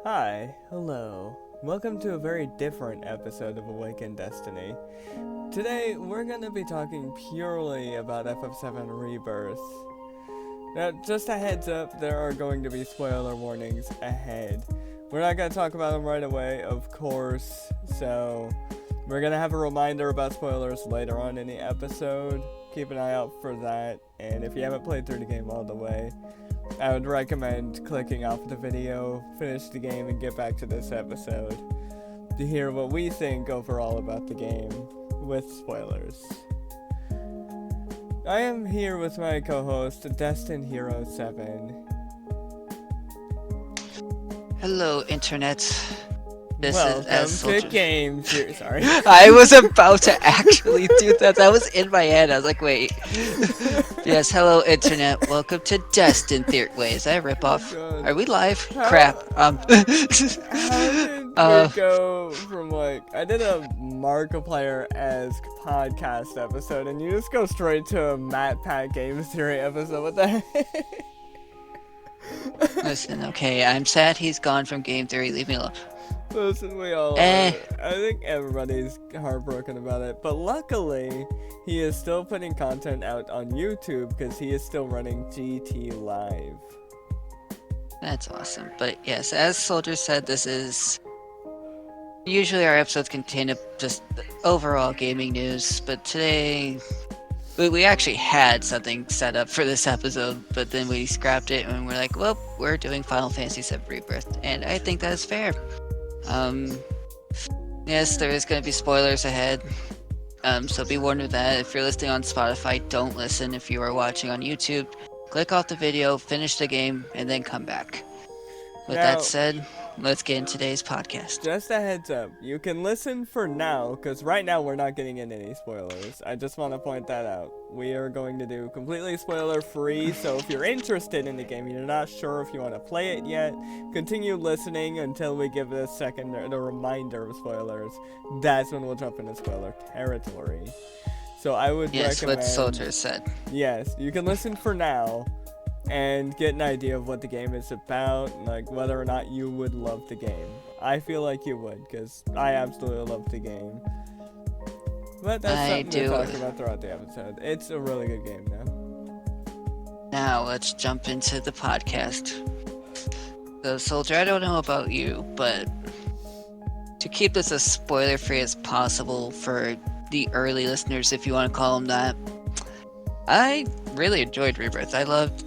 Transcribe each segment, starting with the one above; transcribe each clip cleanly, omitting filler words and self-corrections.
Hi, hello. Welcome to a very different episode of Awakened Destiny. Today, we're going to be talking purely about FF7 Rebirth. Now, just a heads up, there are going to be spoiler warnings ahead. We're not going to talk about them right away, of course, so we're going to have a reminder about spoilers later on in the episode. Keep an eye out for that, and if you haven't played through the game all the way, I would recommend clicking off the video, finish the game, and get back to this episode to hear what we think overall about the game with spoilers. I am here with my co-host, DestinedHero 7. Hello, Internet. This is Welcome to Game Series. Sorry. I was about to actually do that. That was in my head. I was like, wait. Yes, hello, Internet. Welcome to Destined Theory. Wait, is that a ripoff? Oh, Are we live? Crap. How did we go from I did a Markiplier-esque podcast episode, and you just go straight to a Matt Pat Game Theory episode? What the heck? Listen, okay, I'm sad he's gone from Game Theory. Leave me alone. Listen, we all are. I think everybody's heartbroken about it, but luckily, he is still putting content out on YouTube because he is still running GT Live. That's awesome. But yes, as Soldier said, this is... Usually our episodes contain just overall gaming news, but today... We actually had something set up for this episode, but then we scrapped it and we're like, well, we're doing Final Fantasy VII Rebirth, and I think that's fair. Yes, there is going to be spoilers ahead, so be warned of that. If you're listening on Spotify, don't listen. If you are watching on YouTube, click off the video, finish the game, and then come back. With that said, let's get into today's podcast. Just a heads up, you can listen for now, because right now we're not getting in any spoilers. I just want to point that out. We are going to do completely spoiler-free, so if you're interested in the game, you're not sure if you want to play it yet, continue listening until we give it the reminder of spoilers. That's when we'll jump into spoiler territory. So I would recommend... Yes, what Soldier said. Yes, you can listen for now and get an idea of what the game is about, and whether or not you would love the game. I feel like you would, because I absolutely love the game. But that's something to talk about throughout the episode. It's a really good game now. Now let's jump into the podcast. So Soldier, I don't know about you, but to keep this as spoiler-free as possible for the early listeners, if you want to call them that, I really enjoyed Rebirth. I loved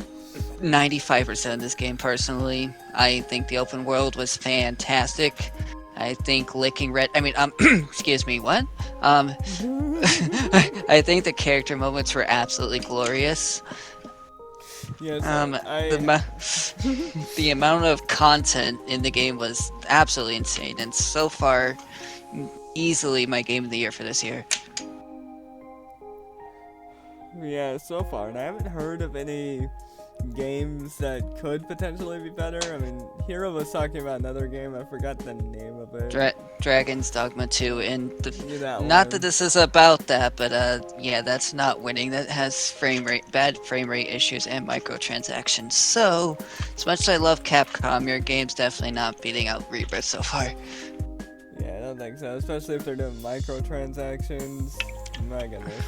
95% of this game personally. I think the open world was fantastic. I think licking red... excuse me, what? I think the character moments were absolutely glorious. Yes, the amount of content in the game was absolutely insane, and so far, easily my game of the year for this year. Yeah, so far, and I haven't heard of any games that could potentially be better. I mean, Hero was talking about another game, I forgot the name of it. Dragon's Dogma 2, and not that this is about that, but yeah, that's not winning. That has bad frame rate issues and microtransactions. So, as much as I love Capcom, your game's definitely not beating out Rebirth so far. Yeah, I don't think so, especially if they're doing microtransactions. My goodness.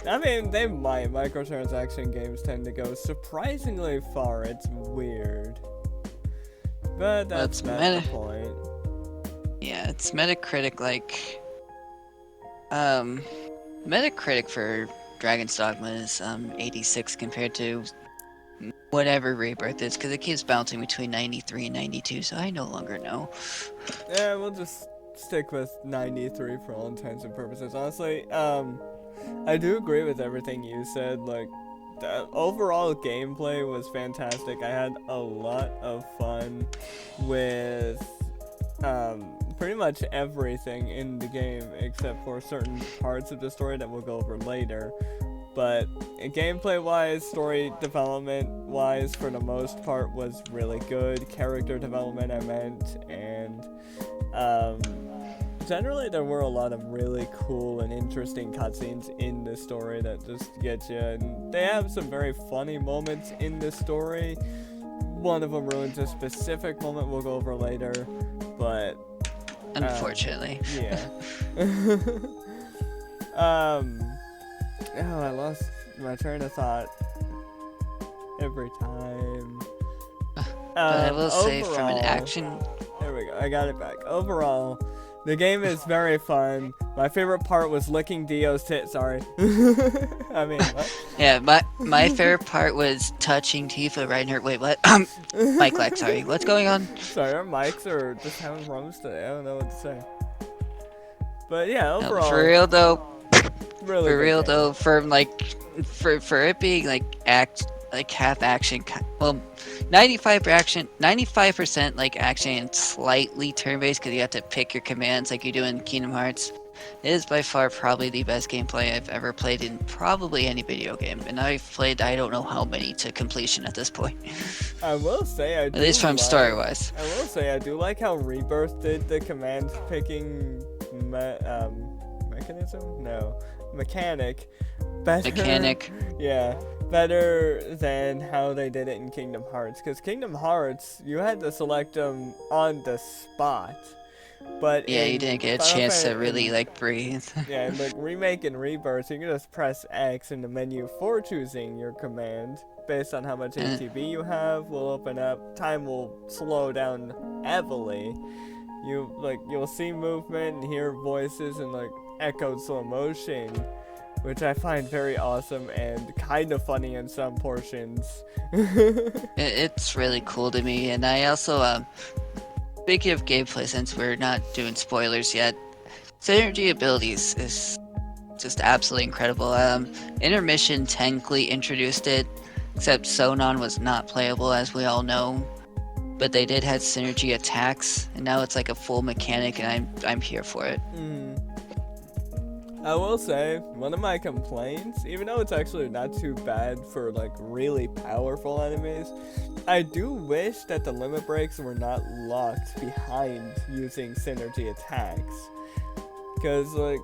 I mean, they might. Microtransaction games tend to go surprisingly far. It's weird. But that's not the point. Yeah, it's Metacritic Metacritic for Dragon's Dogma is 86 compared to whatever Rebirth is, because it keeps bouncing between 93 and 92, so I no longer know. Yeah, we'll just stick with 93 for all intents and purposes. Honestly, I do agree with everything you said. The overall gameplay was fantastic. I had a lot of fun with pretty much everything in the game except for certain parts of the story that we'll go over later. But gameplay-wise, story development-wise, for the most part, was really good. Character development, I meant, and generally there were a lot of really cool and interesting cutscenes in the story that just get you, and they have some very funny moments in the story. one of them ruins a specific moment we'll go over later, but unfortunately. Yeah. Oh, I lost my train of thought every time. But I will say, overall, from an action. There we go. I got it back. Overall, the game is very fun. My favorite part was licking Dio's tit. Sorry. I mean, what? Yeah, my favorite part was touching Tifa right in her. Wait, what? Mic lag. Sorry. What's going on? Sorry, our mics are just having problems today. I don't know what to say. But yeah, overall. No, for real though. Really for real game. though, for it being like half action, well, 95% like action and slightly turn-based because you have to pick your commands like you do in Kingdom Hearts. It is by far probably the best gameplay I've ever played in probably any video game, and I've played I don't know how many to completion at this point. I will say at least from story-wise. I will say I do like how Rebirth did the command picking mechanism? No. Mechanic. Mechanic. Yeah. Better than how they did it in Kingdom Hearts. Because Kingdom Hearts, you had to select them on the spot. But yeah, you didn't get a chance to really like breathe. Yeah, in like Remake and Rebirth, you can just press X in the menu for choosing your command. Based on how much ATB you have, will open up. Time will slow down heavily. You'll see movement and hear voices and like echoed slow motion, which I find very awesome and kind of funny in some portions. It's really cool to me, and I also speaking of gameplay, since we're not doing spoilers yet, synergy abilities is just absolutely incredible. Intermission technically introduced it, except Sonon was not playable, as we all know. But they did have synergy attacks, and now it's like a full mechanic, and I'm here for it. I will say, one of my complaints, even though it's actually not too bad for like really powerful enemies, I do wish that the limit breaks were not locked behind using synergy attacks. Because like,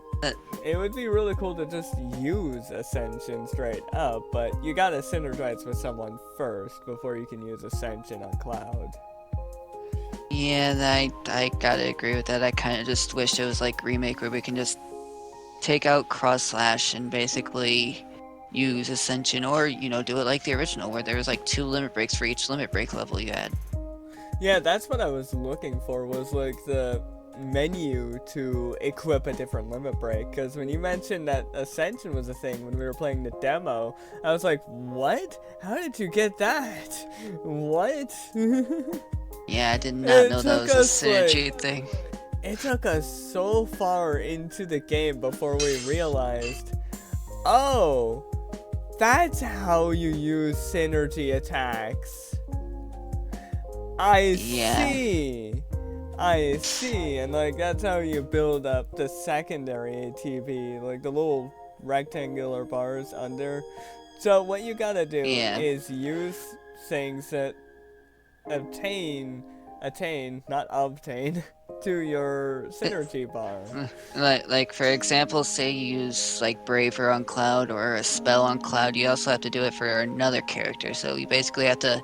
it would be really cool to just use Ascension straight up, but you gotta synergize with someone first before you can use Ascension on Cloud. Yeah, I gotta agree with that. I kind of just wish it was like Remake, where we can just take out cross slash and basically use Ascension, or do it like the original, where there was like 2 limit breaks for each limit break level you had. Yeah, that's what I was looking for, was like the menu to equip a different limit break. Because when you mentioned that Ascension was a thing when we were playing the demo, I was like, what? How did you get that? What? Yeah, I did not know that was a synergy thing. It took us so far into the game before we realized, oh, that's how you use synergy attacks. I see, and like that's how you build up the secondary ATB, like the little rectangular bars under. So what you gotta do is use things that attain, not obtain, to your synergy bar. Like for example, say you use like Braver on Cloud or a spell on Cloud, you also have to do it for another character. So you basically have to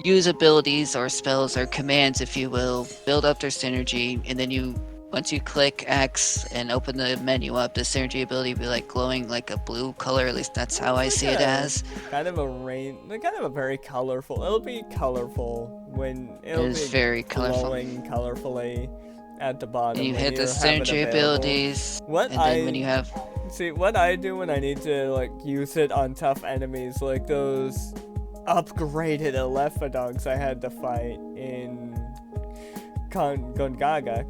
use abilities or spells or commands, if you will, build up their synergy, and then once you click X and open the menu up, the synergy ability will be like glowing like a blue color. At least that's how I see it as. Kind of a very colorful. It'll be colorful when it'll be very glowing colorfully at the bottom. And you hit the synergy abilities. What I do when I need to like use it on tough enemies, like those upgraded Alephadonks I had to fight in Gongaga.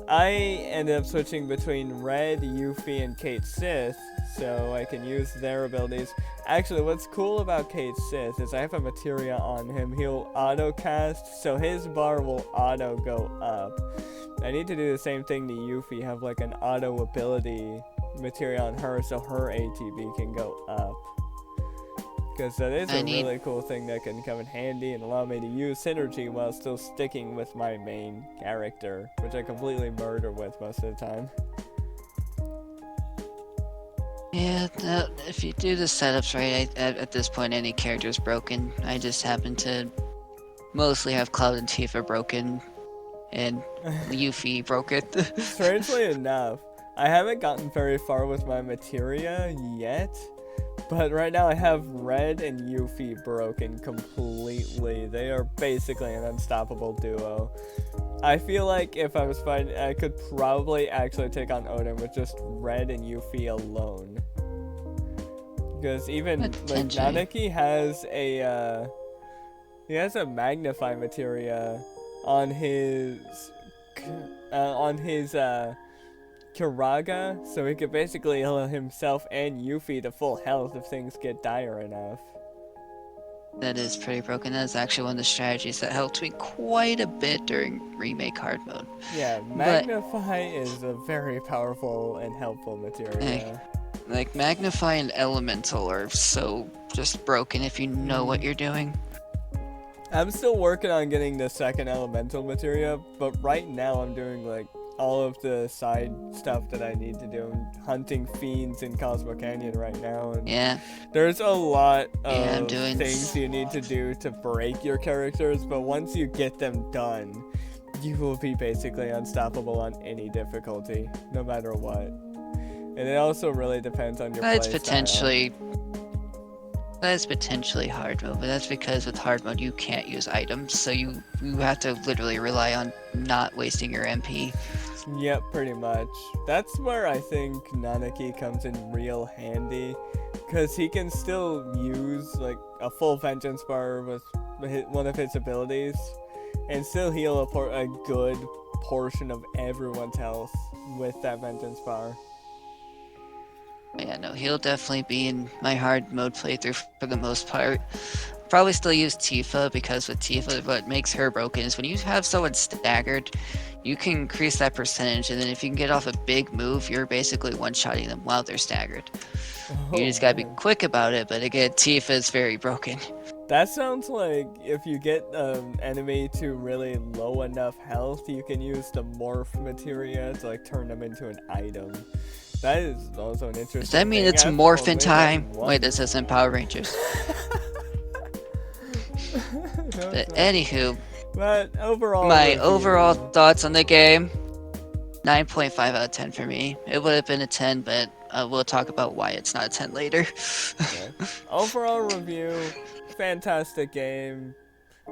I ended up switching between Red, Yuffie, and Kate Sith, so I can use their abilities. Actually, what's cool about Kate Sith is I have a materia on him. He'll auto cast, so his bar will auto go up. I need to do the same thing to Yuffie, have like an auto ability materia on her, so her ATB can go up. Because that is a really cool thing that can come in handy and allow me to use synergy while still sticking with my main character, which I completely murder with most of the time. Yeah, no, if you do the setups right, at this point any character is broken. I just happen to mostly have Cloud and Tifa broken, and Yuffie broke it. Strangely enough, I haven't gotten very far with my materia yet, but right now I have Red and Yuffie broken completely. They are basically an unstoppable duo. I feel like if I was fighting, I could probably actually take on Odin with just Red and Yuffie alone. Because even like Nanaki has a he has a magnify materia on his Kiraga, so he could basically heal himself and Yuffie to full health if things get dire enough. That is pretty broken. That is actually one of the strategies that helped me quite a bit during remake hard mode. Yeah, magnify is a very powerful and helpful materia. Like magnify and elemental are so just broken if you know what you're doing. I'm still working on getting the second elemental materia, but right now I'm doing like all of the side stuff that I need to do. I'm hunting fiends in Cosmo Canyon right now, and yeah, there's a lot of doing things you need to do to break your characters, but once you get them done, you will be basically unstoppable on any difficulty, no matter what. And it also really depends on your That's play potentially hard mode, but that's because with hard mode you can't use items, so you have to literally rely on not wasting your MP. Yep, pretty much. That's where I think Nanaki comes in real handy, because he can still use like a full vengeance bar with one of his abilities and still heal a good portion of everyone's health with that vengeance bar. Yeah, no, he'll definitely be in my hard mode playthrough for the most part. Probably still use Tifa, because with Tifa, what makes her broken is when you have someone staggered, you can increase that percentage, and then if you can get off a big move, you're basically one-shotting them while they're staggered. You just gotta be quick about it, but again, Tifa is very broken. That sounds like if you get an enemy to really low enough health, you can use the morph materia to like turn them into an item. That is also an interesting. Does that mean it's morphin' time? Wait, this isn't Power Rangers. But anywho, but overall, my overall thoughts on the game, 9.5 out of 10 for me. It would have been a 10, but we'll talk about why it's not a 10 later. Okay. Overall review, fantastic game.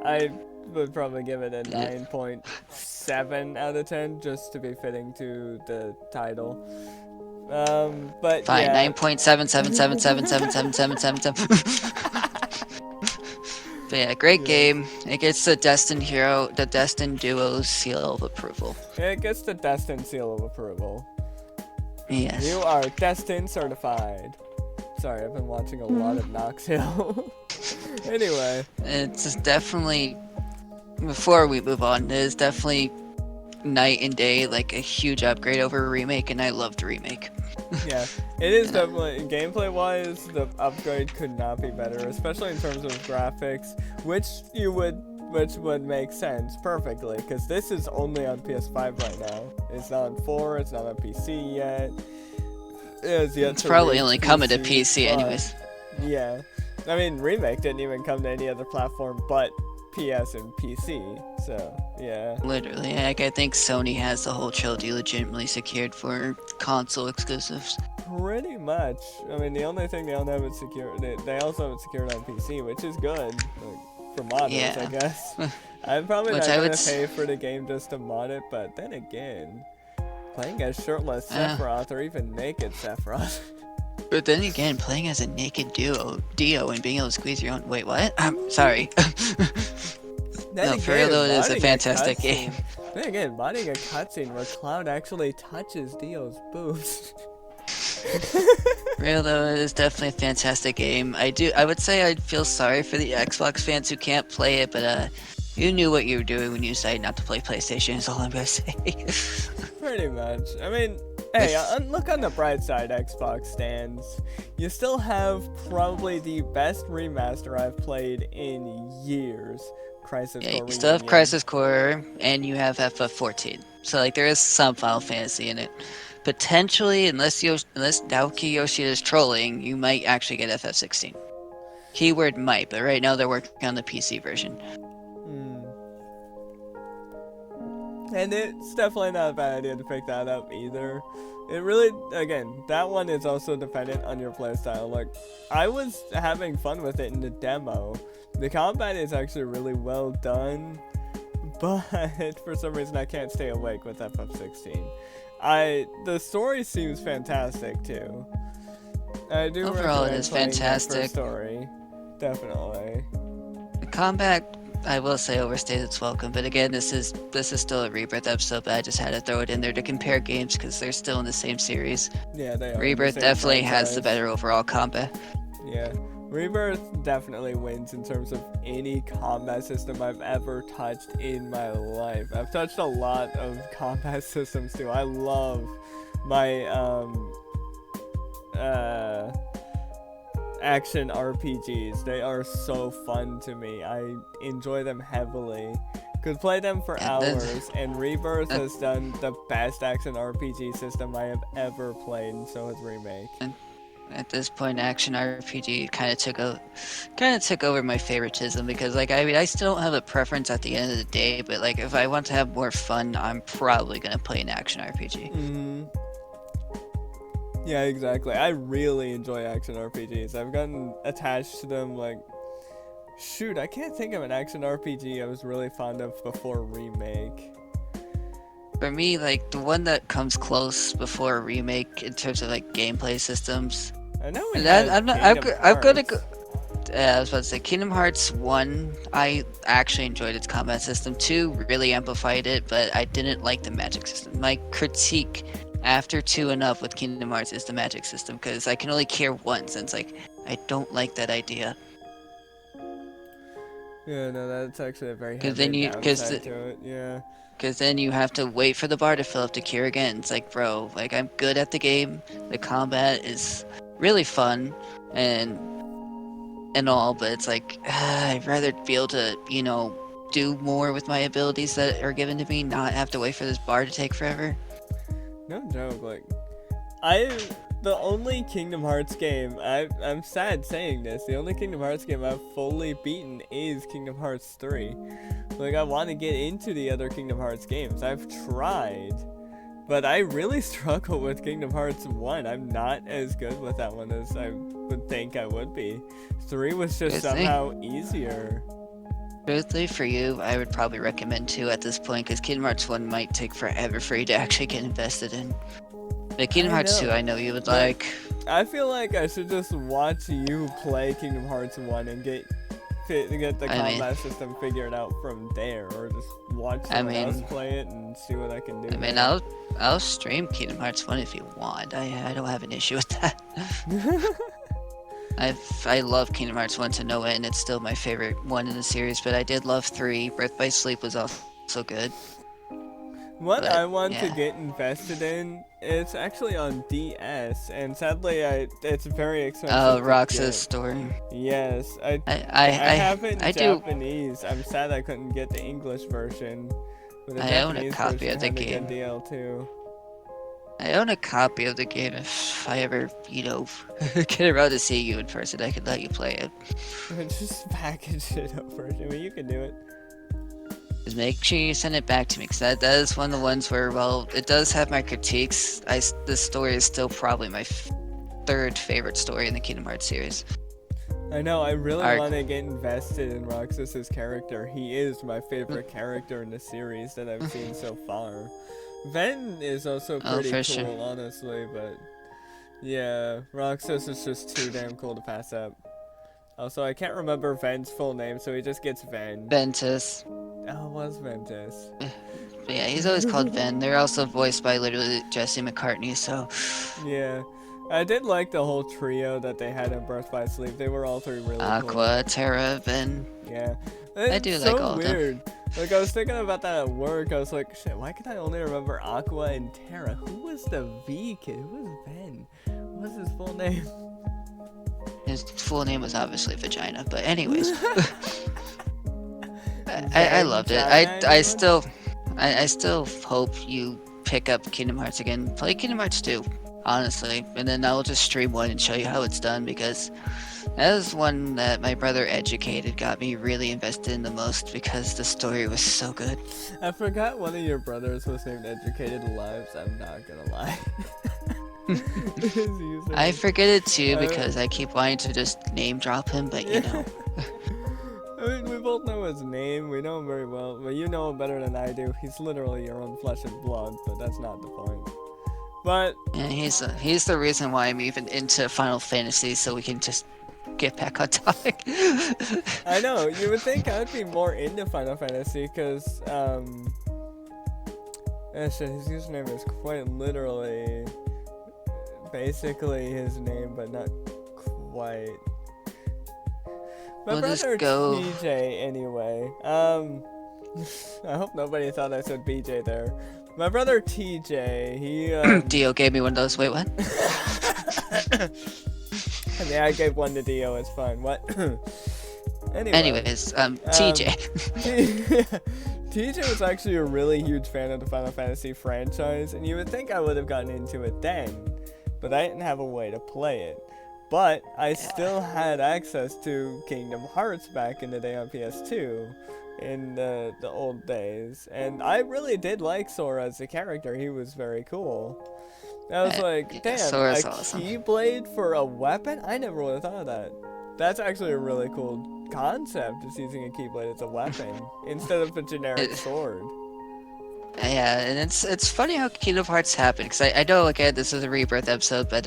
I would probably give it a 9.7 out of 10 just to be fitting to the title. But fine, yeah. 9.7777777777. But yeah, great game. It gets the DestinedHero, the Destined Duo's seal of approval. It gets the Destined seal of approval. Yes. You are Destined certified. Sorry, I've been watching a lot of Nox Hill. Anyway. It's definitely, before we move on, it is definitely night and day, like a huge upgrade over a remake, and I loved remake. Yeah, it is definitely, gameplay wise, the upgrade could not be better, especially in terms of graphics, which would make sense perfectly, because this is only on PS5 right now. It's not on 4, it's not on PC yet. It's probably only coming to PC anyways. Yeah, I mean, Remake didn't even come to any other platform but PS and PC, so yeah. Literally, like, I think Sony has the whole trilogy legitimately secured for console exclusives. Pretty much. I mean, the only thing they don't have it secured, they also have it secured on PC, which is good, like, for modders, I guess. I'm probably not gonna pay for the game just to mod it, but then again, playing as shirtless Sephiroth or even naked Sephiroth. But then again, playing as a naked Dio and being able to squeeze your own. Wait, what? Sorry. No, for real though, it is a fantastic game. Then again, modding a cutscene where Cloud actually touches Dio's boobs. Real though, it is definitely a fantastic game. I would say I'd feel sorry for the Xbox fans who can't play it, but you knew what you were doing when you decided not to play PlayStation, is all I'm gonna say. Pretty much. I mean, hey, look on the bright side, Xbox stands. You still have probably the best remaster I've played in years. Crisis Core. You still have Crisis Core, and you have FF14. So, like, there is some Final Fantasy in it. potentially, unless Naoki Yoshida is trolling, you might actually get FF16. Keyword might, but right now they're working on the PC version. And it's definitely not a bad idea to pick that up either. It really, again, that one is also dependent on your playstyle. Like, I was having fun with it in the demo. The combat is actually really well done, but for some reason I can't stay awake with FF16. The story seems fantastic too. I do Overall, it recommend is playing that fantastic. for story, definitely. The combat, I will say, overstays its welcome. But again, this is still a Rebirth episode. But I just had to throw it in there to compare games because they're still in the same series. Yeah, they are. Rebirth the same definitely has franchise. the better overall combat. Yeah, Rebirth definitely wins in terms of any combat system I've ever touched in my life. I've touched a lot of combat systems too. I love my action RPGs. They are so fun to me. I enjoy them heavily. Could play them for hours, and Rebirth has done the best action RPG system I have ever played, and so has Remake. At this point, action RPG kind of took over my favoritism because, like, I mean, I still don't have a preference at the end of the day, but like, if I want to have more fun, I'm probably gonna play an action RPG. Yeah, exactly. I really enjoy action RPGs. I've gotten attached to them. Like, shoot, I can't think of an action RPG I was really fond of before Remake. For me, like, the one that comes close before Remake in terms of like gameplay systems. I know. I'm gonna go. I was about to say Kingdom Hearts 1, I actually enjoyed its combat system. 2 really amplified it, but I didn't like the magic system. My critique after 2 and up with Kingdom Hearts is the magic system, because I can only care once, and it's like, I don't like that idea. Yeah, no, that's actually a very heavy downside to it, yeah. Because then you have to wait for the bar to fill up to cure again. It's like, bro, like, I'm good at the game, the combat is really fun, and all, but it's like, I'd rather be able to, you know, do more with my abilities that are given to me, not have to wait for this bar to take forever. No joke, like, the only Kingdom Hearts game, I'm sad saying this, the only Kingdom Hearts game I've fully beaten is Kingdom Hearts 3. Like, I want to get into the other Kingdom Hearts games. I've tried, but I really struggle with Kingdom Hearts 1. I'm not as good with that one as I would think I would be. 3 was just somehow easier. Truthfully, for you, I would probably recommend 2 at this point, because Kingdom Hearts 1 might take forever for you to actually get invested in. But Kingdom Hearts 2, I know you would like. I feel like I should just watch you play Kingdom Hearts 1 and get the combat system figured out from there, or just watch someone else play it and see what I can do. I mean, I'll stream Kingdom Hearts 1 if you want. I don't have an issue with that. I love Kingdom Hearts 1 to no end. It's still my favorite one in the series, but I did love 3. Birth by Sleep was also good. What I want to get invested in, it's actually on DS, and sadly it's very expensive. Oh, Roxas story. Yes, I have it in Japanese. I'm sad I couldn't get the English version. But the I own a copy of the game. DL too. I own a copy of the game. If I ever, you know, get around to seeing you in person, I could let you play it. Just package it up for you. I mean, you can do it. Just make sure you send it back to me, because that is one of the ones where, well, it does have my critiques. This story is still probably my third favorite story in the Kingdom Hearts series. I know, I really want to get invested in Roxas's character. He is my favorite character in the series that I've seen so far. Ven is also pretty cool, honestly, but yeah, Roxas is just too damn cool to pass up. Also, I can't remember Ven's full name, so he just gets Ven. Ventus. Oh, it was Ventus. But yeah, he's always called Ven. They're also voiced by literally Jesse McCartney, so... Yeah. I did like the whole trio that they had in Birth by Sleep. They were all 3 really cool. Aqua, Terra, Ven. Yeah. I do like all of them. Weird. Like, I was thinking about that at work. I was like, shit, why can I only remember Aqua and Terra? Who was the V kid? Who was Ven? What was his full name? His full name was obviously Vagina, but anyways. I loved it. I still hope you pick up Kingdom Hearts again, play Kingdom Hearts 2, honestly. And then I'll just stream one and show you how it's done, because that was one that my brother Educated got me really invested in the most, because the story was so good. I forgot one of your brothers was named Educated Lives, I'm not gonna lie. I forget it too, because I keep wanting to just name drop him, but you know. I mean, we both know his name, we know him very well, but you know him better than I do. He's literally your own flesh and blood, but that's not the point. But yeah, he's the reason why I'm even into Final Fantasy, so we can just get back on topic. I know, you would think I would be more into Final Fantasy, because, his username is quite literally basically his name, but not quite. My brother TJ, anyway. I hope nobody thought I said BJ there. My brother TJ, he Dio gave me one of those. Wait, what? Yeah, I gave one to Dio. It's fine. What? Anyways, TJ. TJ was actually a really huge fan of the Final Fantasy franchise, and you would think I would have gotten into it then, but I didn't have a way to play it. But I still had access to Kingdom Hearts back in the day on PS2, in the old days, and I really did like Sora as a character. He was very cool. I was like, damn, Sora's a awesome. Keyblade for a weapon? I never would have thought of that. That's actually a really cool concept, is using a Keyblade as a weapon instead of a generic sword. Yeah, and it's funny how Kingdom Hearts happened, because I know, again, this is a Rebirth episode, but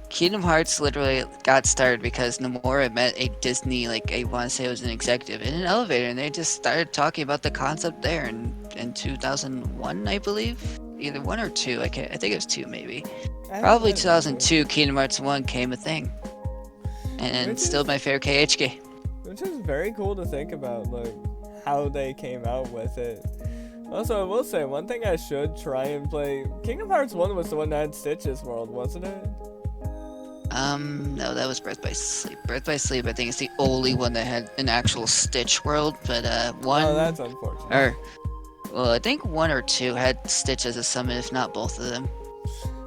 Kingdom Hearts literally got started because Nomura met a Disney, like, I want to say it was an executive, in an elevator, and they just started talking about the concept there in 2001, I believe? Either 1 or 2, I think it was 2 maybe. Probably 2002, Kingdom Hearts 1 came a thing. And it's still my favorite KHK. Which is very cool to think about, like, how they came out with it. Also, I will say, one thing I should try and play... Kingdom Hearts 1 was the one that had Stitch's world, wasn't it? No, that was Birth by Sleep. Birth by Sleep, I think, is the only one that had an actual Stitch world, but, 1... Oh, that's unfortunate. Well, I think 1 or 2 had Stitch as a summon, if not both of them.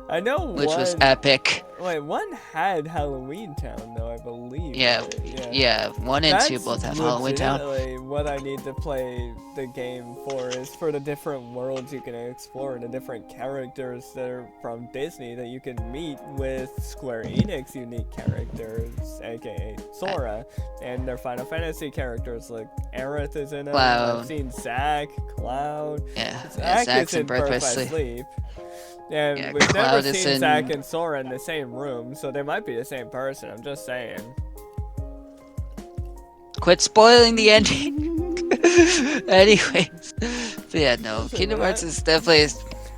I know which was epic. Wait, 1 had Halloween Town, though, I believe. Yeah, 1 and 2 both have Halloween Town. What I need to play the game for is for the different worlds you can explore, the different characters that are from Disney that you can meet with Square Enix unique characters, aka Sora, and their Final Fantasy characters, like Aerith is in it. I've seen Zack, Cloud. Zack is in Birth by Sleep. And we've never seen Zack and Sora in the same room, so they might be the same person, I'm just saying. Quit spoiling the ending! Anyways. But yeah, no, Kingdom Hearts is definitely...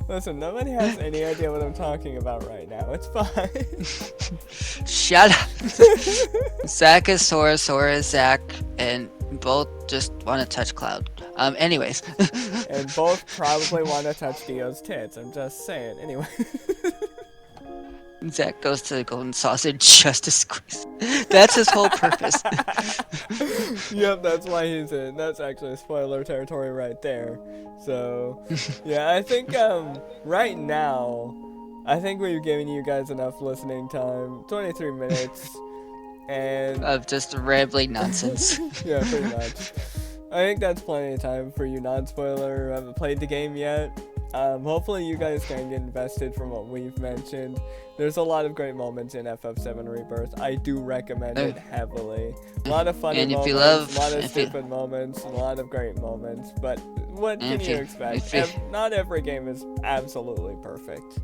Listen, nobody has any idea what I'm talking about right now, it's fine. Shut up! Zack is Sora, Sora is Zack, and both just want to touch Cloud. Anyways. And both probably want to touch Dio's tits, I'm just saying. Anyway. Zack goes to the golden sausage just to squeeze. That's his whole purpose. Yep, that's why he's in. That's actually spoiler territory right there. So, yeah, I think right now, I think we've given you guys enough listening time. 23 minutes. And of just rambling nonsense. Yeah, pretty much. I think that's plenty of time for you non-spoiler who haven't played the game yet. Hopefully you guys can get invested from what we've mentioned. There's a lot of great moments in FF7 Rebirth. I do recommend it heavily. A lot of funny moments, a lot of stupid moments, a lot of great moments. But what can you expect? Not every game is absolutely perfect.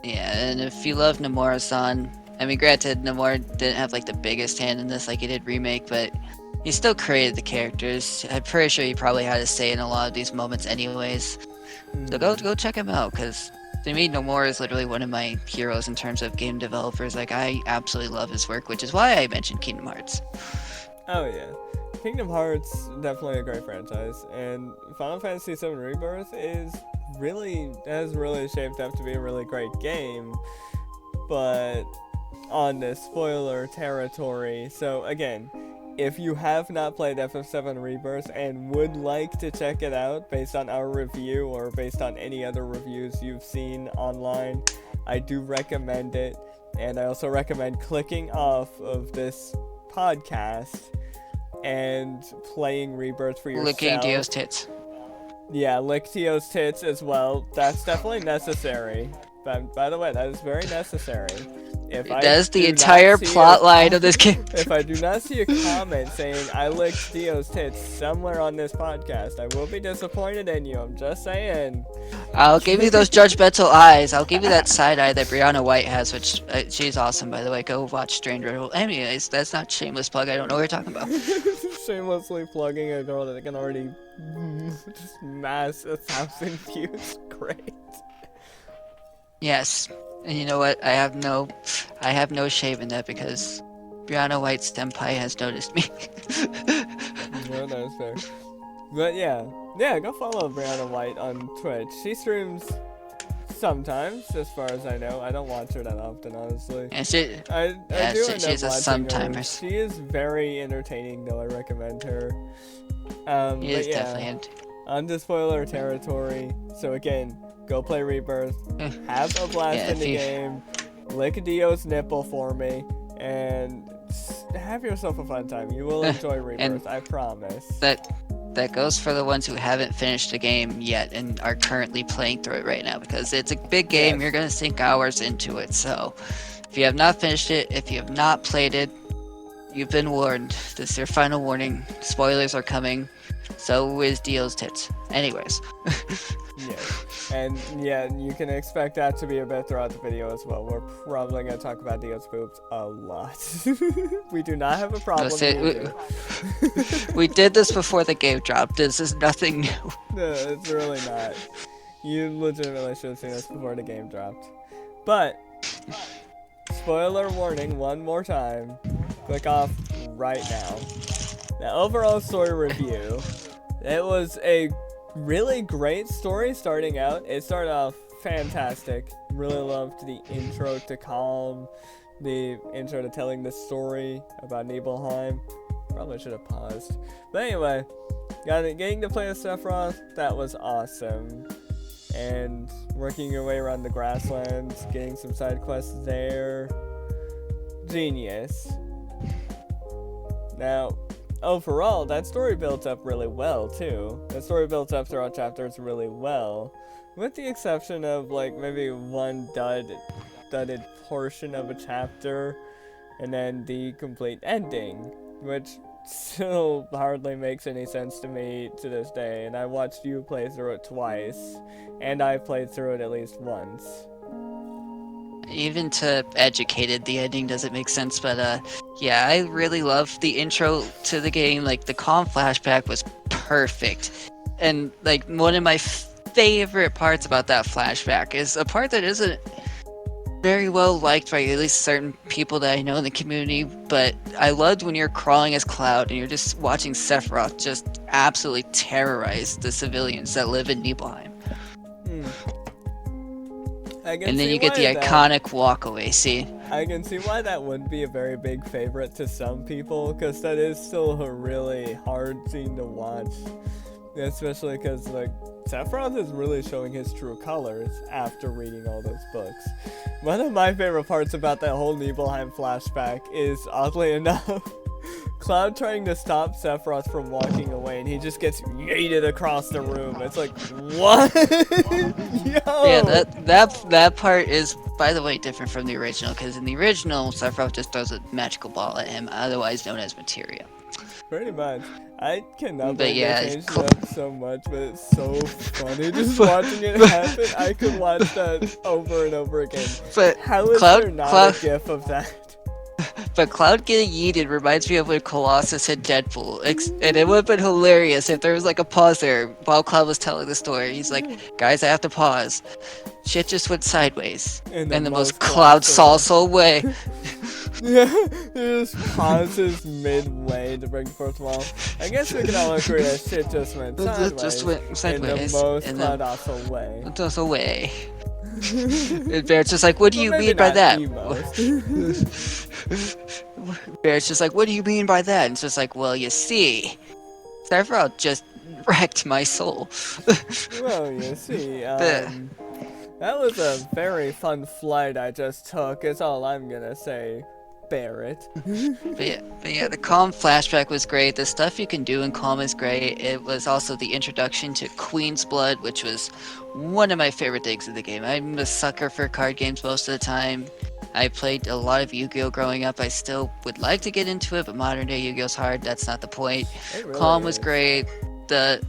Yeah, and if you love Nomura-san, I mean, granted, Nomura didn't have like the biggest hand in this like he did Remake, but he still created the characters. I'm pretty sure he probably had a say in a lot of these moments anyways. So go check him out, because to me, Nomura is literally one of my heroes in terms of game developers. Like, I absolutely love his work, which is why I mentioned Kingdom Hearts. Oh yeah, Kingdom Hearts, definitely a great franchise, and Final Fantasy VII Rebirth has really shaped up to be a really great game, but on the spoiler territory. So again, if you have not played FF7 Rebirth and would like to check it out based on our review or based on any other reviews you've seen online, I do recommend it. And I also recommend clicking off of this podcast and playing Rebirth for yourself. Licking Dio's tits. Yeah, lick Dio's tits as well. That's definitely necessary. By the way, that is very necessary. That is the entire plot line of this game. If I do not see a comment saying I licked Dio's tits somewhere on this podcast, I will be disappointed in you. I'm just saying. I'll give you those judgmental eyes. I'll give you that side eye that Brianna White has, which she's awesome, by the way. Go watch Stranger. Anyways, that's not shameless plug. I don't know what you're talking about. Shamelessly plugging a girl that can already just mass 1,000 views. Great. Yes. And you know what? I have no shame in that because Brianna White's senpai has noticed me. No, that's fair. But yeah, go follow Brianna White on Twitch. She streams sometimes, as far as I know. I don't watch her that often, honestly. And she's a sometimers. She is very entertaining, though. I recommend her. He is definitely onto spoiler territory. So again, go play Rebirth, have a blast in the game, lick a Dio's nipple for me, and have yourself a fun time. You will enjoy Rebirth, I promise. That goes for the ones who haven't finished the game yet and are currently playing through it right now, because it's a big game. Yes. You're going to sink hours into it. So if you have not finished it, if you have not played it, you've been warned. This is your final warning. Spoilers are coming. So is Dio's tits. Anyways. Yeah. And yeah, you can expect that to be a bit throughout the video as well. We're probably going to talk about Dio's boobs a lot. We do not have a problem. We did this before the game dropped. This is nothing new. No, it's really not. You legitimately should have seen this before the game dropped. But, spoiler warning one more time. Click off right now. Now, overall story review. It was a really great story starting out. It started off fantastic. Really loved the intro to Calm, the intro to telling the story about Nibelheim. Probably should have paused. But anyway, getting to play as Sephiroth, that was awesome. And working your way around the grasslands, getting some side quests there. Genius. Now, overall, that story built up really well, too. That story built up throughout chapters really well. With the exception of, like, maybe one dudded portion of a chapter, and then the complete ending, which still hardly makes any sense to me to this day, and I watched you play through it twice, and I played through it at least once. Even to educated, the ending doesn't make sense, but yeah, I really love the intro to the game. Like, the Calm flashback was perfect, and like one of my favorite parts about that flashback is a part that isn't very well liked by at least certain people that I know in the community, but I loved when you're crawling as Cloud and you're just watching Sephiroth just absolutely terrorize the civilians that live in Nibelheim. And then you get the iconic walkaway, see? I can see why that wouldn't be a very big favorite to some people, because that is still a really hard scene to watch. Especially because, like, Sephiroth is really showing his true colors after reading all those books. One of my favorite parts about that whole Nibelheim flashback is, oddly enough, Cloud trying to stop Sephiroth from walking away, and he just gets yeeted across the room. It's like, what? Yo! Yeah, that part is, by the way, different from the original, because in the original, Sephiroth just throws a magical ball at him, otherwise known as materia. Pretty much. I cannot believe they changed it up so much, but it's so funny just watching it happen. I could watch that over and over again. But how is there not a gif of that? But Cloud getting yeeted reminds me of when Colossus hit Deadpool, and it would have been hilarious if there was like a pause there while Cloud was telling the story. He's like, guys, I have to pause. Shit just went sideways in the most Cloud salsa way. Yeah, he just pauses midway to bring forth wall. I guess we can all agree that shit just went sideways. Just went sideways. In the most Cloud way. Also way. And Barrett's just like, what do Well, you maybe mean by not that? the most. Barrett's just like, what do you mean by that? And it's just like, well, you see, Sephiroth just wrecked my soul. Well, you see, But- that was a very fun flight I just took, is all I'm gonna say, Barrett. But yeah, the Calm flashback was great. The stuff you can do in Calm is great. It was also the introduction to Queen's Blood, which was one of my favorite things in the game. I'm a sucker for card games most of the time. I played a lot of Yu-Gi-Oh! Growing up. I still would like to get into it, but modern day Yu-Gi-Oh's hard. That's not the point. It really Calm was is. great. The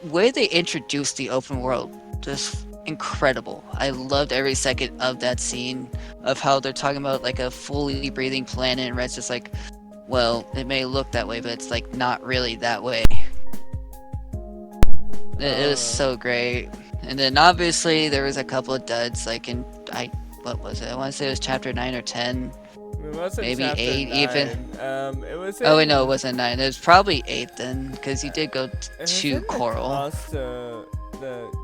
way they introduced the open world just incredible. I loved every second of that scene of how they're talking about like a fully breathing planet, and Red's just like, well, it may look that way, but it's like not really that way. It was so great. And then obviously there was a couple of duds, like what was it? I want to say it was chapter 9 or 10. It wasn't Maybe chapter 8 9. even. It was Oh wait, no, it wasn't 9. It was probably 8 then, because you did go to Coral.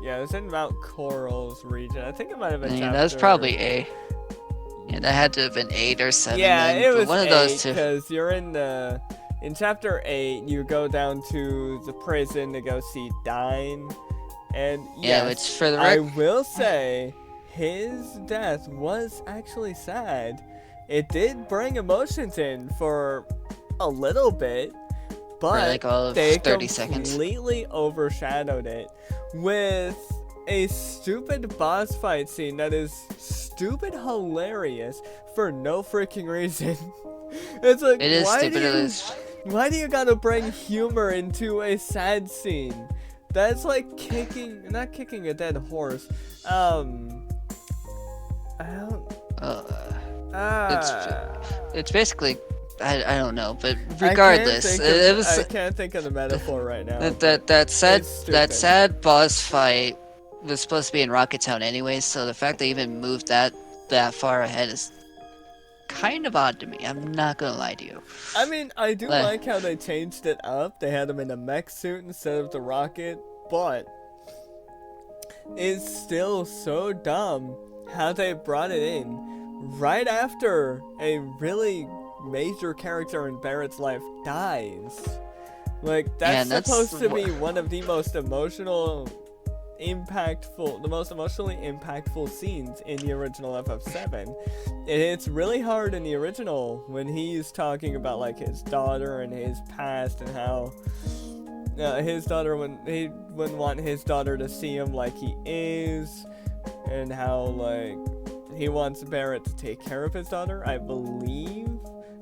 Yeah, it was in Mount Coral's region. I think it might have been Yeah, chapter... that was probably 8. Yeah, that had to have been 8 or 7 Yeah, then, it but was one of 8, those two. because you're in chapter 8, you go down to the prison to go see Dine. And Yeah, yes, which for the I will say, his death was actually sad. It did bring emotions in for a little bit, but like all of they 30 seconds. completely overshadowed it with a stupid boss fight scene that is stupid hilarious for no freaking reason. It's like, It is stupid. why do you gotta bring humor into a sad scene? That's like not kicking a dead horse. I don't. It's basically, I don't know, but regardless, I can't think of the metaphor right now. that stupid. sad boss fight was supposed to be in Rocket Town anyway, so the fact they even moved that far ahead is kind of odd to me. I'm not gonna lie to you. I mean, I do like how they changed it up. They had him in a mech suit instead of the rocket, but it's still so dumb how they brought it in right after a really major character in Barrett's life dies. Like, that's supposed to be one of the most emotionally impactful scenes in the original FF7. And it's really hard in the original when he's talking about like his daughter and his past and how his daughter, when he wouldn't want his daughter to see him like he is, and how like he wants Barrett to take care of his daughter, I believe.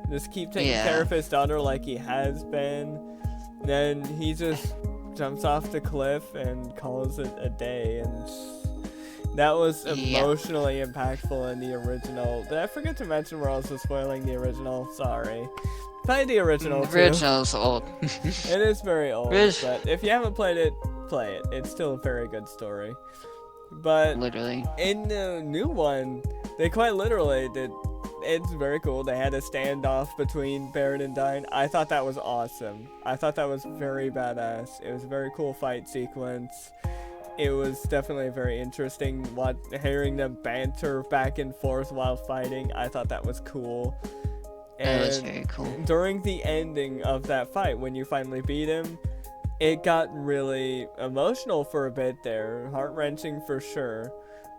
Just keep taking care of his daughter like he has been. Then he just jumps off the cliff and calls it a day, and that was emotionally impactful in the original. Did I forget to mention we're also spoiling the original? Sorry. Play the original too. The original's old. It is very old, but if you haven't played it, play it. It's still a very good story. But literally, in the new one, they quite literally did. It's very cool. They had a standoff between Barrett and Dine. I thought that was awesome. I thought that was very badass. It was a very cool fight sequence. It was definitely very interesting hearing them banter back and forth while fighting. I thought that was cool. And that was very cool. During the ending of that fight, when you finally beat him, it got really emotional for a bit there. Heart-wrenching for sure.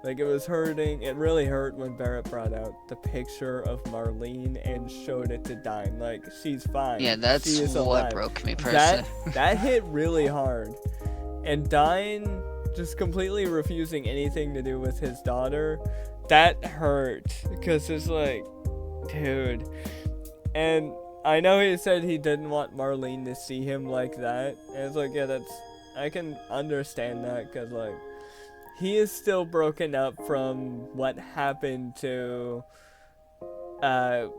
Like, it was hurting. It really hurt when Barrett brought out the picture of Marlene and showed it to Dine. Like, she's fine. Yeah, that's she is what alive. broke me personally. That hit really hard. And Dine just completely refusing anything to do with his daughter, that hurt. Because it's like, dude. And I know he said he didn't want Marlene to see him like that. And it's like, yeah, I can understand that, because, like, he is still broken up from what happened to, not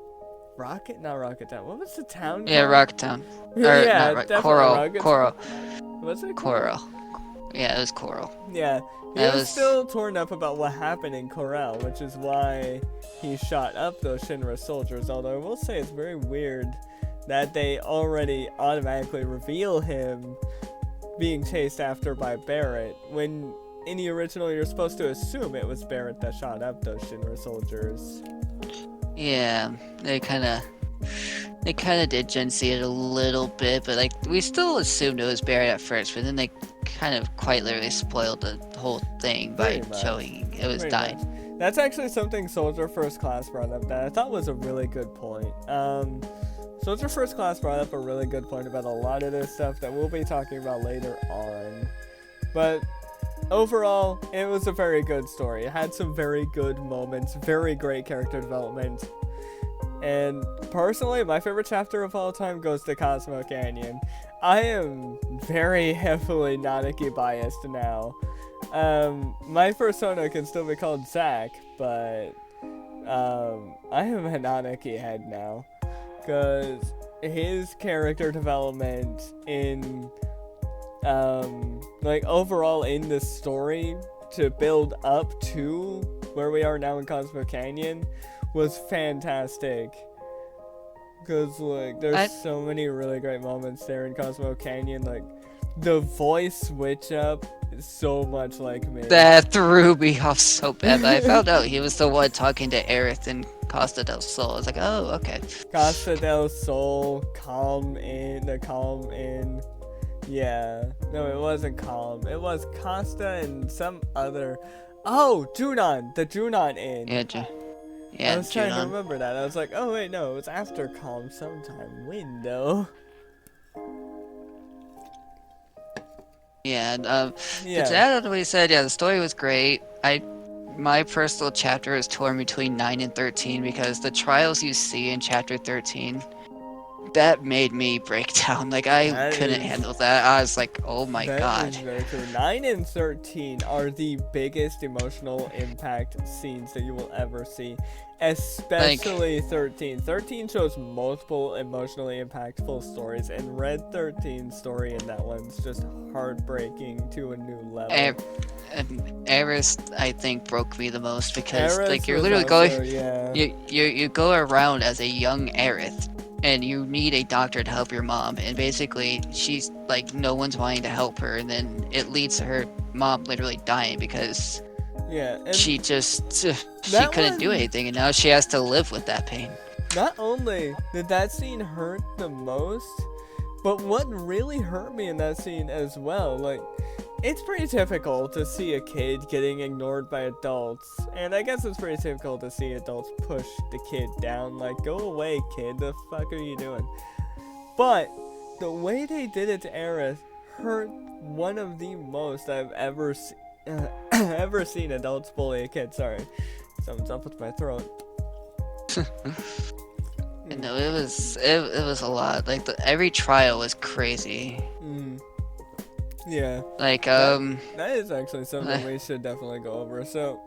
Rocket Town. What was the town Yeah, called? Rocket Town. Yeah, Coral. Was it Coral? Yeah, it was Coral. Yeah, he was still torn up about what happened in Corral, which is why he shot up those Shinra soldiers. Although I will say it's very weird that they already automatically reveal him being chased after by Barrett when in the original, you're supposed to assume it was Barrett that shot up those Shinra soldiers. Yeah, they kind of did Gen Z it a little bit, but like we still assumed it was Barrett at first, but then they kind of quite literally spoiled the whole thing by showing it was dying. That's actually something Soldier First Class brought up that I thought was a really good point. Soldier First Class brought up a really good point about a lot of this stuff that we'll be talking about later on. But overall, it was a very good story. It had some very good moments, very great character development. And personally, my favorite chapter of all time goes to Cosmo Canyon. I am very heavily Nanaki biased now. My persona can still be called Zack, but I am a Nanaki head now. Because his character development in, like, overall in the story to build up to where we are now in Cosmo Canyon was fantastic. Because, like, there's so many really great moments there in Cosmo Canyon. Like, the voice switch up is so much like me. That threw me off so bad. But I found out he was the one talking to Aerith in Costa del Sol. I was like, oh, okay. Costa del Sol, Calm Inn. Yeah. No, it wasn't Calm. It was Costa and some other. Oh, Junon. The Junon Inn. Yeah, I was trying to remember that. I was like, oh wait, no, it was after Calm sometime window. Yeah, to add on what he said, yeah, the story was great. My personal chapter is torn between 9 and 13 because the trials you see in chapter 13, that made me break down. Like, I couldn't handle that. I was like, oh my god. That is very true. 9 and 13 are the biggest emotional impact scenes that you will ever see. Especially 13. 13 shows multiple emotionally impactful stories, and Red 13's story in that one's just heartbreaking to a new level. Aerith, I think, broke me the most because Aerith, like you're literally you go around as a young Aerith, and you need a doctor to help your mom, and basically she's like no one's wanting to help her, and then it leads to her mom literally dying because she couldn't do anything, and now she has to live with that pain. Not only did that scene hurt the most, but what really hurt me in that scene as well, like, it's pretty typical to see a kid getting ignored by adults, and I guess it's pretty typical to see adults push the kid down, like, go away, kid, the fuck are you doing? But the way they did it to Aerith hurt one of the most I've ever seen adults bully a kid. Sorry, something's up with my throat. No, it was a lot. Like every trial was crazy. Yeah. Like that is actually something we should definitely go over. So,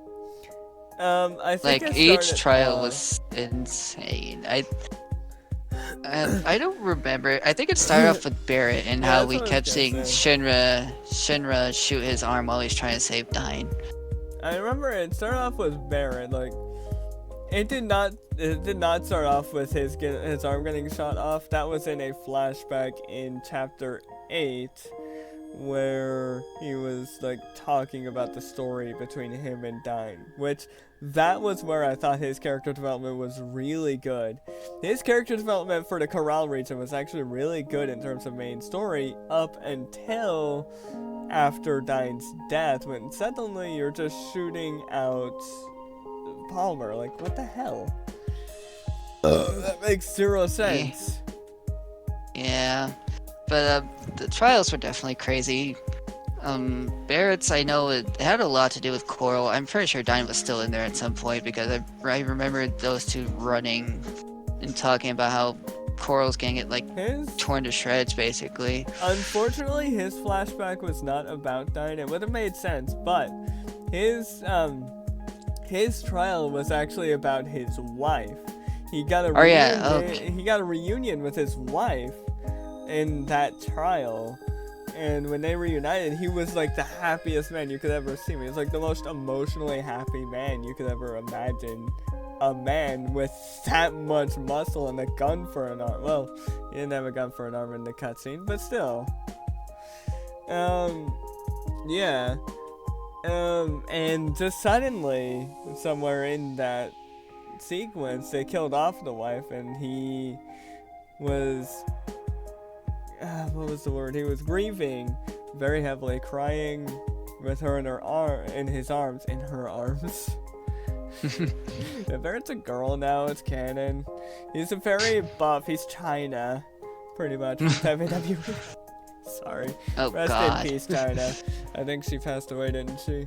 I think like each trial was insane. I don't remember. I think it started off with Barrett and how we kept seeing Shinra shoot his arm while he's trying to save Dyne. I remember it started off with Barrett. Like, it did not start off with his arm getting shot off. That was in a flashback in chapter 8, where he was like talking about the story between him and Dyne, which that was where I thought his character development was really good. His character development for the Corral region was actually really good in terms of main story up until after Dyne's death, when suddenly you're just shooting out Palmer. Like, what the hell? That makes zero sense. Yeah. But the trials were definitely crazy. Barrett's, I know it had a lot to do with Coral. I'm pretty sure Dyne was still in there at some point because I remember those two running and talking about how Coral's getting it like torn to shreds, basically. Unfortunately, his flashback was not about Dyne. It would have made sense, but his trial was actually about his wife. He got a he got a reunion with his wife in that trial, and when they reunited, he was like the happiest man you could ever see. He was like the most emotionally happy man you could ever imagine. A man with that much muscle and a gun for an arm. Well, he didn't have a gun for an arm in the cutscene, but still. Yeah. And just suddenly, somewhere in that sequence, they killed off the wife, and he was, what was the word? He was grieving very heavily, crying with her in his arms. If it's a girl now, it's canon. He's a very buff. He's China, pretty much. WWE. Sorry. Oh, Rest God. in peace, China. I think she passed away, didn't she?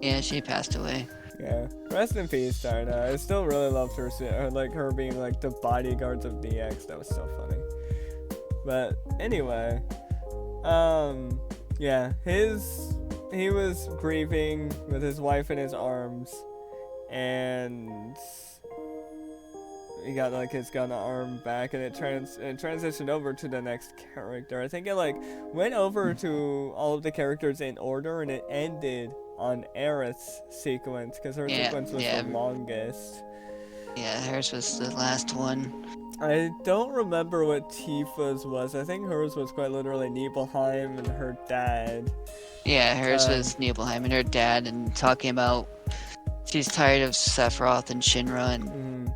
Yeah, she passed away. Yeah. Rest in peace, China. I still really loved her, like her being like the bodyguards of DX. That was so funny. But anyway, yeah, he was grieving with his wife in his arms, and he got like his gun arm back, and it transitioned over to the next character. I think it like went over to all of the characters in order, and it ended on Aerith's sequence because her sequence was the longest. Yeah, hers was the last one. I don't remember what Tifa's was. I think hers was quite literally Nibelheim and her dad. Yeah, hers was Nibelheim and her dad, and talking about she's tired of Sephiroth and Shinra and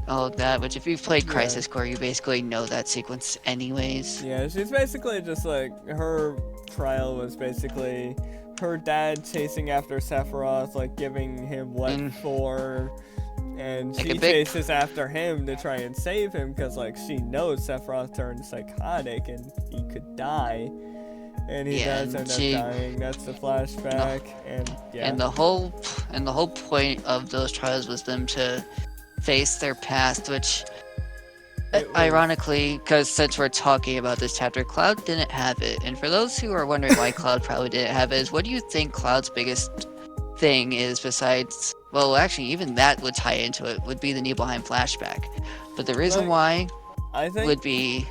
all of that, which if you've played Crisis Core, you basically know that sequence anyways. Yeah, she's basically just like, her trial was basically her dad chasing after Sephiroth, like giving him what for, and like she chases after him to try and save him because like she knows Sephiroth turned psychotic and he could die, and he does end up dying. That's the flashback, and the whole point of those trials was them to face their past, which ironically, because since we're talking about this chapter, Cloud didn't have it. And for those who are wondering why Cloud probably didn't have it, is what do you think Cloud's biggest thing is besides, well, actually even that would tie into it, would be the Nibelheim flashback. But the reason why I think would be,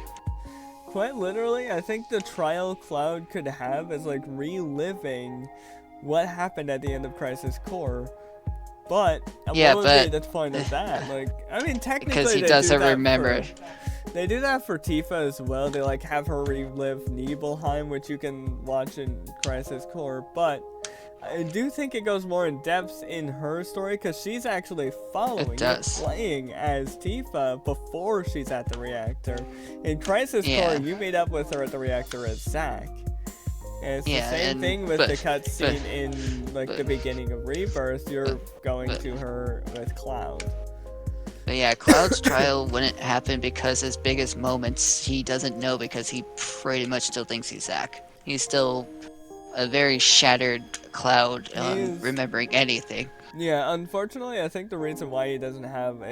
quite literally, I think the trial Cloud could have is like reliving what happened at the end of Crisis Core. But what would be the point of that? Like, I mean, technically, because he doesn't remember. They do that for Tifa as well. They like have her relive Nibelheim, which you can watch in Crisis Core. But I do think it goes more in depth in her story because she's actually following and playing as Tifa before she's at the reactor. In Crisis Core, you meet up with her at the reactor as Zack. And it's the same thing with the cutscene in like the beginning of Rebirth. You're going to her with Cloud. But yeah, Cloud's trial wouldn't happen because his biggest moments he doesn't know because he pretty much still thinks he's Zack. He's still a very shattered Cloud, remembering anything. Yeah, unfortunately, I think the reason why he doesn't have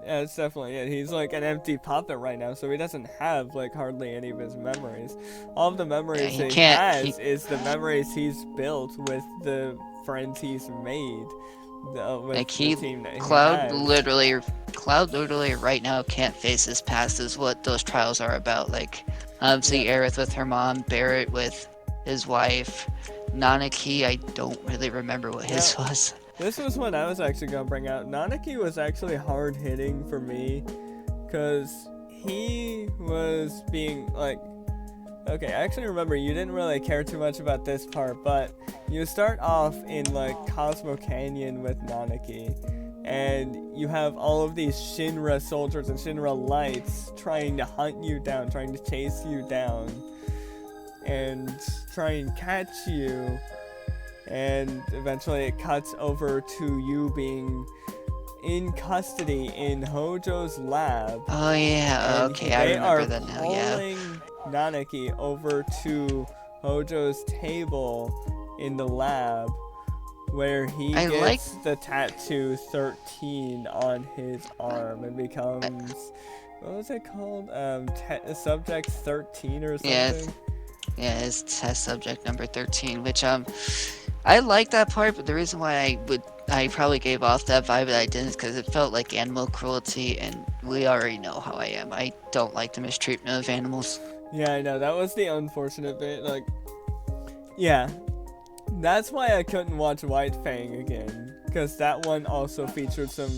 it's definitely it. He's like an empty puppet right now, so he doesn't have like hardly any of his memories. All of the memories he has is the memories he's built with the friends he's made. With like the team that Cloud literally right now can't face his past, is what those trials are about. Like obviously Aerith with her mom, Barrett with his wife, Nanaki, I don't really remember what his was. This was what I was actually going to bring out. Nanaki was actually hard-hitting for me, because he was being, like... Okay, I actually remember you didn't really care too much about this part, but you start off in, like, Cosmo Canyon with Nanaki, and you have all of these Shinra soldiers and Shinra lights trying to hunt you down, trying to chase you down, and try and catch you. And eventually it cuts over to you being in custody in Hojo's lab. Oh yeah, okay, I remember that now, yeah. They are pulling Nanaki over to Hojo's table in the lab, where he gets the tattoo 13 on his arm and becomes, what was it called? Subject 13 or something? Yeah, it's test subject number 13, which I like that part, but the reason why I probably gave off that vibe that I didn't is because it felt like animal cruelty, and we already know how I am. I don't like the mistreatment of animals. Yeah, I know, that was the unfortunate bit, like, yeah, that's why I couldn't watch White Fang again, because that one also featured some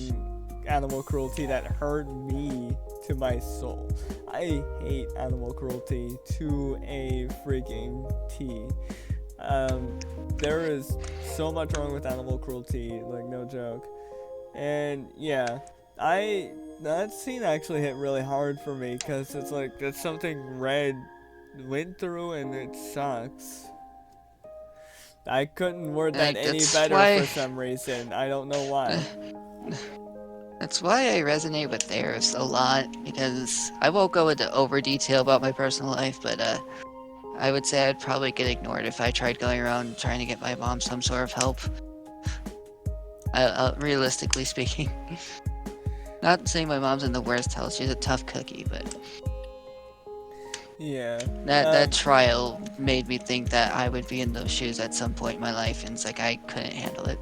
animal cruelty that hurt me to my soul. I hate animal cruelty to a freaking T. There is so much wrong with animal cruelty, like no joke. And yeah, that scene actually hit really hard for me because it's like it's something Red went through and it sucks. I couldn't word that any better for some reason. I don't know why. That's why I resonate with Eris a lot, because I won't go into over detail about my personal life, but I would say I'd probably get ignored if I tried going around trying to get my mom some sort of help. Realistically speaking. Not saying my mom's in the worst health, she's a tough cookie, but... Yeah. That trial made me think that I would be in those shoes at some point in my life, and it's like I couldn't handle it.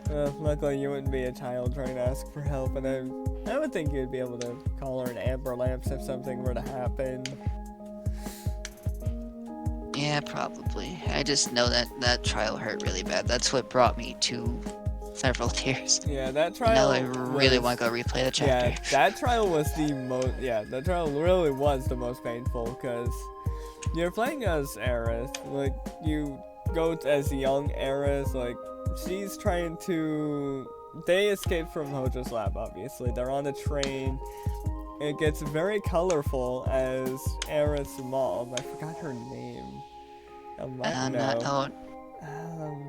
Luckily you wouldn't be a child trying to ask for help, and I would think you'd be able to call her an ambulance if something were to happen. Yeah, probably. I just know that trial hurt really bad. That's what brought me to several tears. Yeah, that trial. Now I really want to go replay the chapter. Yeah, that trial was the most. Yeah, that trial really was the most painful because you're playing as Eris. Like you go as young Eris. Like she's trying to. They escape from Hojo's lab. Obviously, they're on a train. It gets very colorful as Eris' mom. I forgot her name.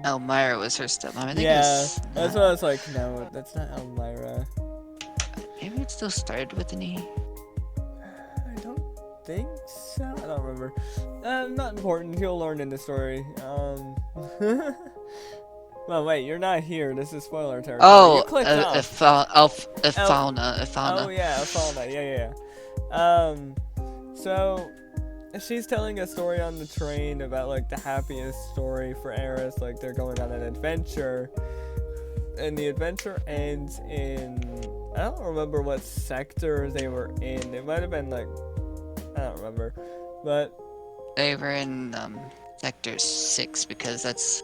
Elmira was her stepmom. I think that's what I was like. No, that's not Elmira. Maybe it still started with an E. I don't think so. I don't remember. Not important. You'll learn in the story. Well, wait, you're not here. This is spoiler territory. Oh, you clicked off. Fauna. Oh yeah, Fauna. Yeah. So she's telling a story on the train about like the happiest story for Eris. Like they're going on an adventure, and the adventure ends in I don't remember what sector they were in. It might have been like I don't remember, but they were in sector 6 because that's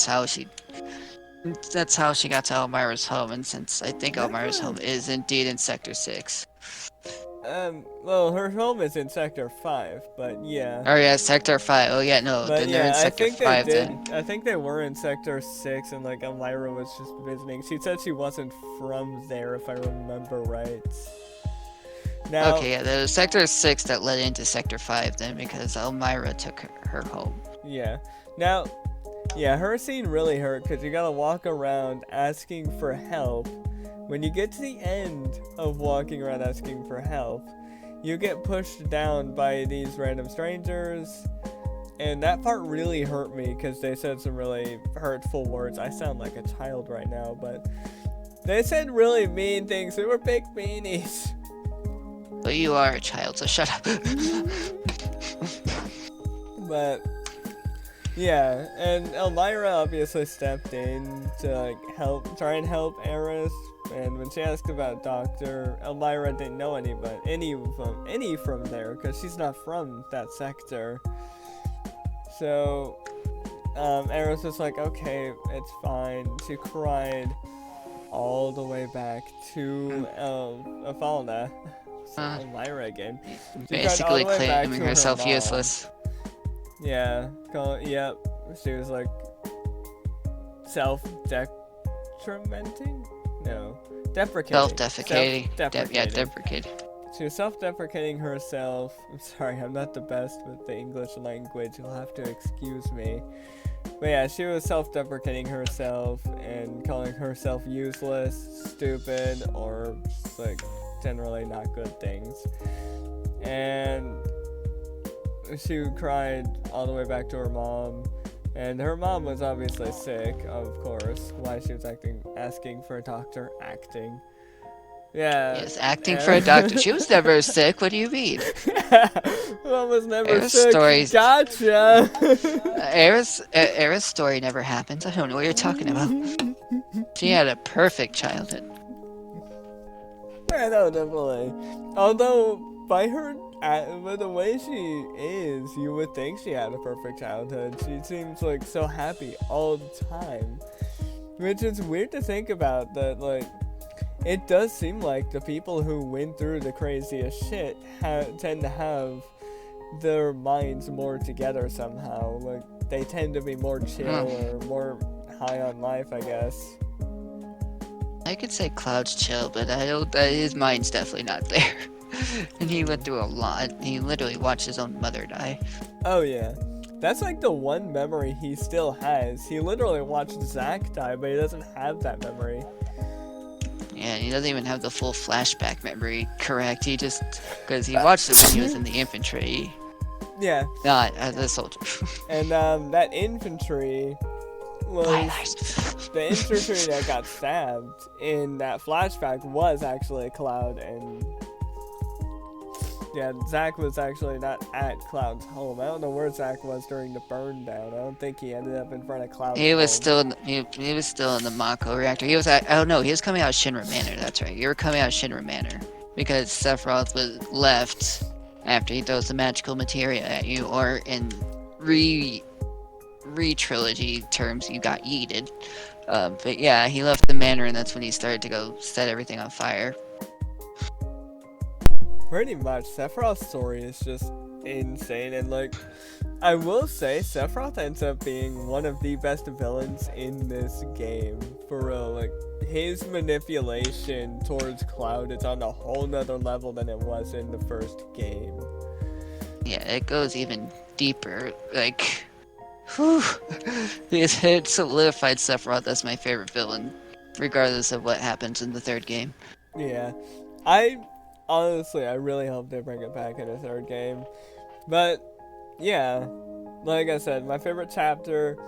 how she got to Elmira's home, and since I think Elmira's home is indeed in sector 6. Well, her home is in Sector 5, but yeah. Oh yeah, Sector 5. Oh yeah, no, but then yeah, they're in Sector 5 then. I think they were in Sector 6, and like Elmira was just visiting. She said she wasn't from there, if I remember right. Now, okay, yeah, there was Sector 6 that led into Sector 5 then, because Elmira took her home. Yeah. Now, yeah, her scene really hurt, because you gotta walk around asking for help. When you get to the end of walking around asking for help, you get pushed down by these random strangers, and that part really hurt me because they said some really hurtful words. I sound like a child right now, but they said really mean things. They were big meanies. But you are a child, so shut up. But yeah, and Elmira obviously stepped in to like try and help Eris. And when she asked about Doctor, Elmira didn't know any from there because she's not from that sector. So Eris was like, okay, it's fine. She cried all the way back to Fauna. Elmira again. Basically claiming herself useless. Yeah, yep. She was like self-detrimenting? No. Deprecating. Self-defecating. Deprecating. She was self-deprecating herself. I'm sorry, I'm not the best with the English language. You'll have to excuse me. But yeah, she was self-deprecating herself and calling herself useless, stupid, or like generally not good things. And she cried all the way back to her mom. And her mom was obviously sick, of course. Why she was asking for a doctor, acting. Yeah. Yes, acting for a doctor. She was never sick. What do you mean? Mom was never sick. Gotcha. Era's story never happened. I don't know what you're talking about. She had a perfect childhood. Yeah, no, definitely. Although, by the way she is, you would think she had a perfect childhood. She seems like so happy all the time. Which is weird to think about, that like, it does seem like the people who went through the craziest shit tend to have their minds more together somehow. Like, they tend to be more chill or more high on life, I guess. I could say Cloud's chill, but I don't. His mind's definitely not there. And he went through a lot. He literally watched his own mother die. Oh yeah, that's like the one memory he still has. He literally watched Zack die, but he doesn't have that memory. Yeah, he doesn't even have the full flashback memory. Correct. He just because he watched it when he was in the infantry. Yeah. Not as a soldier. And that infantry was the infantry that got stabbed in that flashback was actually Cloud, and yeah, Zack was actually not at Cloud's home. I don't know where Zack was during the burn down. I don't think he ended up in front of Cloud's He was home. still in, he was still in the Mako reactor. He was at, oh no, he was coming out of Shinra Manor. That's right. You were coming out of Shinra Manor because Sephiroth was left after he throws the magical materia at you, or in re-trilogy terms, you got yeeted. But yeah, he left the manor, and that's when he started to go set everything on fire. Pretty much, Sephiroth's story is just insane, and like, I will say, Sephiroth ends up being one of the best villains in this game, for real. Like, his manipulation towards Cloud is on a whole nother level than it was in the first game. Yeah, it goes even deeper, like, whew. It solidified Sephiroth as my favorite villain, regardless of what happens in the third game. Yeah, honestly, I really hope they bring it back in the third game. But, yeah, like I said, my favorite chapter,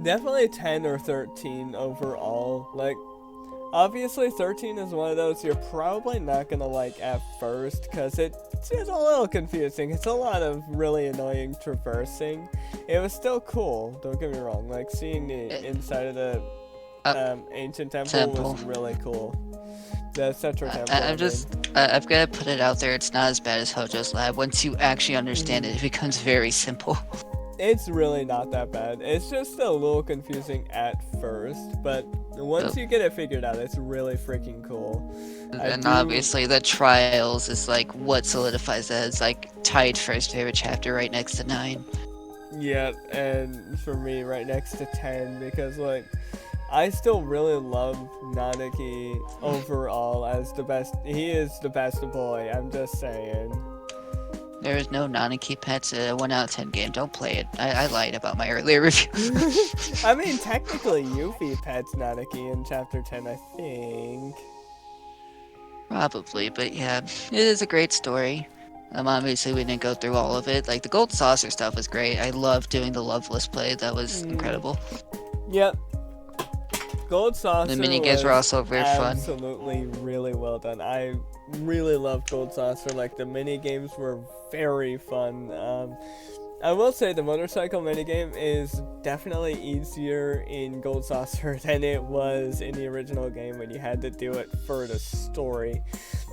definitely 10 or 13 overall. Like, obviously 13 is one of those you're probably not gonna like at first, because it's a little confusing. It's a lot of really annoying traversing. It was still cool, don't get me wrong. Like, seeing the inside of the ancient temple was really cool. The Central Temple. I've got to put it out there. It's not as bad as Hojo's Lab. Once you actually understand it, it becomes very simple. It's really not that bad. It's just a little confusing at first, but once you get it figured out, it's really freaking cool. And obviously, the trials is like what solidifies that. It's like tied first favorite chapter, right next to 9. Yeah, and for me, right next to 10, because like, I still really love Nanaki overall as the best. He is the best boy, I'm just saying. There is no Nanaki pets in a 1 out of 10 game. Don't play it. I lied about my earlier review. I mean, technically, Yuffie pets Nanaki in Chapter 10, I think. Probably, but yeah, it is a great story. Obviously, we didn't go through all of it. Like, the Gold Saucer stuff was great. I loved doing the Loveless play. That was incredible. Yep. Gold Saucer the minigames were also very fun. Absolutely really well done. I really loved Gold Saucer. Like, the minigames were very fun. I will say the motorcycle minigame is definitely easier in Gold Saucer than it was in the original game when you had to do it for the story.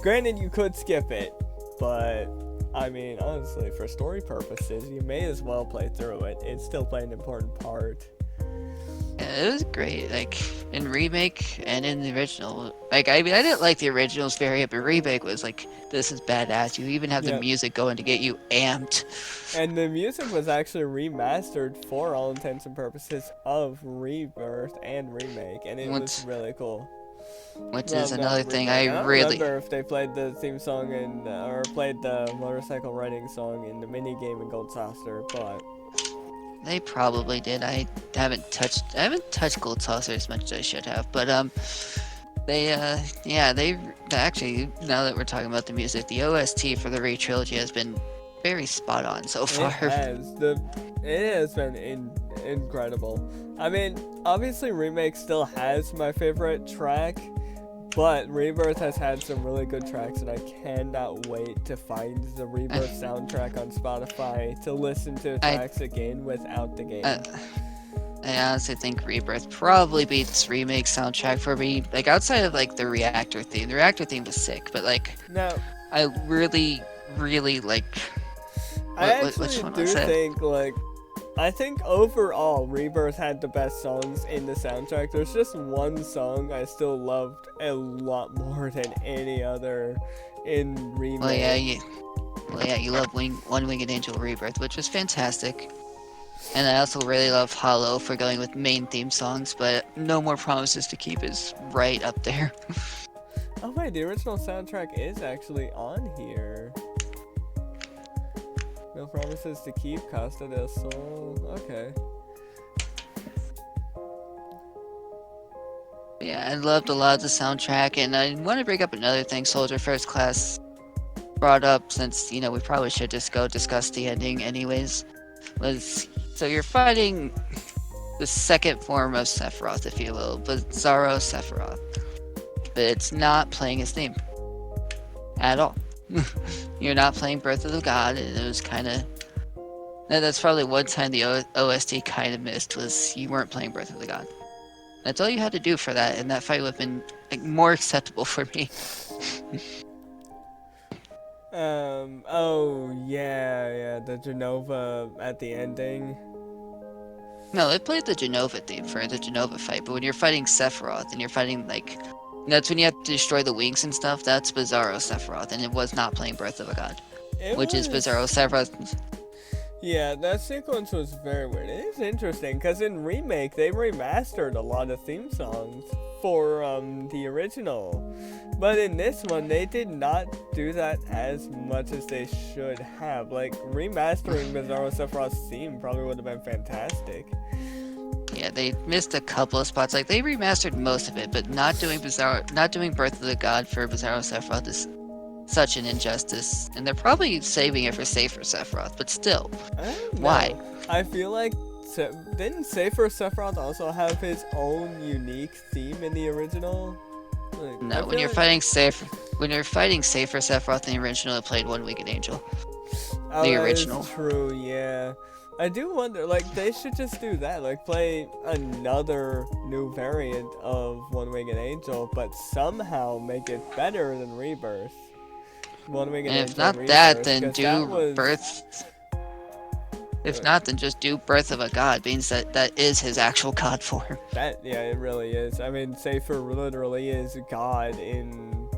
Granted, you could skip it, but I mean, honestly, for story purposes, you may as well play through it. It's still playing an important part. Yeah, it was great, like, in Remake and in the original. Like, I mean, I didn't like the original's variant, but Remake was like, this is badass. You even have the music going to get you amped. And the music was actually remastered for all intents and purposes of Rebirth and Remake, and it was really cool. Which is another thing I don't remember if they played the theme song in, or played the motorcycle riding song in the minigame in Gold Saucer, but they probably did. I haven't touched Gold Saucer as much as I should have, but they actually, now that we're talking about the music, the OST for the Re-Trilogy has been very spot on so far. It has been incredible. I mean, obviously Remake still has my favorite track, but Rebirth has had some really good tracks, and I cannot wait to find the Rebirth soundtrack on Spotify to listen to tracks again without the game. I honestly think Rebirth probably beats Remake soundtrack for me. Like, outside of like the reactor theme. The reactor theme was sick, but like, no, I really like. I think overall Rebirth had the best songs in the soundtrack. There's just one song I still loved a lot more than any other in Remake. Well, yeah, Well, yeah, you love One Winged Angel Rebirth, which was fantastic. And I also really love Hollow for going with main theme songs, but No More Promises to Keep is right up there. Oh wait, the original soundtrack is actually on here. No Promises to Keep, Costa del Sol. Okay. Yeah, I loved a lot of the soundtrack, and I want to bring up another thing Soldier First Class brought up, since, we probably should just go discuss the ending anyways. So you're fighting the second form of Sephiroth, if you will, Bizarro Sephiroth. But it's not playing his theme. At all. You're not playing Birth of the God, and it was kind of... That's probably one time the OST kind of missed, was you weren't playing Birth of the God. That's all you had to do for that, and that fight would have been more acceptable for me. Oh, yeah, the Genova at the ending. No, it played the Genova theme for the Genova fight, but when you're fighting Sephiroth, and you're fighting, that's when you have to destroy the wings and stuff, that's Bizarro Sephiroth, and it was not playing Birth of a God. Which is Bizarro Sephiroth. Yeah, that sequence was very weird. It is interesting, because in Remake, they remastered a lot of theme songs for the original. But in this one, they did not do that as much as they should have. Remastering Bizarro Sephiroth's theme probably would have been fantastic. Yeah, they missed a couple of spots. They remastered most of it, but not doing Birth of the God for Bizarro Sephiroth is such an injustice. And they're probably saving it for Safer Sephiroth, but still. Why? I feel like didn't Safer Sephiroth also have his own unique theme in the original? No, when you're fighting Safer Sephiroth in the original, it played One Winged Angel. The original. That is true, yeah. I do wonder, they should just do that, play another new variant of One Winged Angel, but somehow make it better than Rebirth. One Winged Angel. If not that, then do Birth. If not, then just do Birth of a God, means that is his actual God form. Yeah, it really is. I mean, Safer literally is God in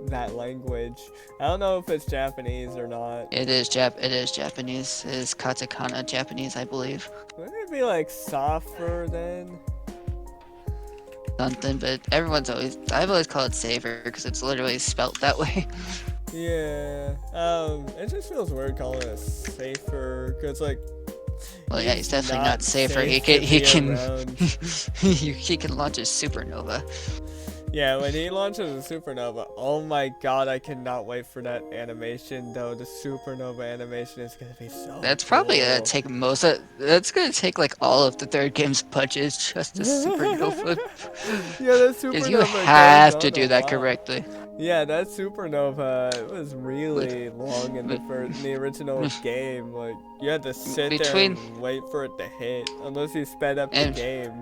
that language. I don't know if it's Japanese or not. It is Japanese. It is katakana Japanese, I believe. Wouldn't it be softer then? Something, but I've always called it Safer because it's literally spelt that way. Yeah. It just feels weird calling it Safer, because well, yeah, he's definitely not Safer. He can he can launch a supernova. Yeah, when he launches a supernova, oh my god, I cannot wait for that animation though. The supernova animation is gonna be so That's cool. probably gonna take that's gonna take all of the third game's budget, just a supernova. Yeah, that supernova. Because you have to do that correctly. Yeah, that supernova, it was really long in the original game. You had to sit there and wait for it to hit, unless you sped up the game.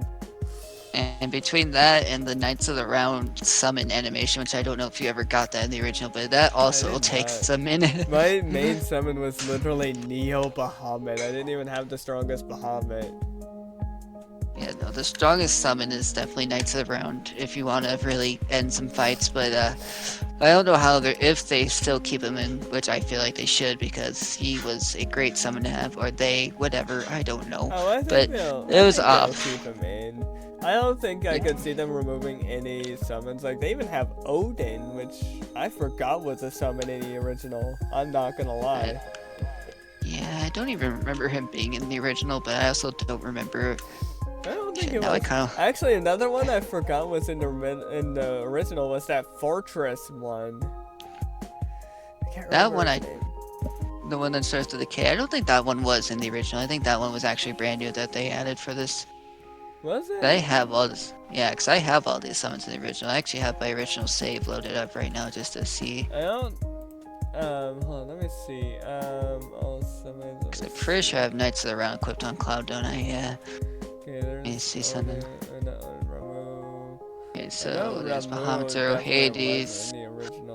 And between that and the Knights of the Round summon animation, which I don't know if you ever got that in the original, but that also takes a minute. My main summon was literally Neo Bahamut. I didn't even have the strongest Bahamut. Yeah, no, the strongest summon is definitely Knights of the Round if you want to really end some fights, but I don't know if they still keep him in, which I feel like they should, because he was a great summon to have, or whatever, I don't know. But it was off. Keep him in. I don't think I could see them removing any summons. They even have Odin, which I forgot was a summon in the original. I'm not gonna lie. Yeah, I don't even remember him being in the original, but I also don't remember. I don't think it was. Actually, another one I forgot was in the original was that Fortress one. I can't remember his name. The one that starts with a K. I don't think that one was in the original. I think that one was actually brand new that they added for this. Was it? I have all this. Yeah, because I have all these summons in the original. I actually have my original save loaded up right now just to see. I don't. Hold on, let me see. All summons. Because I'm pretty sure I have Knights of the Round equipped on Cloud, don't I? Yeah. Okay, let me see something. Okay, so there's Bahamut, Zero, Hades,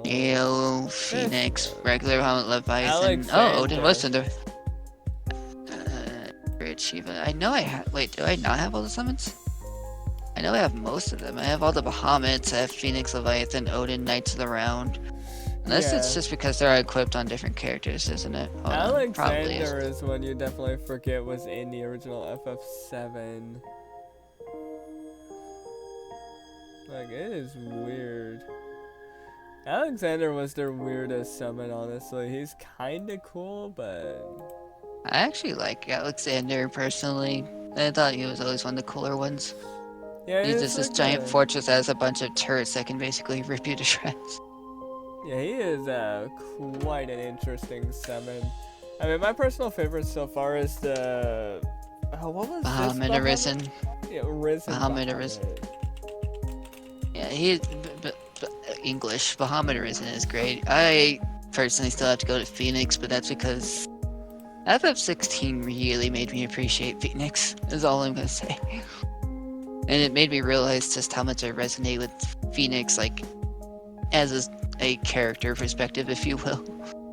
Neo, Phoenix, regular Bahamut, Leviathan. Oh, Odin was in there. Shiva. I know I have. Wait, do I not have all the summons? I know I have most of them. I have all the Bahamuts. I have Phoenix, Leviathan, Odin, Knights of the Round. Unless it's Yeah. just because they're equipped on different characters, isn't it? Hold on, probably is. Alexander is one you definitely forget was in the original FF7. Like, it is weird. Alexander was their weirdest summon, honestly. He's kinda cool, but... I actually like Alexander personally. I thought he was always one of the cooler ones. Yeah, He's he's just this like giant fortress that has a bunch of turrets that can basically rip you to shreds. Yeah, he is quite an interesting summon. I mean, my personal favorite so far is the... Oh, what was Bahamut Arisen. Yeah, Risen Bahamut Arisen. Yeah, English. Bahamut Arisen is great. I personally still have to go to Phoenix, but that's because FF16 really made me appreciate Phoenix, is all I'm gonna say. And it made me realize just how much I resonate with Phoenix, like, as a character perspective, if you will.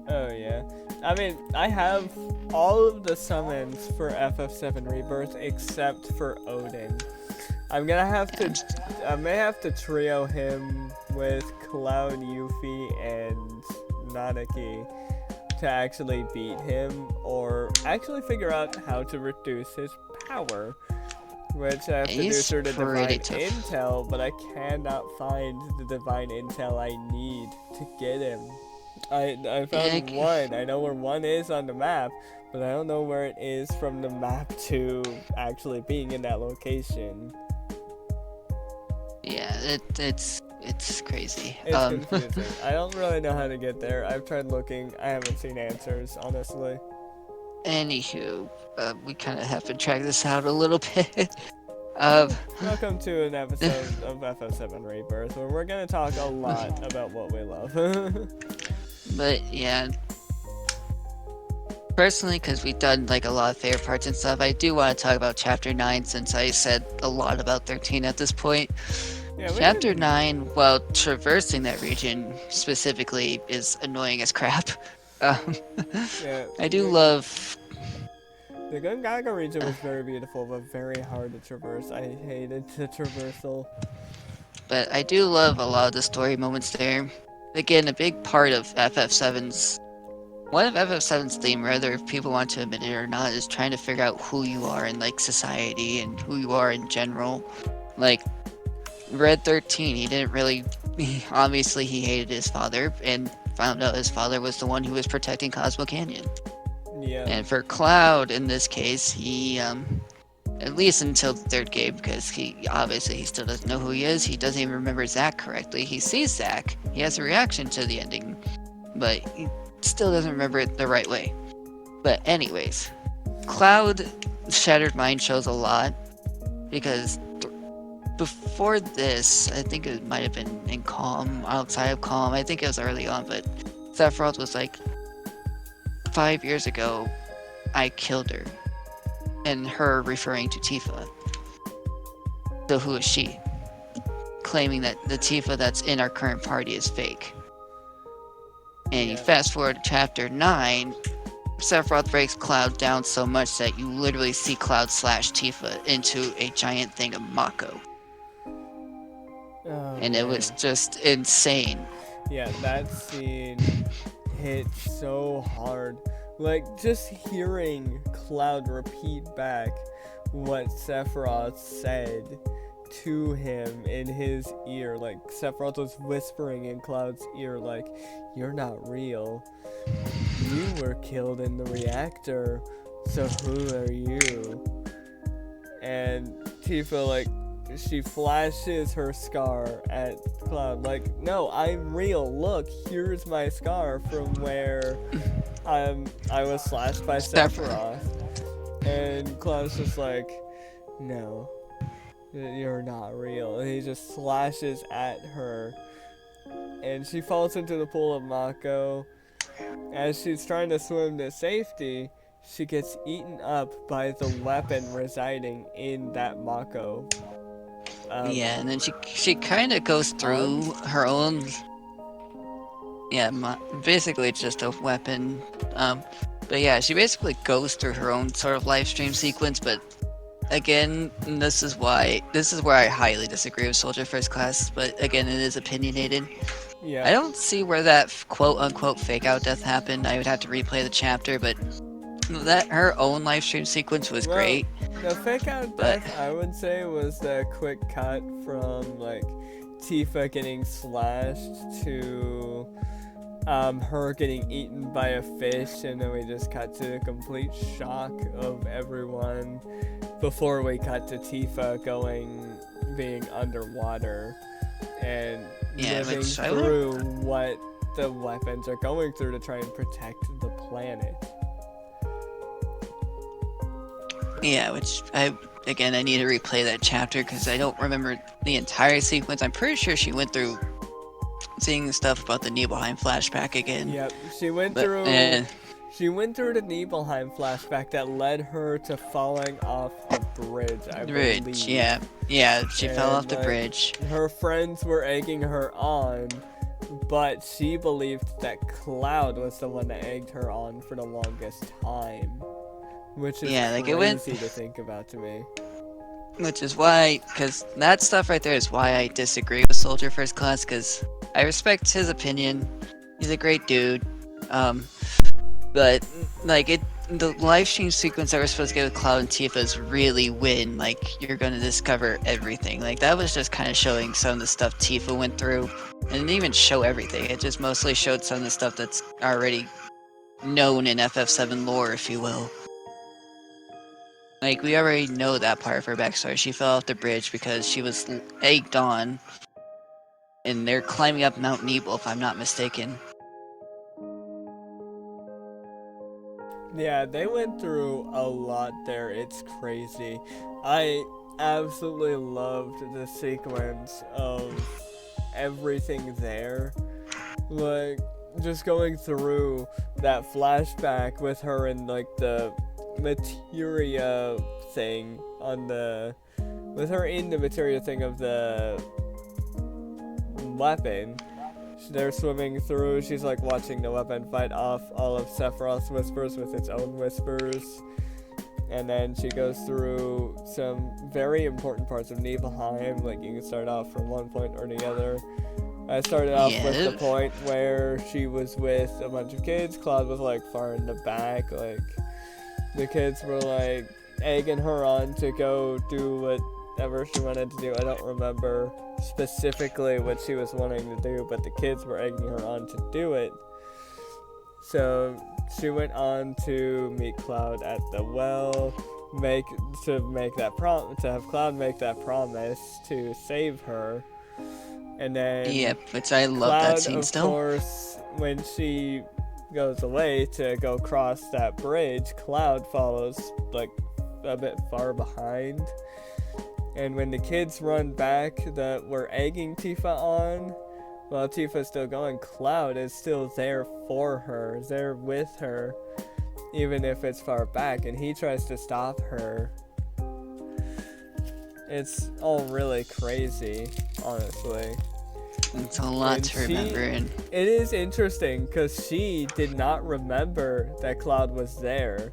Oh, yeah. I mean, I have all of the summons for FF7 Rebirth except for Odin. I may have to trio him with Cloud, Yuffie, and Nanaki to actually beat him, or actually figure out how to reduce his power, which I have to do through the divine intel, but I cannot find the divine intel I need to get him. I found one. I know where one is on the map, but I don't know where it is from the map to actually being in that location. Yeah, it's crazy. It's confusing. I don't really know how to get there. I've tried looking. I haven't seen answers, honestly. Anywho, we kind of have to track this out a little bit. Welcome to an episode of FF7 Rebirth, where we're going to talk a lot about what we love. But yeah, personally, because we've done like a lot of favorite parts and stuff, I do want to talk about Chapter 9, since I said a lot about 13 at this point. Yeah, Chapter 9, while traversing that region specifically, is annoying as crap. Yeah, I do love... The Gungaga region was very beautiful, but very hard to traverse. I hated the traversal. But I do love a lot of the story moments there. Again, a big part of FF7's... One of FF7's theme, whether if people want to admit it or not, is trying to figure out who you are in, like, society and who you are in general. Like, Red 13, he didn't really... Obviously, he hated his father, and found out his father was the one who was protecting Cosmo Canyon. Yeah. And for Cloud, in this case, he, at least until the third game, because he still doesn't know who he is. He doesn't even remember Zack correctly. He sees Zack. He has a reaction to the ending, but he still doesn't remember it the right way. But anyways, Cloud Shattered Mind shows a lot, because before this, I think it might have been in Calm, outside of Calm. I think it was early on, but Sephiroth was like, 5 years ago, I killed her. And her referring to Tifa. So who is she? Claiming that the Tifa that's in our current party is fake. And you fast forward to Chapter 9, Sephiroth breaks Cloud down so much that you literally see Cloud slash Tifa into a giant thing of Mako. Oh, and it was just insane. Yeah, that scene hit so hard. Like, just hearing Cloud repeat back what Sephiroth said to him in his ear. Like, Sephiroth was whispering in Cloud's ear, like, "You're not real. You were killed in the reactor, so who are you?" And Tifa, like, she flashes her scar at Cloud, like, "No, I'm real. Look, here's my scar from where I was slashed by Sephiroth." And Cloud's just like, "No, you're not real." And he just slashes at her, and she falls into the pool of Mako. As she's trying to swim to safety, she gets eaten up by the weapon residing in that Mako. Yeah, and then she kind of goes through her own... Yeah, basically it's just a weapon. But yeah, she basically goes through her own sort of live stream sequence, but again, this is where I highly disagree with Soldier First Class, but again, it is opinionated. Yeah. I don't see where that quote-unquote fake-out death happened. I would have to replay the chapter, but that her own live stream sequence was Well, great. the fake out But death, I would say, was the quick cut from like Tifa getting slashed to her getting eaten by a fish, and then we just cut to the complete shock of everyone before we cut to Tifa being underwater and living through what the weapons are going through to try and protect the planet. yeah, which I need to replay that chapter because I don't remember the entire sequence. I'm pretty sure she went through seeing stuff about the Nibelheim flashback again. Yep, she went through the Nibelheim flashback that led her to falling off the bridge, I believe. Yeah, she fell off the bridge. Her friends were egging her on, but she believed that Cloud was the one that egged her on for the longest time. Which is crazy to think about to me. Which is why, because that stuff right there is why I disagree with Soldier First Class, because I respect his opinion. He's a great dude. But, like, the live stream sequence that we're supposed to get with Cloud and Tifa is really when, like, you're gonna discover everything. Like, that was just kind of showing some of the stuff Tifa went through. And it didn't even show everything. It just mostly showed some of the stuff that's already known in FF7 lore, if you will. Like, we already know that part of her backstory. She fell off the bridge because she was egged on. And they're climbing up Mount Nebel, if I'm not mistaken. Yeah, they went through a lot there. It's crazy. I absolutely loved the sequence of everything there. Like, just going through that flashback with her in, like, the materia thing on with her in the materia thing of the weapon. They're swimming through, she's like watching the weapon fight off all of Sephiroth's whispers with its own whispers. And then she goes through some very important parts of Nibelheim, like you can start off from one point or the other. I started off with the point where she was with a bunch of kids, Cloud was like far in the back, like the kids were like egging her on to go do whatever she wanted to do. I don't remember specifically what she was wanting to do, but the kids were egging her on to do it. So she went on to meet Cloud at the well, to have Cloud make that promise to save her. And then which I love that scene still. Of course, when she goes away to go cross that bridge, Cloud follows like a bit far behind. And when the kids run back that were egging Tifa on, while Tifa's still going, Cloud is still there for her, there with her, even if it's far back, and he tries to stop her. It's all really crazy, honestly. It's a lot to remember. And it is interesting because she did not remember that Cloud was there,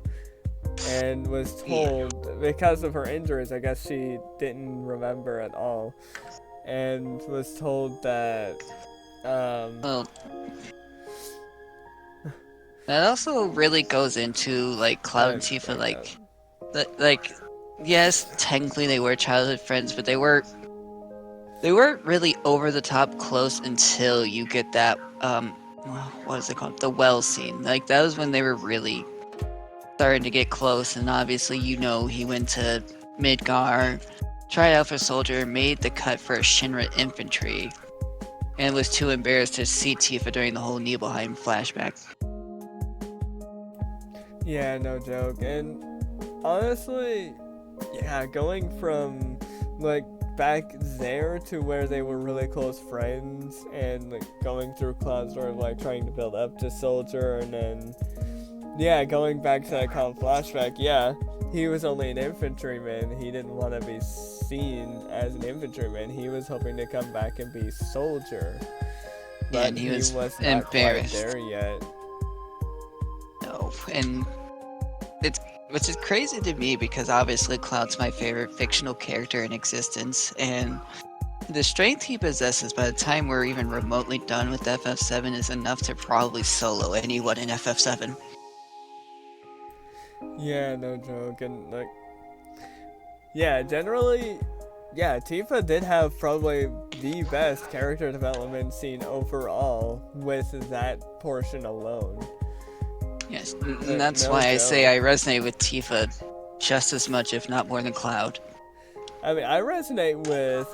and was told because of her injuries. I guess she didn't remember at all, and was told that. Well, that also really goes into like Cloud and Tifa, like yes, technically they were childhood friends, but they weren't really over the top close until you get that what is it called, the well scene. Like that was when they were really starting to get close. And obviously, you know, he went to Midgar, tried out for Soldier, made the cut for Shinra infantry, and was too embarrassed to see Tifa during the whole Nibelheim flashback. Yeah, no joke. And honestly, yeah, going from like back there to where they were really close friends, and like going through Cloud's sort of like trying to build up to Soldier, and then going back to that calm flashback, he was only an infantryman. He didn't want to be seen as an infantryman. He was hoping to come back and be Soldier, but and he was not embarrassed quite there yet. No, and which is crazy to me because obviously Cloud's my favorite fictional character in existence, and The strength he possesses by the time we're even remotely done with FF7 is enough to probably solo anyone in FF7. Yeah, no joke. And like, yeah, generally, yeah, Tifa did have probably the best character development scene overall with that portion alone. Yes, and that's why I say I resonate with Tifa just as much, if not more than Cloud. I mean, I resonate with,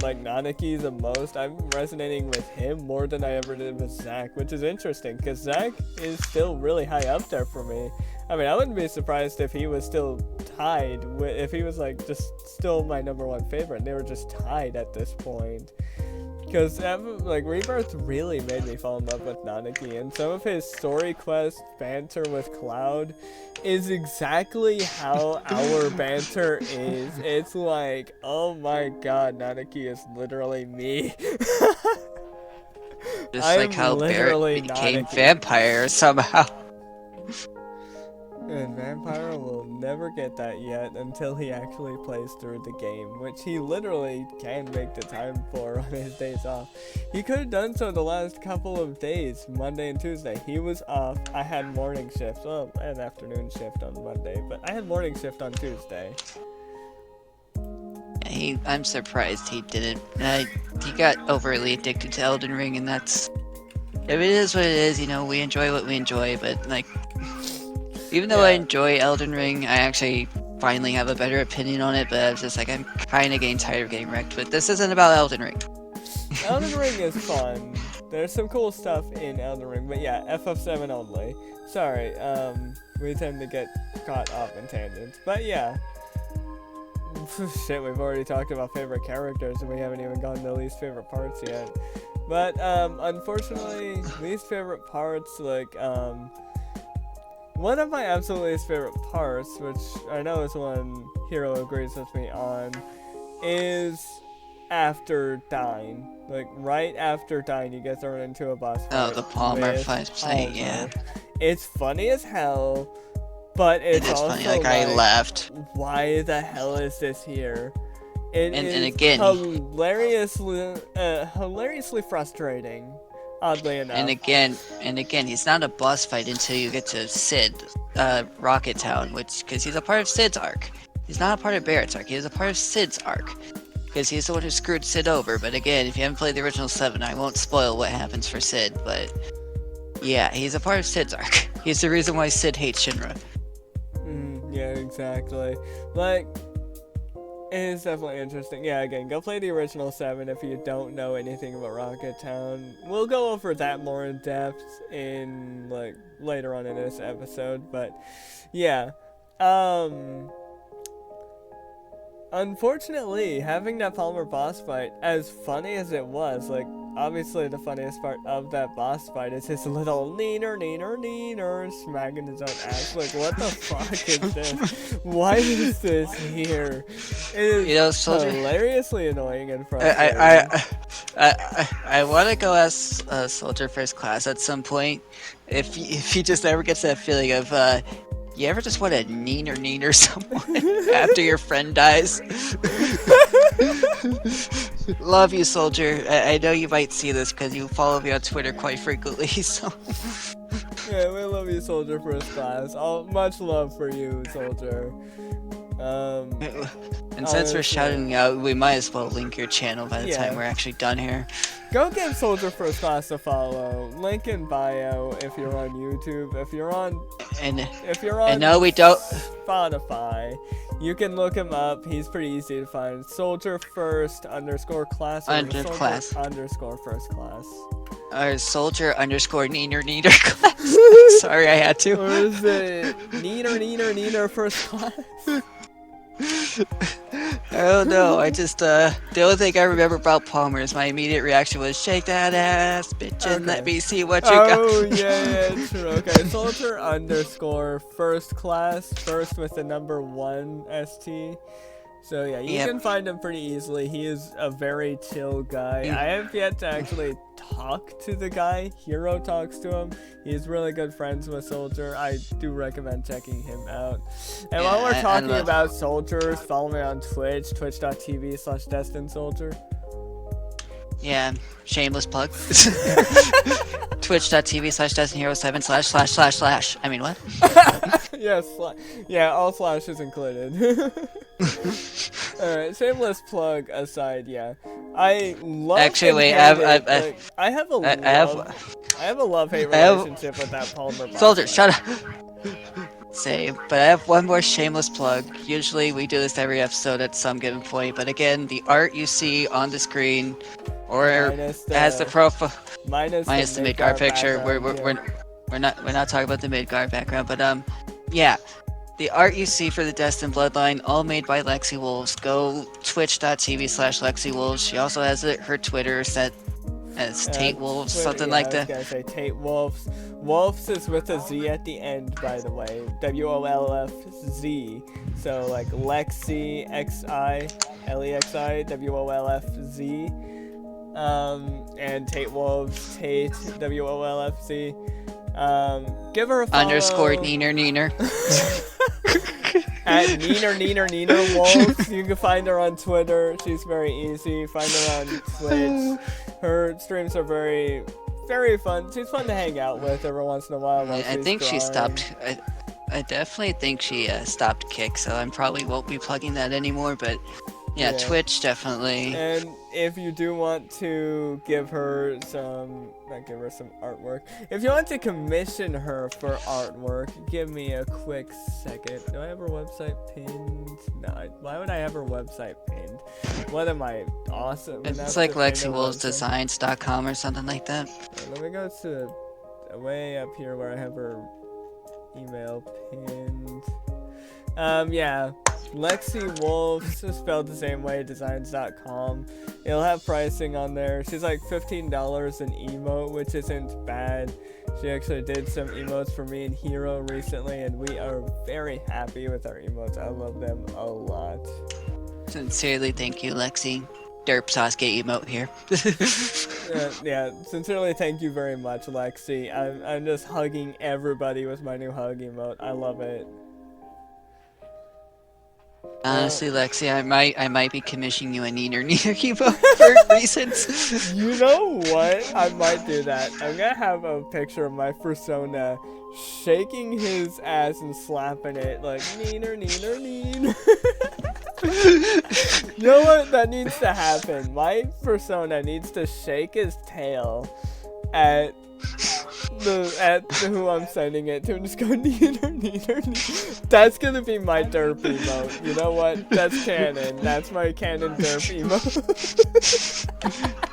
like, Nanaki the most. I'm resonating with him more than I ever did with Zack, which is interesting, because Zack is still really high up there for me. I mean, I wouldn't be surprised if he was still tied, if he was, like, just still my #1 favorite, and they were just tied at this point. Because, like, Rebirth really made me fall in love with Nanaki, and some of his story quest banter with Cloud is exactly how our banter is. It's like, oh my god, Nanaki is literally me. Just like how Barrett became Nanaki. Vampire somehow. And Vampire will never get that yet until he actually plays through the game, which he literally can make the time for on his days off. He could have done so the last couple of days, Monday and Tuesday. He was off. I had morning shift. Well, I had afternoon shift on Monday, but I had morning shift on Tuesday. I'm surprised he didn't. He got overly addicted to Elden Ring, and that's... If it is what it is, you know, we enjoy what we enjoy, but, like... Even though I enjoy Elden Ring, I actually finally have a better opinion on it, but I was just like, I'm kind of getting tired of getting wrecked, but this isn't about Elden Ring. Elden Ring is fun. There's some cool stuff in Elden Ring, but yeah, FF7 only. Sorry, we tend to get caught up in tangents, but yeah. Shit, we've already talked about favorite characters and we haven't even gotten to least favorite parts yet. But, unfortunately, least favorite parts, like, one of my absolute least favorite parts, which I know is one Hero agrees with me on, is after dying. Like, right after dying, you get thrown into a boss fight. Oh, the Palmer fight, yeah. It's funny as hell, but it's also funny, like, I laughed. Why the hell is this here? It is and again, hilariously frustrating. Oddly enough. And again, he's not a boss fight until you get to Sid, Rocket Town, because he's a part of Sid's arc. He's not a part of Barrett's arc, he's a part of Sid's arc. Because he's the one who screwed Sid over, but again, if you haven't played the original 7, I won't spoil what happens for Sid, but... Yeah, he's a part of Sid's arc. He's the reason why Sid hates Shinra. Yeah, exactly. Like... It is definitely interesting. Yeah, again, go play the original 7 if you don't know anything about Rocket Town. We'll go over that more in depth in, like, later on in this episode, but, yeah. Unfortunately, having that Palmer boss fight, as funny as it was, like, obviously the funniest part of that boss fight is his little neener smacking his own ass. Like, what the fuck is this? Why is this here? It is hilariously annoying and frustrating. I want to go ask Soldier First Class at some point if he just ever gets that feeling of you ever just want to neener someone after your friend dies? Love you, Soldier. I know you might see this because you follow me on Twitter quite frequently, so... Yeah, we love you, Soldier First Class. Much love for you, Soldier. And since we're shouting out, we might as well link your channel by the time we're actually done here. Go give Soldier First Class a follow. Link in bio if you're on YouTube. If you're on no, we don't. Spotify, you can look him up. He's pretty easy to find. Soldier First _ Class or Soldier _ First Class. Or Soldier _ neener class. Sorry, I had to. Or is it neener First Class? I don't know. I just the only thing I remember about Palmer is my immediate reaction was shake that ass, bitch, and let me see what you got. Oh yeah, true. Okay, Soldier _ First Class, first with the number 1 ST. So yeah, you Yep. can find him pretty easily. He is a very chill guy. I have yet to actually talk to the guy. Hero talks to him. He's really good friends with Soldier. I do recommend checking him out. And while we're talking about soldiers, follow me on Twitch, twitch.tv/DestinedSoldier. Yeah, shameless plug. Twitch.tv/DestinedHero7// I mean, what? Yes, yeah, all slashes included. Alright, shameless plug aside, yeah. I love Actually, wait, I have a love-hate relationship with that Palmer. Soldier, shut up. Same, but I have one more shameless plug. Usually we do this every episode at some given point, but again, the art you see on the screen, or as the profile, minus the Midgard picture. We're not talking about the Midgard background, but yeah. The art you see for the Destined Bloodline, all made by LexiWolfz. Go twitch.tv/LexiWolfz. She also has her Twitter set as TateWolfz, something like that. I was gonna say TateWolfz. Wolfz is with a Z at the end, by the way. WOLFZ. So like Lexi, XI, LEXI, WOLFZ. And TateWolfz, Tate, WOLFZ. Give her a follow. _ Neener. At Neener Wolf. You can find her on Twitter. She's very easy. Find her on Twitch. Her streams are very, very fun. She's fun to hang out with every once in a while. I think she stopped. I definitely think she stopped Kick, so I probably won't be plugging that anymore. But yeah, Twitch definitely. And if you do want to give her some artwork, if you want to commission her for artwork, give me a quick second. Do I have her website pinned? No. Why would I have her website pinned? What am I, awesome? It's like LexiWolfZdesigns.com or something like that. Let me go to way up here where I have her email pinned. Yeah. LexiWolfz, spelled the same way, designs.com. It'll have pricing on there. She's like $15 an emote, which isn't bad. She actually did some emotes for me and Hero recently, and we are very happy with our emotes. I love them a lot. Sincerely, thank you, Lexi. Derp Sasuke emote here. Yeah, sincerely thank you very much, Lexi. I'm just hugging everybody with my new hug emote. I love it. Honestly, Lexi, I might be commissioning you a Neener emote for reasons. You know what? I might do that. I'm gonna have a picture of my persona shaking his ass and slapping it like Neener. You know what? That needs to happen. My persona needs to shake his tail at who I'm sending it to and just go Neener. That's gonna be my derp emote. You know what? That's canon. That's my canon derp emote.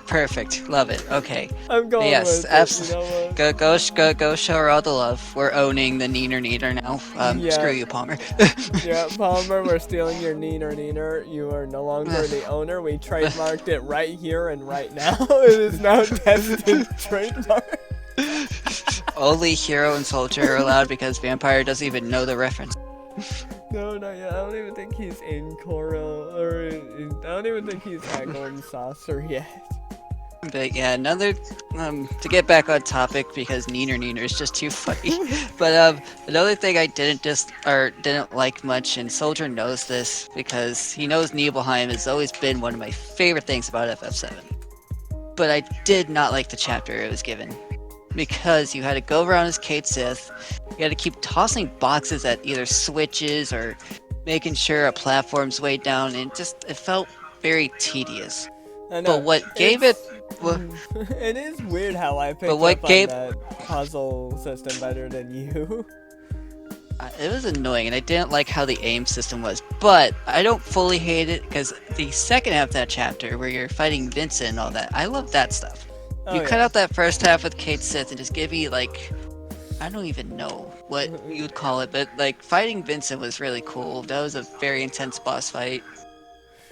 Perfect. Love it. Okay. I'm going with it. You know what? Go show her all the love. We're owning the Neener now. Screw you, Palmer. Yeah, Palmer, we're stealing your Neener. You are no longer the owner. We trademarked it right here and right now. It is now Destined trademark. Only Hero and Soldier are allowed because Vampire doesn't even know the reference. No, not yet. I don't even think he's in Coral, or I don't even think he's at Golden Saucer yet. But yeah, to get back on topic because Neener is just too funny. But another thing I didn't like much, and Soldier knows this because he knows Nibelheim has always been one of my favorite things about FF7. But I did not like the chapter it was given. Because you had to go around as Kate Sith, you had to keep tossing boxes at either switches or making sure a platform's way down, and it felt very tedious. I know. But what gave it... It is weird how I picked up on that puzzle system better than you. It was annoying, and I didn't like how the aim system was, but I don't fully hate it, because the second half of that chapter, where you're fighting Vincent and all that, I love that stuff. You cut out that first half with Kate Sith and just give me, like, I don't even know what you would call it, but, like, fighting Vincent was really cool. That was a very intense boss fight.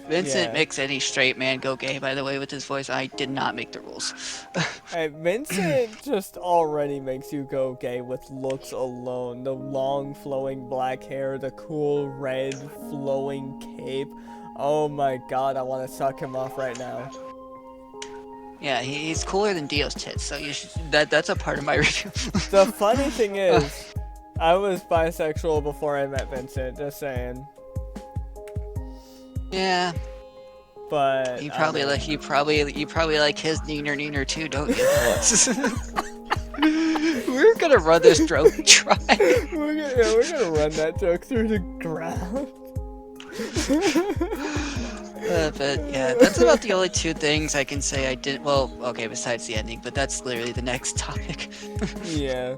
Vincent Yeah. makes any straight man go gay, by the way, with his voice. I did not make the rules. Hey, Vincent just already makes you go gay with looks alone. The long flowing black hair, the cool red flowing cape. Oh my god, I want to suck him off right now. Yeah, he's cooler than Dio's tits, so you should, that's a part of my review. The funny thing is, I was bisexual before I met Vincent, just saying. Yeah, But you probably like his neener too, don't you? We're gonna run this joke try. we're gonna run that joke through the ground. But yeah, that's about the only two things I can say I didn't. Well, okay, besides the ending, but that's literally the next topic. Yeah.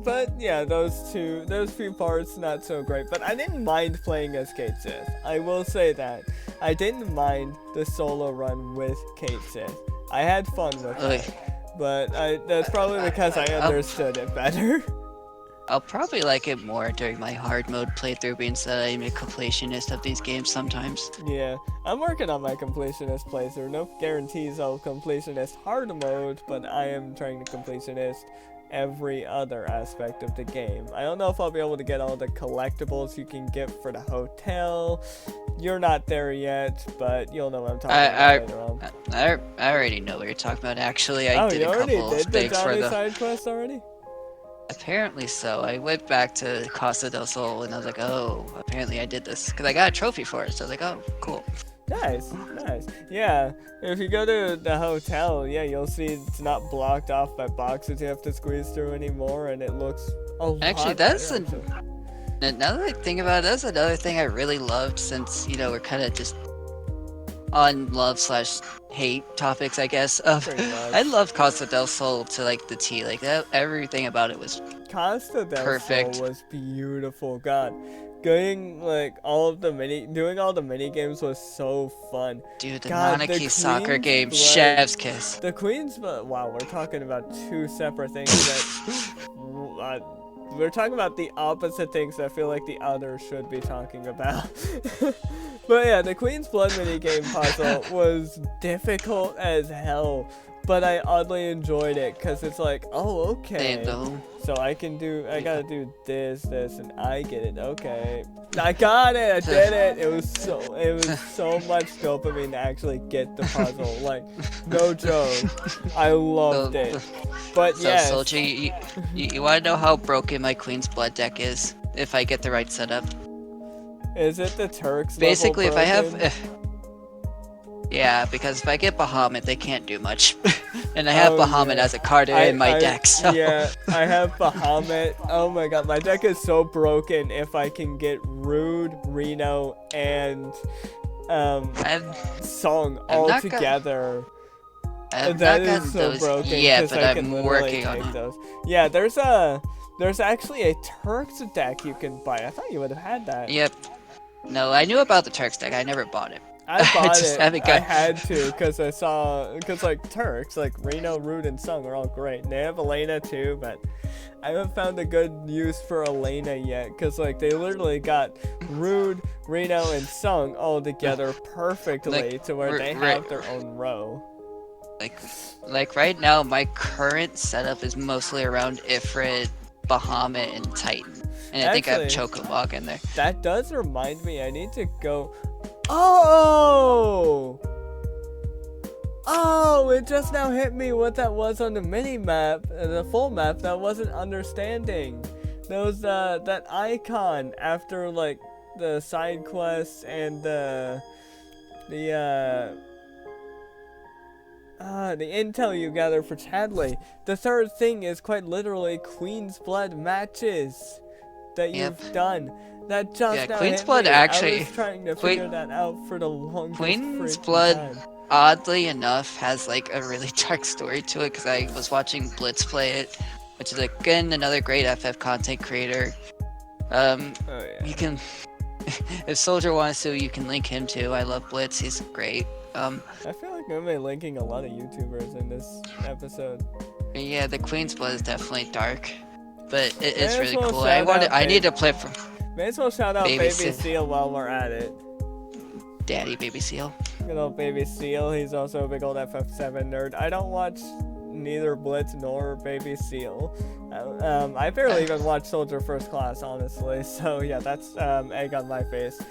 But yeah, those few parts not so great. But I didn't mind playing as Kate Sith. I will say that I didn't mind the solo run with Kate Sith. I had fun with it, but that's probably because I understood it better. I'll probably like it more during my hard mode playthrough, being that I'm a completionist of these games sometimes. Yeah, I'm working on my completionist playthrough. No guarantees I'll completionist hard mode, but I am trying to completionist every other aspect of the game. I don't know if I'll be able to get all the collectibles you can get for the hotel. You're not there yet, but you'll know what I'm talking about later on. I already know what you're talking about, actually. I did you a already couple of did the things for Johnny the... side quest already? Apparently so. I went back to Costa del Sol and I was like, oh, apparently I did this. Because I got a trophy for it, so I was like, oh, cool. Nice. Yeah, if you go to the hotel, yeah, you'll see it's not blocked off by boxes you have to squeeze through anymore, and it looks a lot Actually, that's better, now that I think about it, that's another thing I really loved, since, you know, we're kind of just on love/hate topics, I guess. Pretty much. I loved Costa del Sol to like the T. Like that, everything about it was Costa del perfect. Sol was beautiful. God, doing all the mini games was so fun. Dude, the God, Monarchy the soccer Queen's game, Blood- chef's kiss. The Queen's Blood. Wow, we're talking about two separate things that. We're talking about the opposite things that I feel like the others should be talking about. But yeah, the Queen's Blood minigame puzzle was difficult as hell, but I oddly enjoyed it because it's like, oh, okay. So I gotta do this, and I get it. Okay, I got it. I did it. It was so much dopamine to actually get the puzzle. Like, no joke. I loved it. But So, yes. Soldier, you want to know how broken my Queen's Blood deck is if I get the right setup? Is it the Turks? Basically, if I have... broken? Yeah, because if I get Bahamut, they can't do much. And I have Bahamut as a card in my deck, so... Yeah, I have Bahamut. Oh my god, my deck is so broken if I can get Rude, Reno, and Song all together. That is so broken. Yeah, but I I'm working on it. those. Yeah, there's actually a Turks deck you can buy. I thought you would have had that. Yep. No, I knew about the Turks deck. I never bought it. I bought just it. haven't I got- had to because like Turks, like Reno, Rude, and Sung are all great. And they have Elena too, but I haven't found a good use for Elena yet because like they literally got Rude, Reno, and Sung all together perfectly to where they have their own row. Like right now, my current setup is mostly around Ifrit, Bahamut, and Titan. And I think I have Chocobog in there. That does remind me, I need to go... Oh, it just now hit me what that was on the mini-map, the full map that I wasn't understanding. There was that icon after, like, the side quests and the intel you gather for Chadley. The third thing is quite literally Queen's Blood matches that you've done. That just now Queen's hit Blood me. actually. I was trying to figure that out for the longest Queen's freaking Blood, time. oddly enough, has like a really dark story to it because I was watching Blitz play it, which is again another great FF content creator. You can, if Soldier wants to, you can link him too. I love Blitz; he's great. I feel like I'm gonna be linking a lot of YouTubers in this episode. Yeah, the Queen's Blood is definitely dark, but it's really well cool. shout out I need to play from. May as well shout out Baby Baby Sid. Seal while we're at it. Daddy Baby Seal. Good old Baby Seal. He's also a big old FF7 nerd. I don't watch neither Blitz nor Baby Seal. I barely even watch Soldier First Class, honestly. So yeah, that's egg on my face.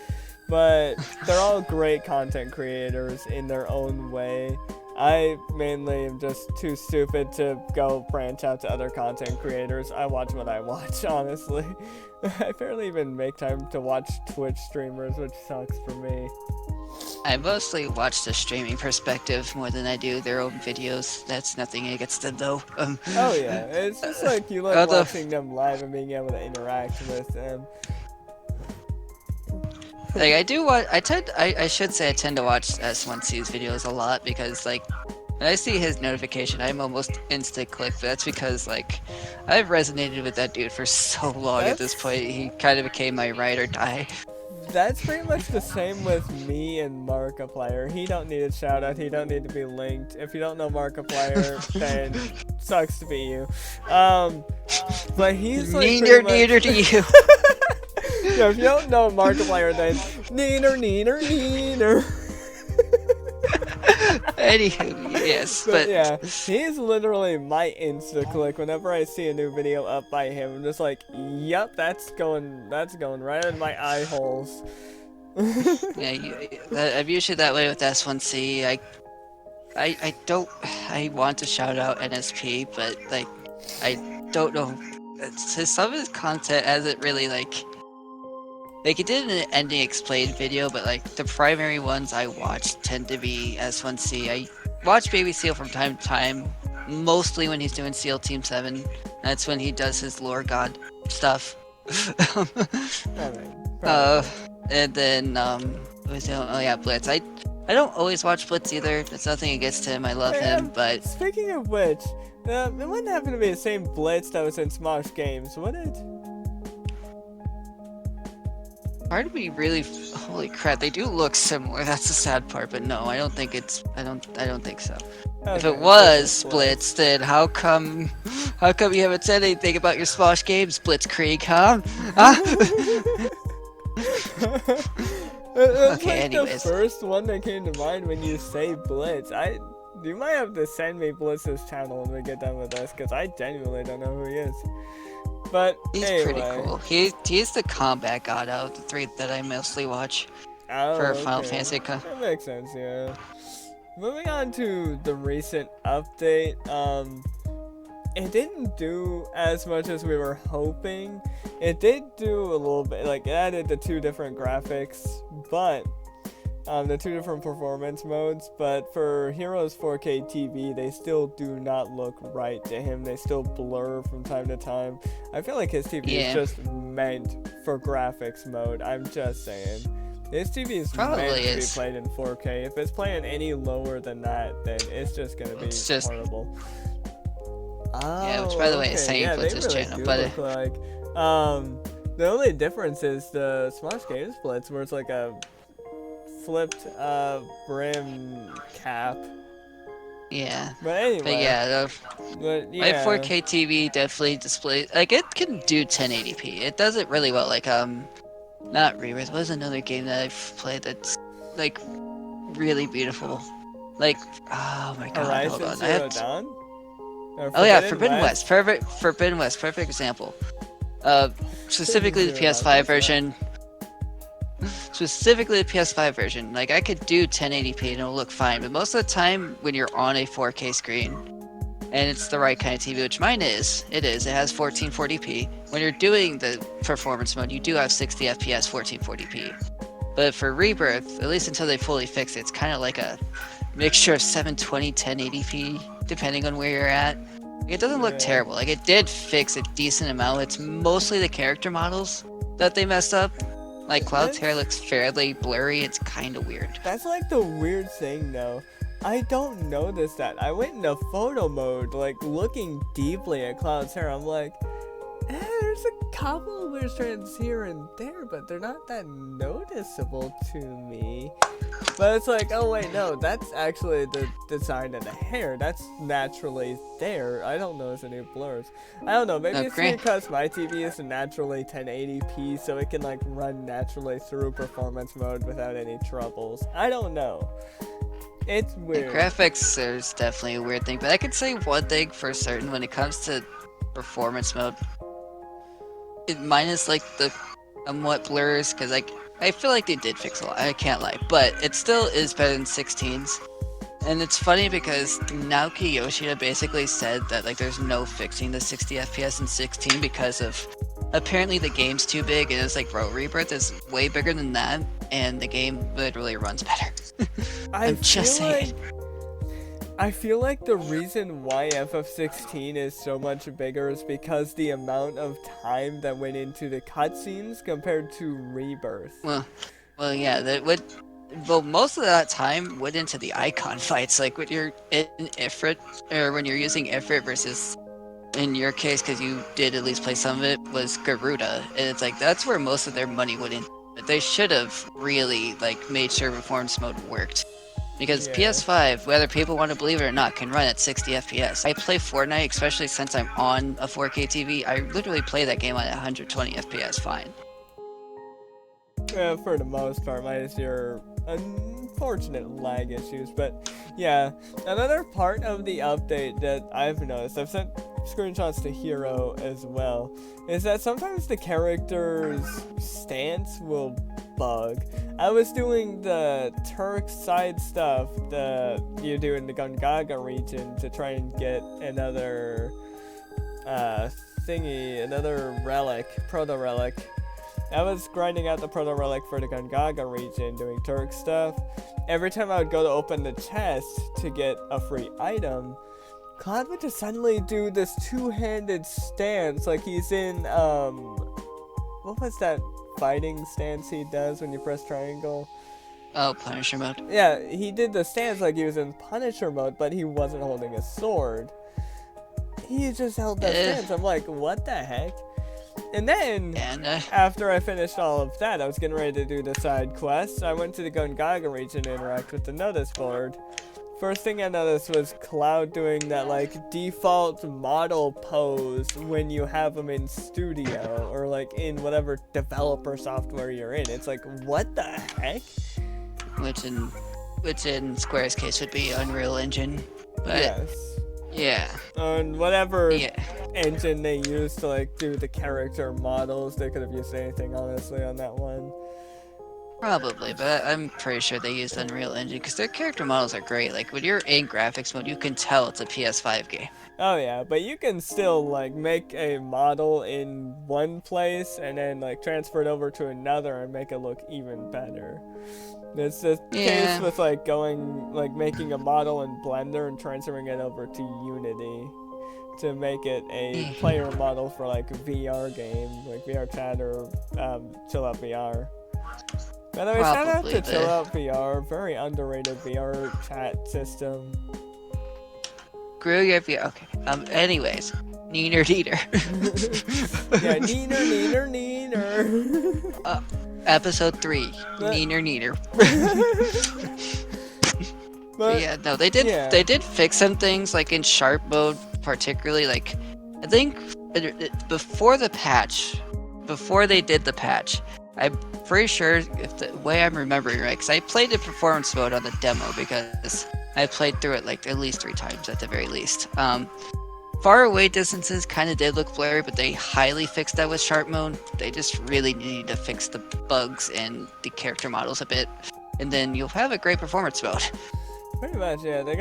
But they're all great content creators in their own way. I mainly am just too stupid to go branch out to other content creators. I watch what I watch, honestly. I barely even make time to watch Twitch streamers, which sucks for me. I mostly watch the streaming perspective more than I do their own videos. That's nothing against them, though. Oh yeah, it's just like you like watching them live and being able to interact with them. Like I should say I tend to watch S1C's videos a lot because like when I see his notification, I'm almost instant click. But that's because like I've resonated with that dude for so long at this point. He kind of became my ride or die. That's pretty much the same with me and Markiplier. He don't need a shout out. He don't need to be linked. If you don't know Markiplier, then sucks to be you. But he's like Neener to you. Yeah, if you don't know Markiplier, then neener. Anywho, yes, but yeah, he's literally my insta-click. Whenever I see a new video up by him, I'm just like, yep, that's going right in my eye holes. Yeah, I'm usually that way with S1C. I want to shout out NSP, but like, I don't know. Some of his content hasn't really like he did an ending explained video, but like the primary ones I watch tend to be S1C. I watch Baby Seal from time to time, mostly when he's doing Seal Team 7. That's when he does his lore god stuff. And then Blitz. I don't always watch Blitz either. That's nothing against him. I love him, but speaking of which, it wouldn't happen to be the same Blitz that was in Smosh Games, would it? Part of me really, holy crap, they do look similar. That's the sad part, but no, I don't think it's. I don't think so. Okay, if it was Blitz, then how come you haven't said anything about your Smosh Games, Blitzkrieg, huh? That's okay, like anyways. The first one that came to mind when you say Blitz. You might have to send me Blitz's channel when we get done with this, because I genuinely don't know who he is. But he's anyway. pretty cool. He's the combat god out of the three that I mostly watch for Final Fantasy. That makes sense, yeah. Moving on to the recent update, it didn't do as much as we were hoping. It did do a little bit, like it added the 2 different graphics, but the 2 different performance modes, but for Hero's 4K TV, they still do not look right to him. They still blur from time to time. I feel like his TV is just meant for graphics mode. I'm just saying. His TV is meant to be played in 4K. If it's playing any lower than that, then it's just gonna be horrible. Yeah, which by the way is saying Blitz's channel, but look like the only difference is the Smosh Games Blitz, where it's like a flipped brim cap. Yeah. But anyway. My 4K TV definitely displays, like, it can do 1080p. It does it really well. Like not Rebirth. What was another game that I've played that's like really beautiful? Like, oh my god, Horizon hold on. Zero Dawn? Oh yeah, Forbidden West. Forbidden West. Perfect example. Specifically the PS5 version. Specifically the PS5 version. Like, I could do 1080p and it'll look fine, but most of the time when you're on a 4K screen and it's the right kind of TV, which mine is, it has 1440p. When you're doing the performance mode, you do have 60 FPS 1440p. But for Rebirth, at least until they fully fix it, it's kind of like a mixture of 720 1080p depending on where you're at. It doesn't look terrible. Like, it did fix a decent amount. It's mostly the character models that they messed up. Like, Cloud's hair looks fairly blurry. It's kind of weird. That's like the weird thing, though. I don't notice that. I went into photo mode, like, looking deeply at Cloud's hair. I'm like, There's a couple weird strands here and there, but they're not that noticeable to me. But it's like, oh wait, no, that's actually the design of the hair. That's naturally there. I don't notice any blurs. I don't know, maybe it's because my TV is naturally 1080p, so it can like run naturally through performance mode without any troubles. I don't know. It's weird. The graphics is definitely a weird thing, but I could say one thing for certain when it comes to performance mode. Minus like the somewhat blurs, because like I feel like they did fix a lot, I can't lie, but it still is better than 16s. And it's funny because Naoki Yoshida basically said that like there's no fixing the 60 FPS in 16 because of apparently the game's too big, and it's like, bro, Rebirth is way bigger than that, and the game literally runs better. I'm just saying. I feel like the reason why FF16 is so much bigger is because the amount of time that went into the cutscenes compared to Rebirth. Well, yeah, that would. Well, most of that time went into the icon fights, like when you're in Ifrit, or when you're using Ifrit versus, in your case, because you did at least play some of it, was Garuda, and it's like that's where most of their money went in. But they should have really like made sure performance mode worked. Because PS5, whether people want to believe it or not, can run at 60 FPS. I play Fortnite, especially since I'm on a 4K TV. I literally play that game at 120 FPS fine. Yeah, for the most part, minus your unfortunate lag issues. But yeah, another part of the update that I've noticed, I've sent screenshots to Hero as well, is that sometimes the character's stance will bug. I was doing the Turk side stuff that you do in the Gungaga region to try and get another another relic, proto-relic. I was grinding out the proto-relic for the Gungaga region, doing Turk stuff. Every time I would go to open the chest to get a free item, Cloud would just suddenly do this two-handed stance, like he's in, what was that fighting stance he does when you press triangle? Oh, Punisher mode. Yeah, he did the stance like he was in Punisher mode, but he wasn't holding a sword. He just held that stance. I'm like, what the heck? And then, after I finished all of that, I was getting ready to do the side quests. I went to the Gungaga region to interact with the notice board. First thing I noticed was Cloud doing that like default model pose when you have them in studio or like in whatever developer software you're in. It's like, what the heck? Which in Square's case would be Unreal Engine. But yes. Yeah. On whatever engine they use to like do the character models, they could have used anything honestly on that one. Probably, but I'm pretty sure they used Unreal Engine because their character models are great. Like when you're in graphics mode, you can tell it's a PS5 game. Oh yeah, but you can still like make a model in one place and then like transfer it over to another and make it look even better. It's the case with like making a model in Blender and transferring it over to Unity to make it a player model for like a VR game, like VR Chat or Chill Out VR. By the way, shout out to Chill Out VR, very underrated VR chat system. Grill your VR. Okay. Anyways, Neener. Yeah, Neener. Episode 3, Neener. But yeah, no, they did. Yeah. They did fix some things, like in sharp mode, particularly. Like, I think before they did the patch, I'm pretty sure, if the way I'm remembering right, because I played the performance mode on the demo because I played through it like at least 3 times at the very least. Far away distances kind of did look blurry, but they highly fixed that with sharp mode. They just really need to fix the bugs and the character models a bit, and then you'll have a great performance mode. Pretty much, yeah. They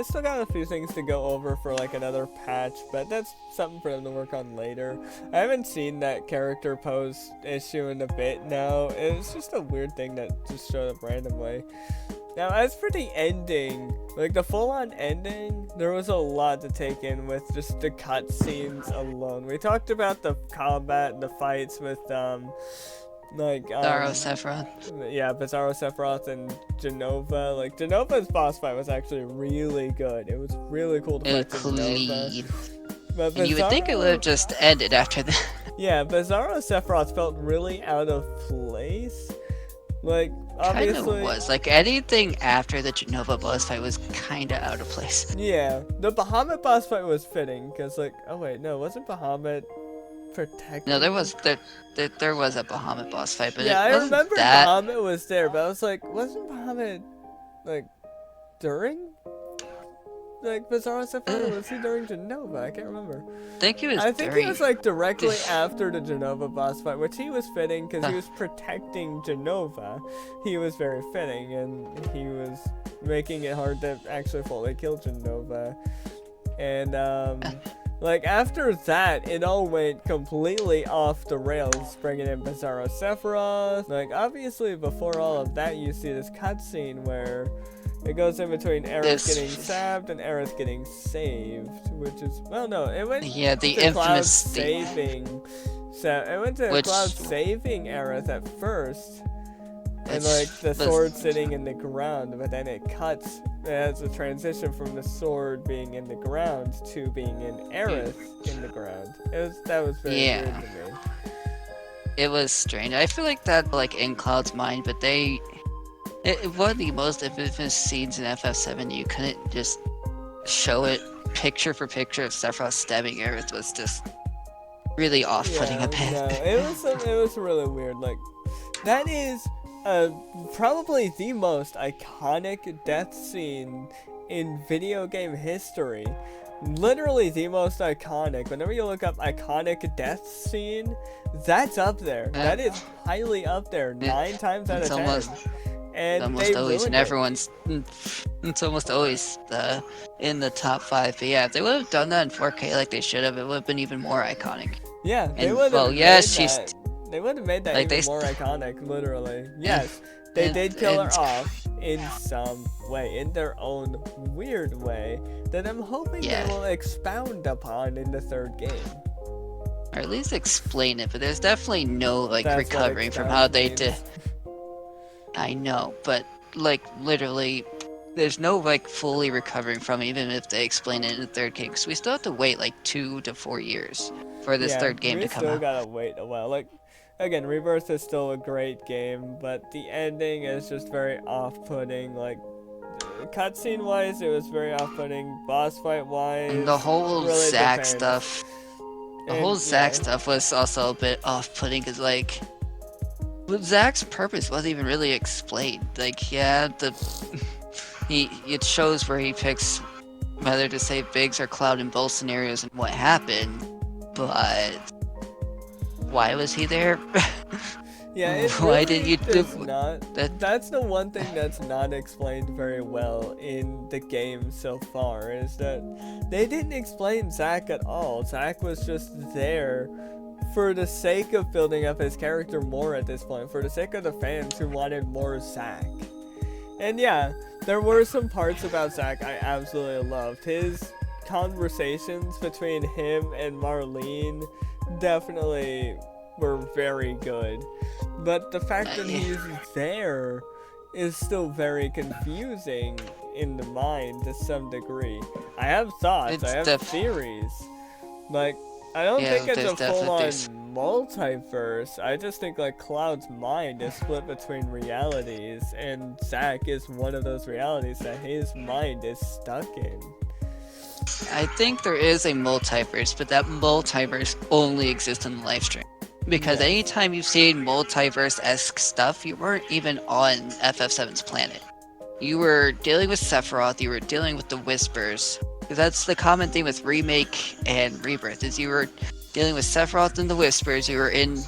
still got a few things to go over for like another patch, but that's something for them to work on later. I haven't seen that character pose issue in a bit now. It's just a weird thing that just showed up randomly. Now, as for the ending, like the full-on ending, there was a lot to take in with just the cutscenes alone. We talked about the combat and the fights with Bizarro Sephiroth. Yeah, Bizarro Sephiroth and Genova. Like, Genova's boss fight was actually really good. It was really cool to fight Genova. But And you would think it would have just ended after that. Yeah, Bizarro Sephiroth felt really out of place. Like, Kind obviously... of was. Like, anything after the Genova boss fight was kind of out of place. Yeah, the Bahamut boss fight was fitting, because, like... Oh, wait, no, wasn't Bahamut protecting? No, there was a Bahamut boss fight, but yeah, it I wasn't remember that... Bahamut was there, but I was like, wasn't Bahamut, like, during? Like, Bizarro Sephiroth, was he during Genova? I can't remember. I think he was like directly after the Genova boss fight, which he was fitting because he was protecting Genova. He was very fitting, and he was making it hard to actually fully kill Genova. And like after that, it all went completely off the rails, bringing in Bizarro Sephiroth. Like obviously, before all of that, you see this cutscene where it goes in between Aerith getting stabbed and Aerith getting saved, which is, well, no, it went the to infamous Cloud saving. So it went to Cloud saving Aerith at first, and like the sword sitting in the ground, but then it cuts as a transition from the sword being in the ground to being in Aerith in the ground. That was very weird to me. It was strange. I feel like that, like in Cloud's mind, but one of the most infamous scenes in FF7, you couldn't just show it picture for picture of Sephiroth stabbing Aerith was just really off-putting a bit. No, it was really weird. Like, that is probably the most iconic death scene in video game history. Literally the most iconic. Whenever you look up iconic death scene, that's up there. That is highly up there. 9 times out of 10. And almost always in everyone's. It's almost always in the top 5. But yeah, if they would have done that in 4K like they should have, it would have been even more iconic. Yeah, they would have. They would have made that like even more iconic. Literally, yes, they did kill her off in some way, in their own weird way that I'm hoping they will expound upon in the 3rd game. Or at least explain it. But there's definitely no like recovering from how they did. I know, but like literally, there's no like fully recovering from it, even if they explain it in the 3rd game. Because we still have to wait like 2 to 4 years for this 3rd game to come out. We still gotta wait a while. Like, again, Rebirth is still a great game, but the ending is just very off-putting. Like, cutscene wise, it was very off-putting. Boss fight wise, and the whole really Zack stuff. The whole Zack stuff was also a bit off-putting because like. But Zack's purpose wasn't even really explained. Like, yeah, it shows where he picks whether to save Biggs or Cloud in both scenarios and what happened, but why was he there? Yeah, why did you do that? That's the one thing that's not explained very well in the game so far, is that they didn't explain Zack at all. Zack was just there for the sake of building up his character more at this point, for the sake of the fans who wanted more Zack. And yeah, there were some parts about Zack I absolutely loved. His conversations between him and Marlene definitely were very good. But the fact that he's there is still very confusing in the mind to some degree. I have thoughts, I have theories. Like, I don't think it's a full-on multiverse. I just think like Cloud's mind is split between realities, and Zack is one of those realities that his mind is stuck in. I think there is a multiverse, but that multiverse only exists in the live stream. Because anytime you've seen multiverse-esque stuff, you weren't even on FF7's planet. You were dealing with Sephiroth, you were dealing with the Whispers. Because that's the common theme with Remake and Rebirth, is you were dealing with Sephiroth and the Whispers, you were in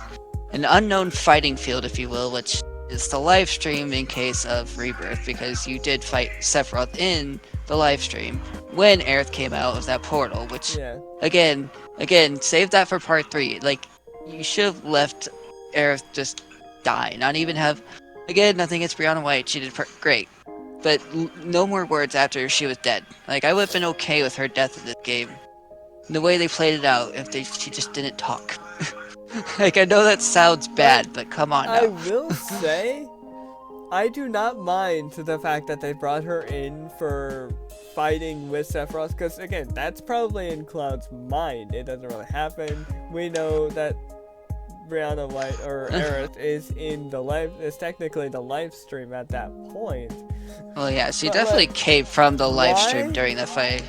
an unknown fighting field, if you will, which is the live stream in case of Rebirth, because you did fight Sephiroth in the live stream when Aerith came out of that portal, which, again, save that for part 3. Like, you should have left Aerith just die, not even have, again, nothing against Brianna White, she did great. But no more words after she was dead. Like, I would have been okay with her death in this game. The way they played it out, if she just didn't talk. Like, I know that sounds bad, but come on now. I will say, I do not mind the fact that they brought her in for fighting with Sephiroth, because again, that's probably in Cloud's mind. It doesn't really happen. We know that Brianna White or Aerith is technically the live stream at that point. Well, yeah, she But, definitely like, came from the live why- stream during the fight.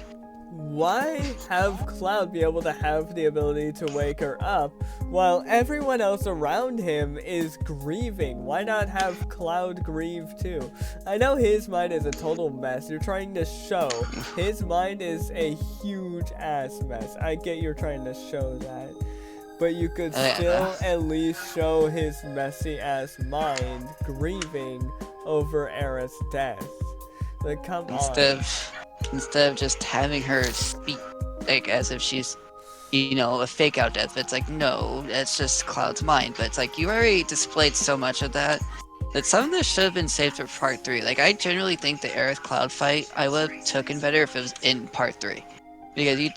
Why have Cloud be able to have the ability to wake her up while everyone else around him is grieving? Why not have Cloud grieve too? I know his mind is a total mess. You're trying to show his mind is a huge ass mess. I get you're trying to show that, but you could still at least show his messy ass mind grieving over Aerith's death. Like, come on. Instead of just having her speak like as if she's, you know, a fake out death, it's like, no, it's just Cloud's mind. But it's like, you already displayed so much of that some of this should have been saved for part 3. Like, I generally think the Aerith Cloud fight I would have taken better if it was in part 3. Because you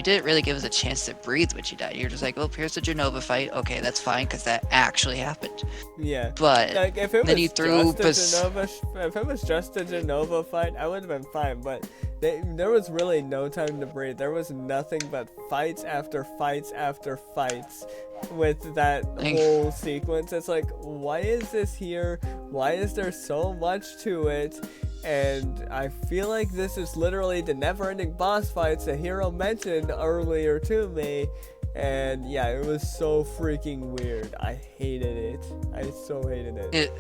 didn't really give us a chance to breathe when she died. You're just like, well, here's the Genova fight. Okay, that's fine, because that actually happened. Yeah. But like, if it then was you threw if it was just a Genova fight, I would have been fine. But there was really no time to breathe. There was nothing but fights after fights after fights with that whole sequence. It's like, why is this here? Why is there so much to it? And I feel like this is literally the never-ending boss fights that Hero mentioned earlier to me. And yeah, it was so freaking weird. I hated it. I so hated it.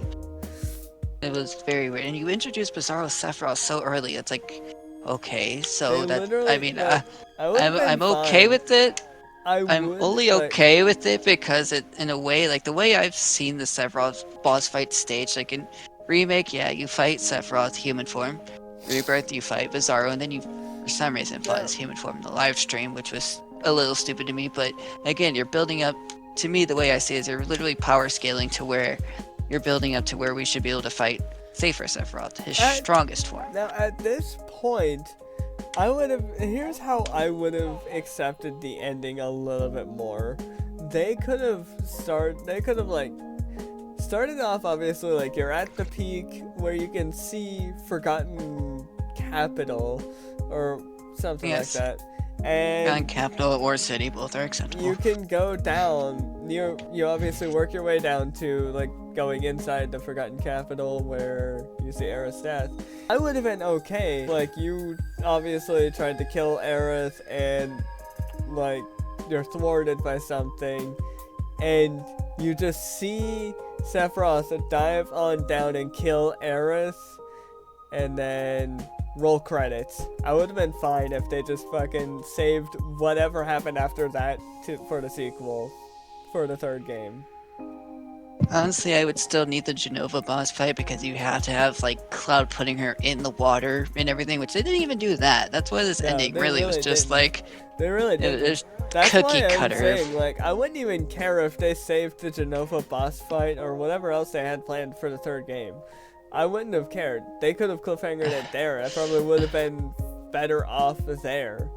It was very weird. And you introduced Bizarro Sephiroth so early. It's like, okay, so I'm okay with it. I'm only okay with it because it, in a way, like the way I've seen the Sephiroth boss fight stage, like in Remake, yeah, you fight Sephiroth human form. Rebirth, you fight Bizarro, and then you, for some reason, fought his human form in the live stream, which was a little stupid to me. But again, you're building up. To me, the way I see it is you're literally power scaling to where you're building up to where we should be able to fight safer Sephiroth, his strongest form. Now, at this point, here's how I would have accepted the ending a little bit more. They could have started off, obviously, like, you're at the peak where you can see Forgotten Capital or something like that. And Forgotten Capital or City, both are acceptable. You can go down, you obviously work your way down to, like, going inside the Forgotten Capital where you see Aerith's death. I would have been okay. Like, you obviously tried to kill Aerith and, like, you're thwarted by something, and you just see Sephiroth dive on down and kill Aerith, and then roll credits. I would have been fine if they just fucking saved whatever happened after that for the sequel, for the third game. Honestly, I would still need the Genova boss fight because you have to have, like, Cloud putting her in the water and everything, which they didn't even do that. That's why this ending really was just like... They really didn't. It was That's cookie why cutter. I'm saying, like, I wouldn't even care if they saved the Genova boss fight or whatever else they had planned for the third game. I wouldn't have cared. They could have cliffhangered it there. I probably would have been better off there.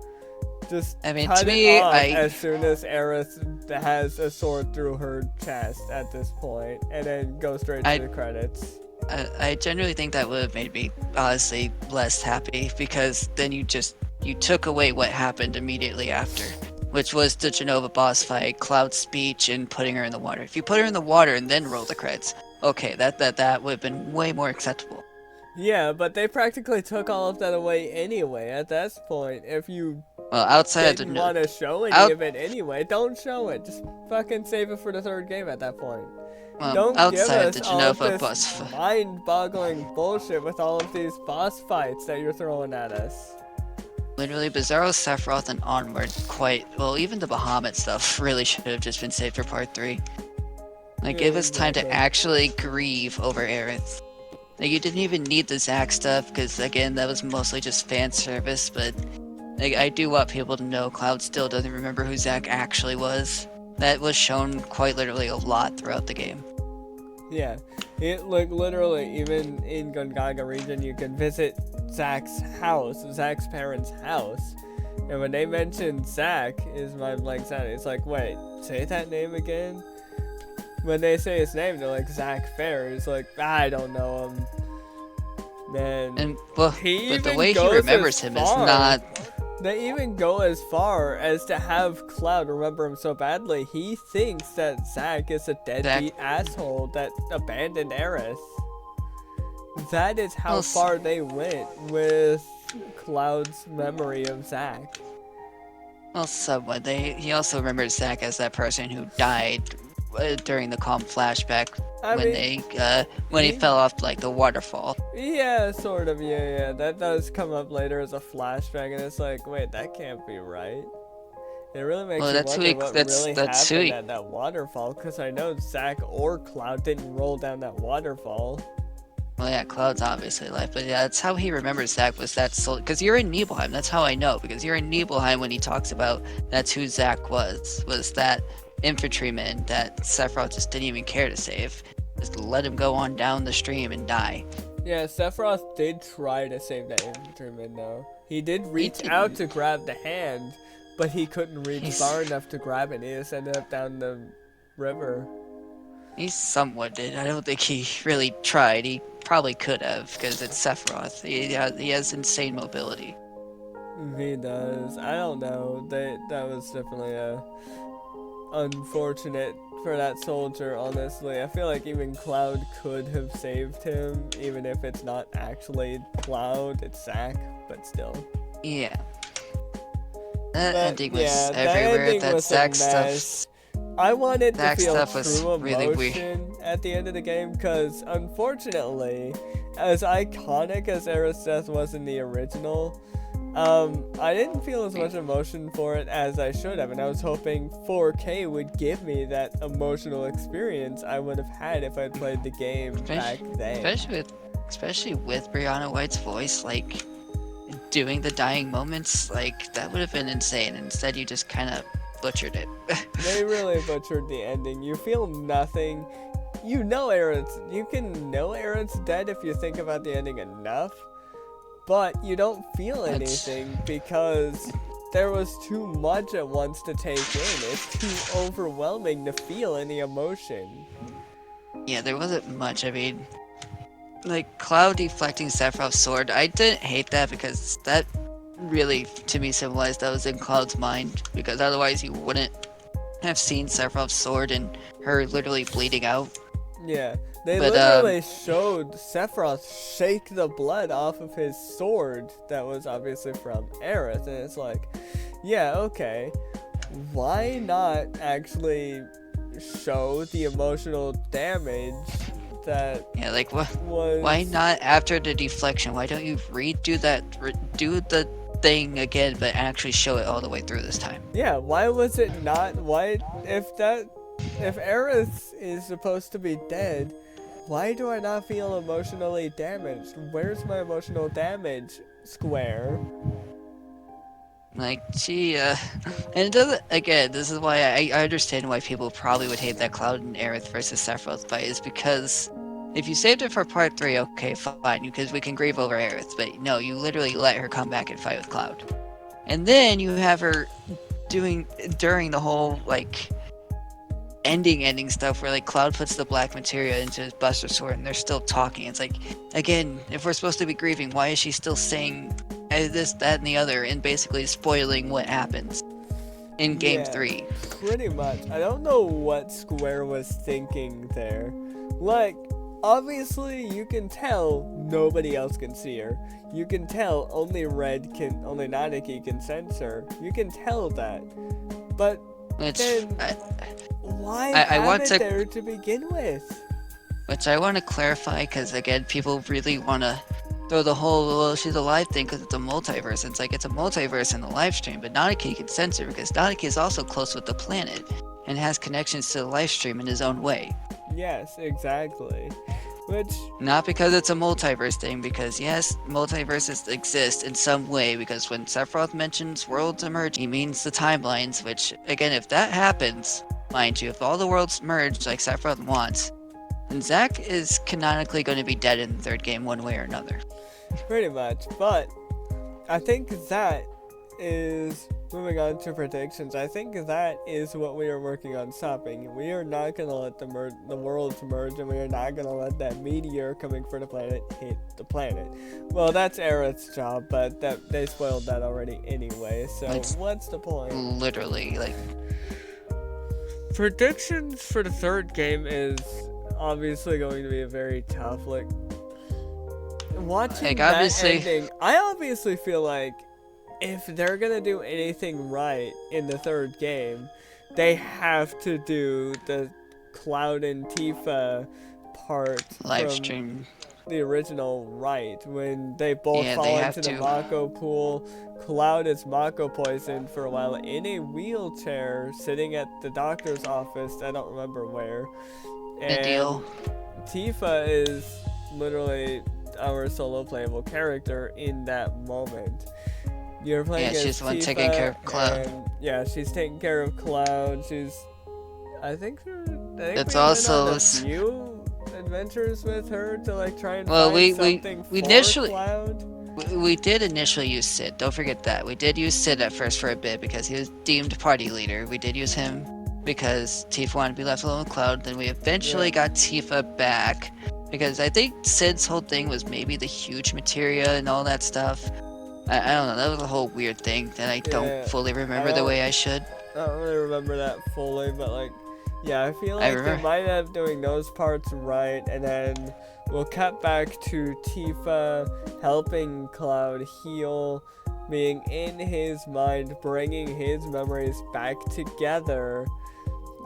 Just cut it off as soon as Aerith has a sword through her chest at this point, and then go straight to the credits. I generally think that would have made me honestly less happy, because then you took away what happened immediately after, which was the Genova boss fight, Cloud's speech, and putting her in the water. If you put her in the water and then roll the credits, okay, that would have been way more acceptable. Yeah, but they practically took all of that away anyway at this point. If you didn't want to show any of it anyway, don't show it. Just fucking save it for the third game at that point. Don't give us all of this mind-boggling bullshit with all of these boss fights that you're throwing at us. Literally, Bizarro, Sephiroth, and Onward, even the Bahamut stuff really should have just been saved for part 3. Like, give us time to actually grieve over Aerith. Like, you didn't even need the Zack stuff, because, again, that was mostly just fan service, but like, I do want people to know Cloud still doesn't remember who Zack actually was. That was shown quite literally a lot throughout the game. Yeah, literally, even in Gongaga region, you can visit Zack's parents' house. And when they mention Zack, is my blank sound. It's like, wait, say that name again? when they say his name, they're like, Zach Fair. He's like, I don't know him. Man. And well, he but the even way he goes remembers as him is far- not. They even go as far as to have Cloud remember him so badly, he thinks that Zach is a deadbeat asshole that abandoned Aerith. That is how Well, far they went with Cloud's memory of Zach. Well, somewhat. He also remembers Zack as that person who died during the calm flashback when he fell off like the waterfall. Yeah, sort of. Yeah. That does come up later as a flashback, and it's like, wait, that can't be right. It really makes you wonder what really happened at that waterfall, because I know Zack or Cloud didn't roll down that waterfall. Well, yeah, Cloud's obviously alive, but yeah, that's how he remembers Zack was that soul. Because you're in Nibelheim, that's how I know. Because you're in Nibelheim when he talks about that's who Zack was that infantryman that Sephiroth just didn't even care to save. Just let him go on down the stream and die. Yeah, Sephiroth did try to save that infantryman, though. He did reach out to grab the hand, but he couldn't reach far enough to grab it. He just ended up down the river. He somewhat did. I don't think he really tried. He probably could have, because it's Sephiroth. He has insane mobility. He does. I don't know. That was definitely unfortunate for that soldier, honestly. I feel like even Cloud could have saved him, even if it's not actually Cloud, it's Zack, but still. Yeah. That ending was everywhere. That Zack stuff. I wanted to feel stuff was true really emotion at the end of the game, because unfortunately, as iconic as Aerith's death was in the original, I didn't feel as much emotion for it as I should have, and I was hoping 4K would give me that emotional experience I would have had if I'd played the game back then. Especially with Brianna White's voice, like, doing the dying moments, like, that would have been insane. Instead, you just kind of butchered it. They really butchered the ending. You feel nothing. You know you can know Aerith's dead if you think about the ending enough, but you don't feel anything because there was too much at once to take in. It's too overwhelming to feel any emotion. Yeah, there wasn't much. I mean, like, Cloud deflecting Sephiroth's sword, I didn't hate that because that really, to me, symbolized that was in Cloud's mind, because otherwise he wouldn't have seen Sephiroth's sword and her literally bleeding out. Yeah, they literally showed Sephiroth shake the blood off of his sword that was obviously from Aerith, and it's like, yeah, okay, why not actually show the emotional damage that why not after the deflection? Why don't you do the thing again, but actually show it all the way through this time? Yeah, why was it not? If Aerith is supposed to be dead, why do I not feel emotionally damaged? Where's my emotional damage square? Like, and it doesn't, again, this is why I understand why people probably would hate that Cloud and Aerith versus Sephiroth fight, is because if you saved it for part 3, okay, fine, because we can grieve over Aerith, but no, you literally let her come back and fight with Cloud. And then you have her during the whole, like, ending stuff where, like, Cloud puts the black materia into his Buster Sword and they're still talking. It's like, again, if we're supposed to be grieving, why is she still saying this, that, and the other, and basically spoiling what happens in Game 3? Pretty much. I don't know what Square was thinking there. Like, obviously, you can tell nobody else can see her. You can tell only Nanaki can sense her. You can tell that. But why have it there to begin with? Which I want to clarify, because again, people really want to throw the whole, well, she's alive thing because it's a multiverse. It's like, it's a multiverse in the live stream, but Nanaki can sense her because Nanaki is also close with the planet and has connections to the live stream in his own way. Yes, exactly. Not because it's a multiverse thing, because yes, multiverses exist in some way, because when Sephiroth mentions worlds emerge, he means the timelines, which, again, if that happens, mind you, if all the worlds merge like Sephiroth wants, then Zack is canonically going to be dead in the third game one way or another. Pretty much, but I think that is moving on to predictions, I think that is what we are working on stopping. We are not going to let the worlds merge, and we are not going to let that meteor coming for the planet hit the planet. Well, that's Aerith's job, but they spoiled that already anyway, so what's the point? Literally, like... Predictions for the third game is obviously going to be a very tough, like... Watching like, that obviously... ending, I obviously feel like if they're gonna do anything right in the third game, they have to do the Cloud and Tifa part live from stream. The original right, when they both Yeah, fall they into the Mako pool. Cloud is Mako poisoned for a while in a wheelchair sitting at the doctor's office, I don't remember where. And Tifa is literally our solo playable character in that moment. You're playing as she's the one Tifa, taking care of Cloud. Yeah, she's taking care of Cloud. I think it's we also went on a few adventures with her to like try and well, find something we for initially Cloud. we did initially use Sid. Don't forget that. We did use Sid at first for a bit because he was deemed party leader. We did use him because Tifa wanted to be left alone with Cloud. Then we eventually got Tifa back because I think Sid's whole thing was maybe the huge materia and all that stuff. I don't know. That was a whole weird thing that I don't fully remember the way I should. I don't really remember that fully, but like, yeah, I feel like they might have doing those parts right, and then we'll cut back to Tifa helping Cloud heal, being in his mind, bringing his memories back together.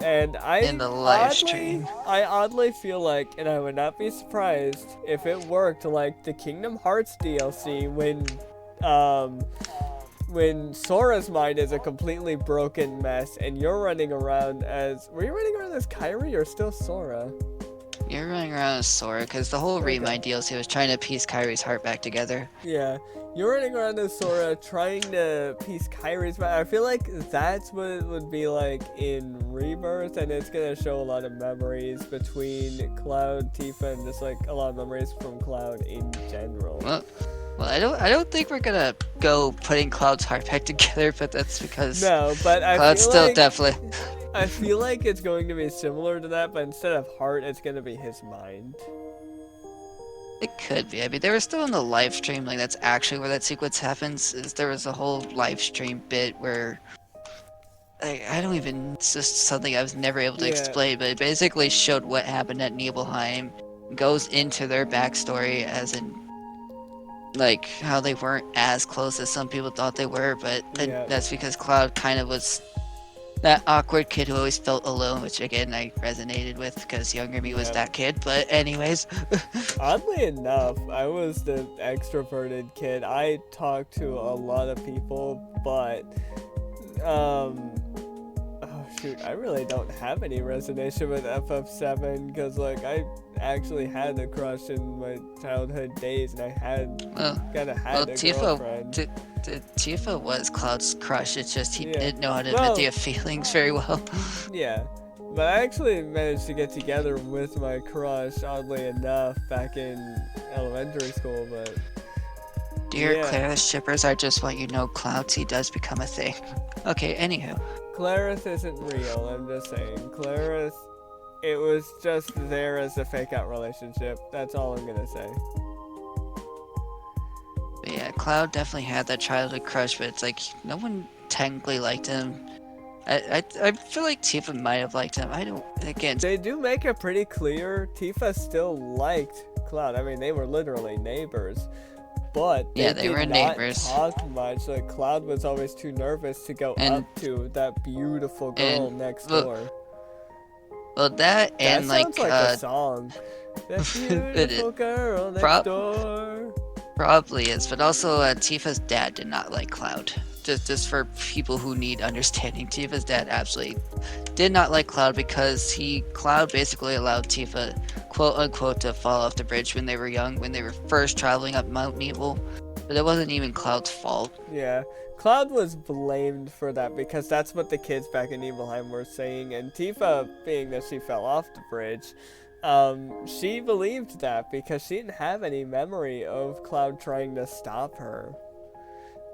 And in the live stream, I oddly feel like, and I would not be surprised if it worked like the Kingdom Hearts DLC when Sora's mind is a completely broken mess and you're running around as... Were you running around as Kairi or still Sora? You're running around as Sora because the whole Remind DLC was trying to piece Kairi's heart back together. Yeah, you're running around as Sora trying to piece Kairi's back. I feel like that's what it would be like in Rebirth, and it's going to show a lot of memories between Cloud, Tifa, and just like a lot of memories from Cloud in general. Well, I don't think we're gonna go putting Cloud's heart back together, but that's because Cloud's still definitely. I feel like it's going to be similar to that, but instead of heart, it's gonna be his mind. It could be. I mean, they were still in the live stream. Like that's actually where that sequence happens. There was a whole live stream bit where. I don't even. It's just something I was never able to explain, but it basically showed what happened at Nibelheim, goes into their backstory as in. Like how they weren't as close as some people thought they were, but that's because Cloud kind of was that awkward kid who always felt alone, which again I resonated with because younger me was that kid. But anyways, oddly enough, I was the extroverted kid. I talked to a lot of people, but I really don't have any resonation with FF7 because like I actually had a crush in my childhood days, and I had a girlfriend. Tifa was Cloud's crush. It's just he didn't know how to admit the feelings very well. Yeah, but I actually managed to get together with my crush, oddly enough, back in elementary school. But dear Claris shippers, I just want you to know Cloudsy does become a thing. Okay, anywho. Claris isn't real, I'm just saying. Claris, it was just there as a fake-out relationship. That's all I'm gonna say. But yeah, Cloud definitely had that childhood crush, but it's like, no one technically liked him. I feel like Tifa might have liked him. I don't, again... They do make it pretty clear Tifa still liked Cloud. I mean, they were literally neighbors. But they were did neighbors. Not talk much. Like Cloud was always too nervous to go up to that beautiful girl next door. Well, that and sounds like a song. That beautiful girl next door. Probably is, but also Tifa's dad did not like Cloud. Just for people who need understanding, Tifa's dad absolutely did not like Cloud because Cloud basically allowed Tifa, quote unquote, to fall off the bridge when they were young, when they were first traveling up Mount Nebel. But it wasn't even Cloud's fault. Yeah, Cloud was blamed for that because that's what the kids back in Nibelheim were saying, and Tifa, being that she fell off the bridge, she believed that because she didn't have any memory of Cloud trying to stop her.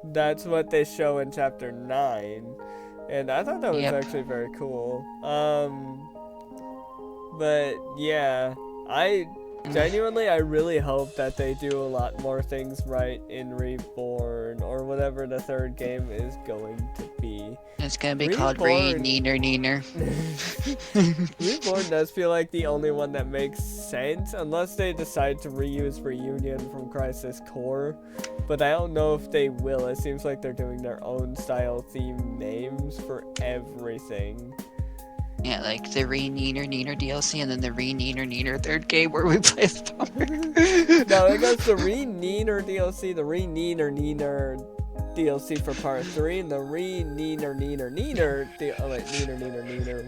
that's what they show in chapter 9. And I thought that was Yep. actually very cool. But yeah, I genuinely, I really hope that they do a lot more things right in Reborn, or whatever the third game is going to be. It's gonna be called Reborn. Neener. Reborn does feel like the only one that makes sense, unless they decide to reuse Reunion from Crisis Core. But I don't know if they will. It seems like they're doing their own style theme names for everything. Yeah, like the Neener DLC and then the Neener third game where we play as Palmer. No, it goes the Neener DLC, the Neener DLC for part 3, and the Neener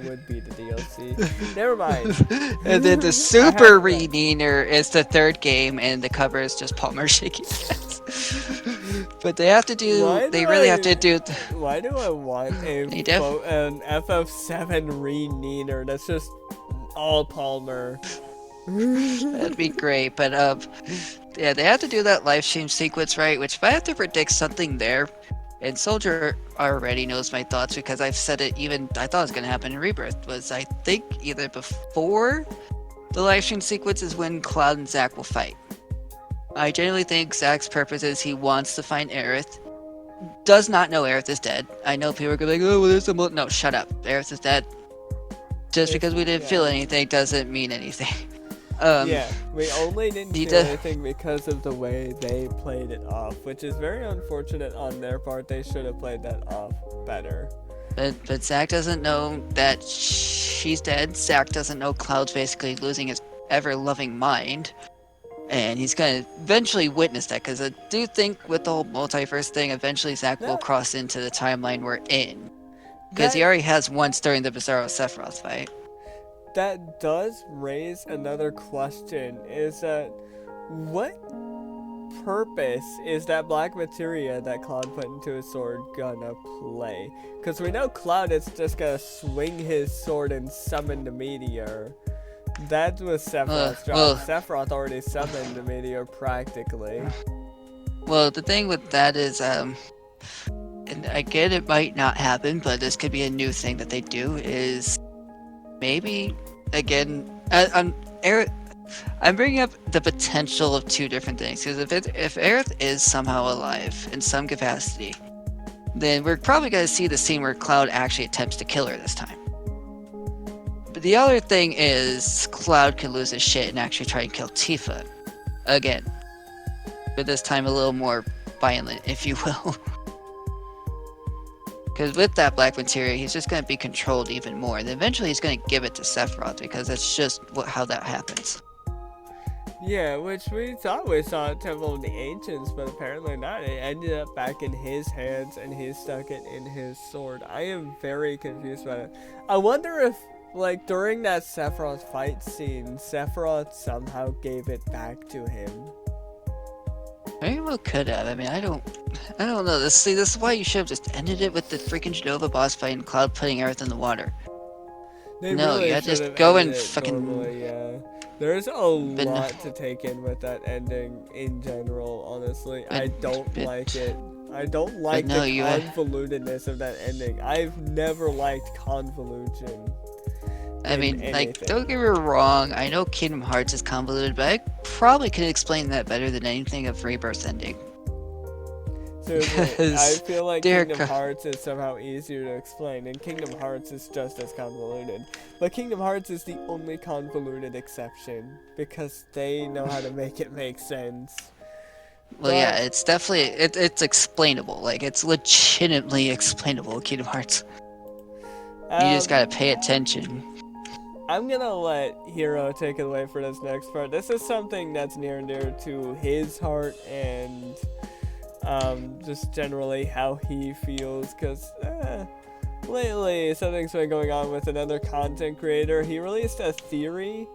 would be the DLC. Never mind. And then the Super Neener is the third game, and the cover is just Palmer shaking hands. But they have to do. They really have to do. Why do I want an FF7 Neener that's just all Palmer? That'd be great, but yeah, they have to do that live stream sequence right. Which, if I have to predict something there, and Soldier already knows my thoughts because I've said it. Even I thought it was gonna happen in Rebirth. Was I think either before the live stream sequence is when Cloud and Zack will fight. I genuinely think Zack's purpose is he wants to find Aerith. Does not know Aerith is dead. I know people are gonna be like, oh, well, there's some. No, shut up. Aerith is dead. Just because we didn't feel anything doesn't mean anything. Yeah, we only didn't feel anything because of the way they played it off, which is very unfortunate on their part. They should have played that off better. But Zack doesn't know that she's dead. Zack doesn't know Cloud's basically losing his ever-loving mind. And he's gonna eventually witness that, because I do think with the whole multiverse thing, eventually Zack will cross into the timeline we're in. Because he already has once during the Bizarro Sephiroth fight. That does raise another question, is that what purpose is that black materia that Cloud put into his sword gonna play? Because we know Cloud is just gonna swing his sword and summon the meteor. That was Sephiroth's job. Sephiroth already summoned the meteor practically. Well, the thing with that is, and again, it might not happen, but this could be a new thing that they do, is maybe, again, I'm bringing up the potential of two different things, because if Aerith is somehow alive in some capacity, then we're probably going to see the scene where Cloud actually attempts to kill her this time. But the other thing is, Cloud can lose his shit and actually try and kill Tifa. Again. But this time a little more violent, if you will. Because with that black materia, he's just going to be controlled even more. And eventually he's going to give it to Sephiroth, because that's just how that happens. Yeah, which we thought we saw at Temple of the Ancients, but apparently not. It ended up back in his hands, and he stuck it in his sword. I am very confused about it. I wonder if, like, during that Sephiroth fight scene, Sephiroth somehow gave it back to him. Very well could have. I mean, I don't know. This is why you should have just ended it with the freaking Genova boss fight and Cloud putting Aerith in the water. No, you had to just go and fucking... Normally, yeah. There's a lot to take in with that ending in general, honestly. I don't like it. I don't like the convolutedness of that ending. I've never liked convolution. I mean, like, don't get me wrong, I know Kingdom Hearts is convoluted, but I probably could explain that better than anything of Rebirth ending. Seriously, I feel like Kingdom Hearts is somehow easier to explain, and Kingdom Hearts is just as convoluted. But Kingdom Hearts is the only convoluted exception, because they know how to make it make sense. Well, yeah, it's definitely, it's explainable. Like, it's legitimately explainable, Kingdom Hearts. You just gotta pay attention. I'm gonna let Hero take it away for this next part. This is something that's near and dear to his heart, and just generally how he feels, because lately something's been going on with another content creator. He released a theory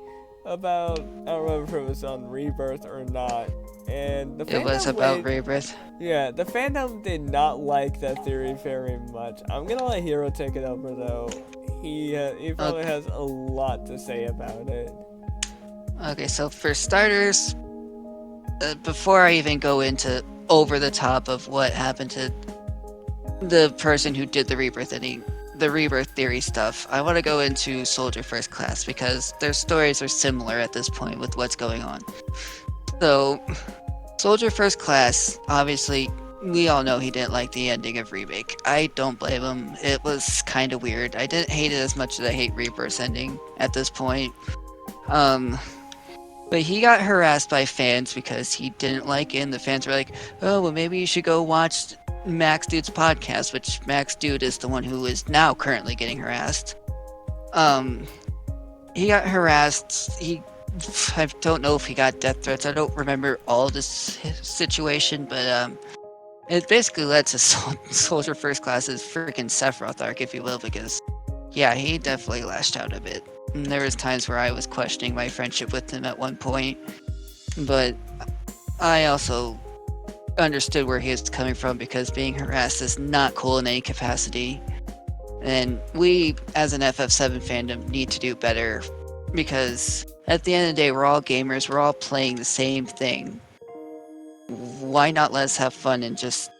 about, I don't remember if it was on Rebirth or not, and it was about Rebirth. Yeah, the fandom did not like that theory very much. I'm gonna let Hero take it over though. He probably has a lot to say about it. Okay, so for starters, before I even go into over the top of what happened to the person who did the rebirth ending, the rebirth theory stuff. I want to go into Soldier First Class because their stories are similar at this point with what's going on. So, Soldier First Class, obviously, we all know he didn't like the ending of Remake. I don't blame him. It was kind of weird. I didn't hate it as much as I hate Rebirth's ending at this point. But he got harassed by fans because he didn't like it, and the fans were like, oh, well, maybe you should go watch Max Dude's podcast, which Max Dude is the one who is now currently getting harassed. He got harassed. I don't know if he got death threats. I don't remember all this situation, but it basically led to Soldier First Class's freaking Sephiroth arc, if you will, because yeah, he definitely lashed out a bit. And there was times where I was questioning my friendship with him at one point, but I also understood where he was coming from because being harassed is not cool in any capacity. And we, as an FF7 fandom, need to do better because at the end of the day, we're all gamers, we're all playing the same thing. Why not let us have fun and just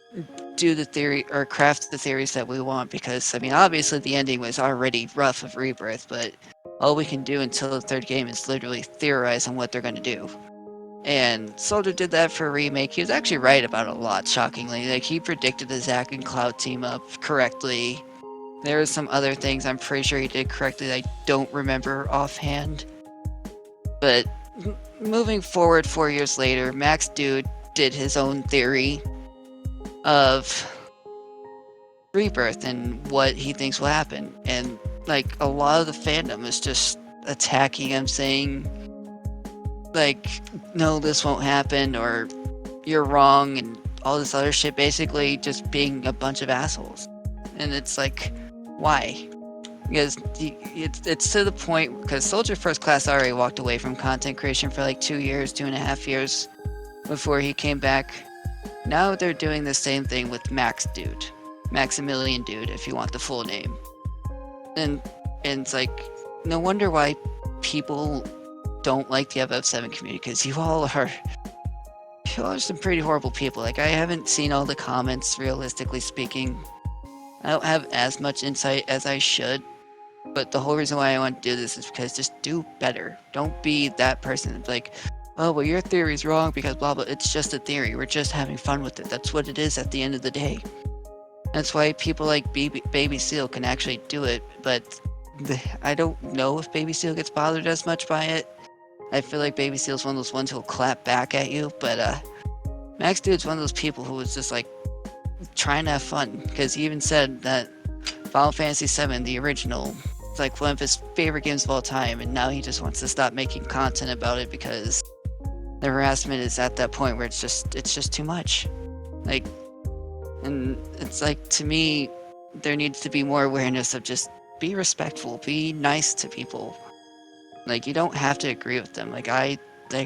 do the theory or craft the theories that we want? Because, I mean, obviously the ending was already rough of Rebirth, but all we can do until the third game is literally theorize on what they're going to do. And Soldier did that for a remake. He was actually right about a lot, shockingly. Like, he predicted the Zack and Cloud team up correctly. There were some other things I'm pretty sure he did correctly that I don't remember offhand. But moving forward 4 years later, Max Dude did his own theory of Rebirth and what he thinks will happen. And like a lot of the fandom is just attacking him, saying like, no, this won't happen, or you're wrong, and all this other shit, basically just being a bunch of assholes. And it's like, why? Because it's to the point, because Soldier First Class already walked away from content creation for like 2 years, 2.5 years before he came back. Now they're doing the same thing with Max Dude. Maximilian Dude, if you want the full name. And it's like, no wonder why people don't like the FF7 community, because you all are some pretty horrible people. Like, I haven't seen all the comments, realistically speaking. I don't have as much insight as I should, but the whole reason why I want to do this is because just do better. Don't be that person that's like, oh, well, your theory's wrong because blah blah. It's just a theory. We're just having fun with it. That's what it is at the end of the day. That's why people like Baby Seal can actually do it, but I don't know if Baby Seal gets bothered as much by it. I feel like Baby Seal's one of those ones who'll clap back at you, but Max Dude's one of those people who was just like trying to have fun, because he even said that Final Fantasy VII, the original, is like one of his favorite games of all time, and now he just wants to stop making content about it because the harassment is at that point where it's just too much. Like, and it's like, to me, there needs to be more awareness of just be respectful, be nice to people. Like, you don't have to agree with them. Like I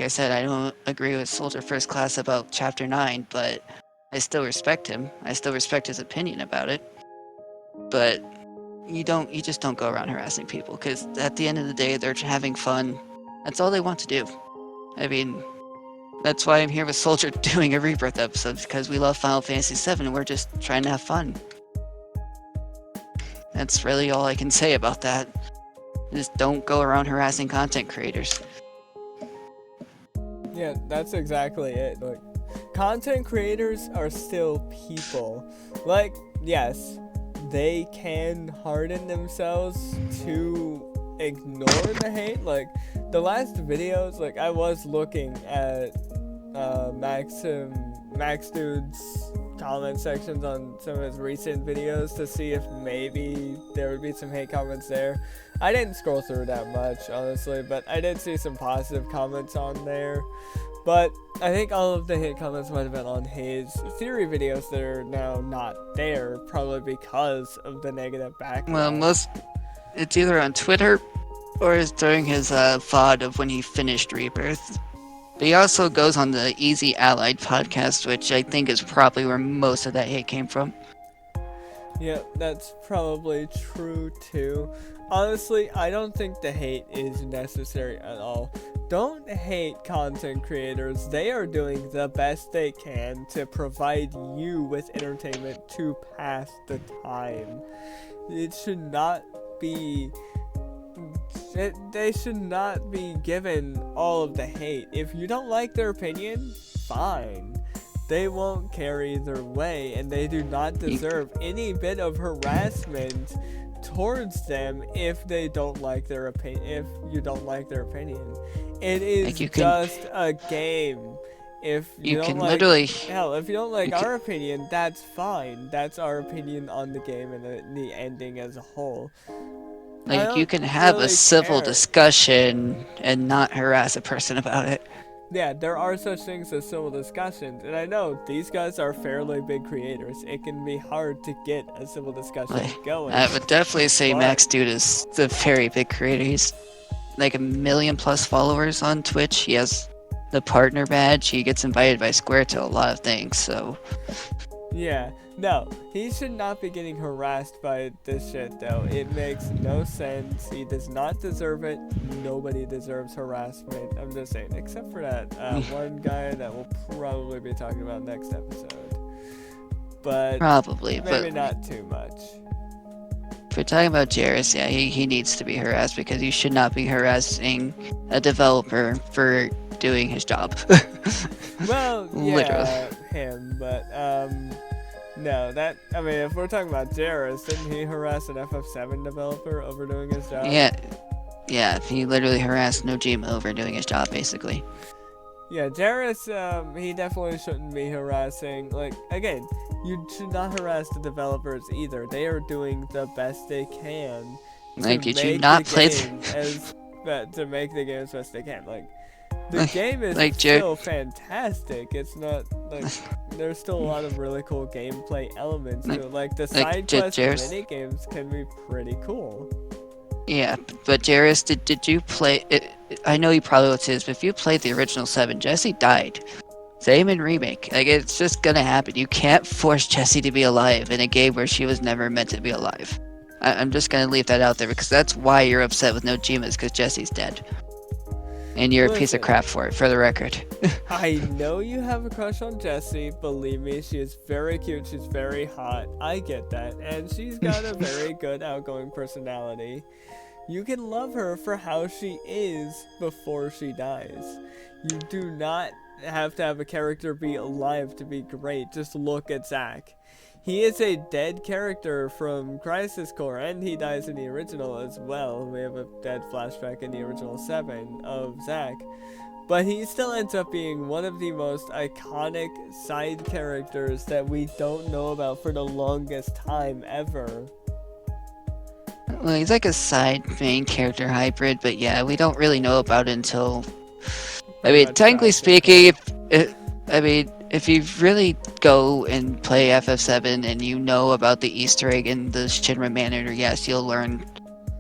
said, I don't agree with Soldier First Class about Chapter 9, but I still respect him. I still respect his opinion about it. But you just don't go around harassing people, because at the end of the day, they're having fun. That's all they want to do. I mean, that's why I'm here with Soldier doing a Rebirth episode, because we love Final Fantasy VII and we're just trying to have fun. That's really all I can say about that. Just don't go around harassing content creators. Yeah, that's exactly it. Like, content creators are still people. Like, yes, they can harden themselves to ignore the hate. Like, the last videos, like, I was looking at Max Dude's comment sections on some of his recent videos to see if maybe there would be some hate comments there. I didn't scroll through that much, honestly, but I did see some positive comments on there. But I think all of the hate comments might have been on his theory videos that are now not there, probably because of the negative backlash. Well, it's either on Twitter or it's during his VOD of when he finished Rebirth. But he also goes on the Easy Allied podcast, which I think is probably where most of that hate came from. Yeah, that's probably true too. Honestly, I don't think the hate is necessary at all. Don't hate content creators. They are doing the best they can to provide you with entertainment to pass the time. It should not be they should not be given all of the hate. If you don't like their opinion, fine. They won't carry their way, and they do not deserve any bit of harassment towards them if they don't like their opinion. If you don't like their opinion, it is just a game. If you don't like, hell, if you don't like our opinion, that's fine. That's our opinion on the game and the ending as a whole. Like, you can have a civil discussion and not harass a person about it. Yeah, there are such things as civil discussions, and I know these guys are fairly big creators. It can be hard to get a civil discussion going. I would definitely say Max Dude is a very big creator. He's like 1 million+ followers on Twitch. He has the partner badge. He gets invited by Square to a lot of things, so... Yeah, no, he should not be getting harassed by this shit, though. It makes no sense. He does not deserve it. Nobody deserves harassment. I'm just saying, except for that one guy that we'll probably be talking about next episode. But maybe not too much. If we're talking about Jairus, yeah, he needs to be harassed because you should not be harassing a developer for doing his job. Well, yeah, him, but no, I mean, if we're talking about Jairus, didn't he harass an FF7 developer over doing his job? Yeah, he literally harassed Nojima over doing his job, basically. Yeah, Jairus, he definitely shouldn't be harassing, like, again, you should not harass the developers either. They are doing the best they can to make the game as best they can. Like, the game is still fantastic. It's not, like, there's still a lot of really cool gameplay elements to it. Like, the side quests and mini-games can be pretty cool. Yeah, but Jairus, did you play it? I know you probably would say this, but if you played the original 7, Jesse died. Same in Remake. Like, it's just gonna happen. You can't force Jessie to be alive in a game where she was never meant to be alive. I'm just gonna leave that out there because that's why you're upset with Nojima, is because Jesse's dead. And you're a piece of crap for it, for the record. I know you have a crush on Jessie. Believe me, she is very cute. She's very hot. I get that. And she's got a very good outgoing personality. You can love her for how she is before she dies. You do not have to have a character be alive to be great. Just look at Zack. He is a dead character from Crisis Core, and he dies in the original as well. We have a dead flashback in the original 7 of Zack. But he still ends up being one of the most iconic side characters that we don't know about for the longest time ever. Well, he's like a side main character hybrid, but yeah, we don't really know about it until... I mean, technically speaking, if you really go and play FF7 and you know about the Easter egg in the Shinra Manor, yes, you'll learn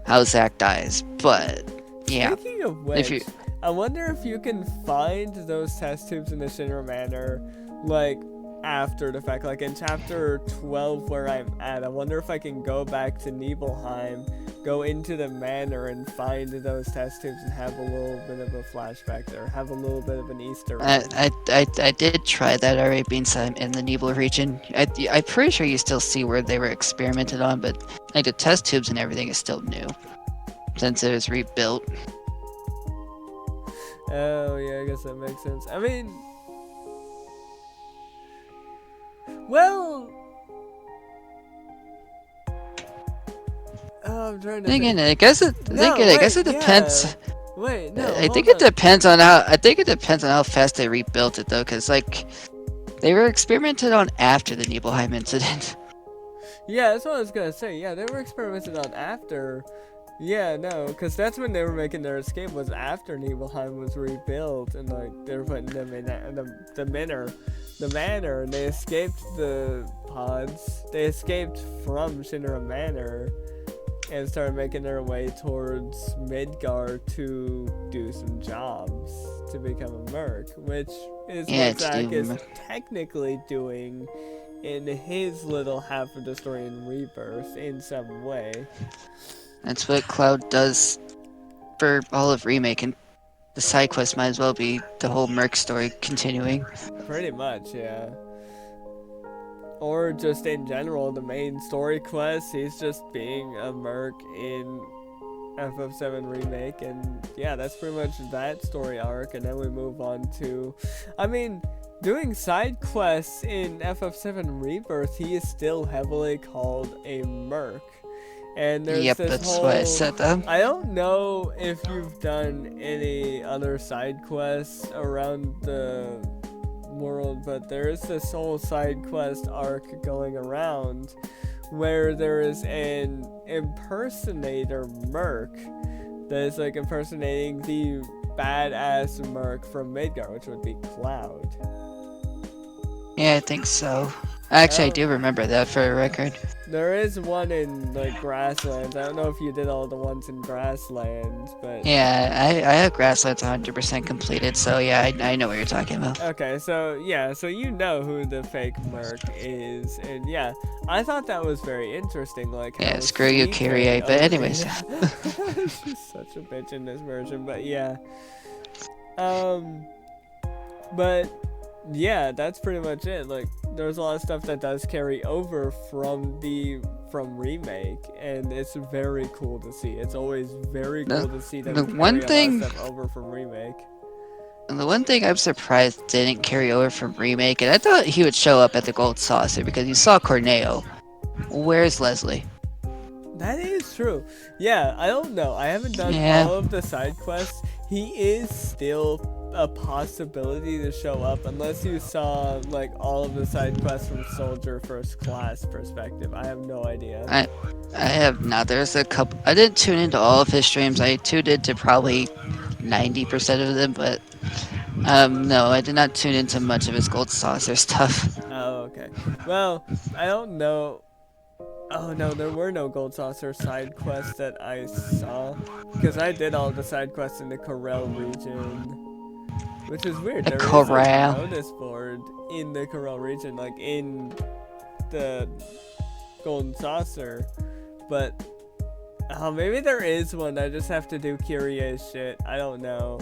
how Zack dies. But yeah, speaking of which, I wonder if you can find those test tubes in the Shinra Manor, like after the fact, like in chapter 12 where I'm at. I wonder if I can go back to Nibelheim, go into the manor and find those test tubes and have a little bit of a flashback there, have a little bit of an Easter egg. I did try that already, being in the Nibel region. I'm pretty sure you still see where they were experimented on, but like the test tubes and everything is still new since it was rebuilt. Oh yeah, I guess that makes sense. I mean, well, I'm trying to think. I guess it depends. Wait, no. I think it depends on how fast they rebuilt it, though, because like they were experimented on after the Nibelheim incident. Yeah, that's what I was gonna say. Yeah, they were experimented on after. Yeah, no, because that's when they were making their escape, was after Nibelheim was rebuilt, and like they were putting them in the manor, and they escaped the pods. They escaped from Shinra Manor and started making their way towards Midgar to do some jobs to become a merc, which is what Zack is technically doing in his little half of the story in Rebirth in some way. That's what Cloud does for all of Remake, and the side quest might as well be the whole Merc story continuing. Pretty much, yeah. Or just in general, the main story quest, he's just being a merc in FF7 Remake, and yeah, that's pretty much that story arc, and then we move on to, I mean, doing side quests in FF7 Rebirth, he is still heavily called a merc. And there's Yep, this that's whole, why I said that. I don't know if you've done any other side quests around the world, but there is this whole side quest arc going around where there is an impersonator merc that is like impersonating the badass merc from Midgar, which would be Cloud. Yeah, I think so. Actually, I do remember that for a record. There is one in like Grasslands. I don't know if you did all the ones in Grasslands, but Yeah, I have Grasslands 100% completed, so yeah, I know what you're talking about. okay, so yeah, so you know who the fake merc is, and yeah, I thought that was very interesting. Like, Yeah, how screw you, CK Kyrie, but anyways. She's such a bitch in this version, but yeah. But yeah, that's pretty much it. Like, there's a lot of stuff that does carry over from Remake, and it's very cool to see. It's always very cool to see them carry a lot of stuff over from Remake. And the one thing I'm surprised didn't carry over from Remake, and I thought he would show up at the Gold Saucer because you saw Corneo. Where's Leslie? That is true. Yeah, I don't know. I haven't done all of the side quests. He is still a possibility to show up unless you saw like all of the side quests from Soldier First Class perspective. I have no idea. I have not. There's a couple. I didn't tune into all of his streams. I tuned into probably 90% of them, but no, I did not tune into much of his Gold Saucer stuff. Oh, okay. Well, I don't know. Oh no, there were no Gold Saucer side quests that I saw, because I did all the side quests in the Corel region. Which is weird. There is a notice board in the Corel region, like in the Golden Saucer, but maybe there is one. I just have to do Kyrie's shit. I don't know.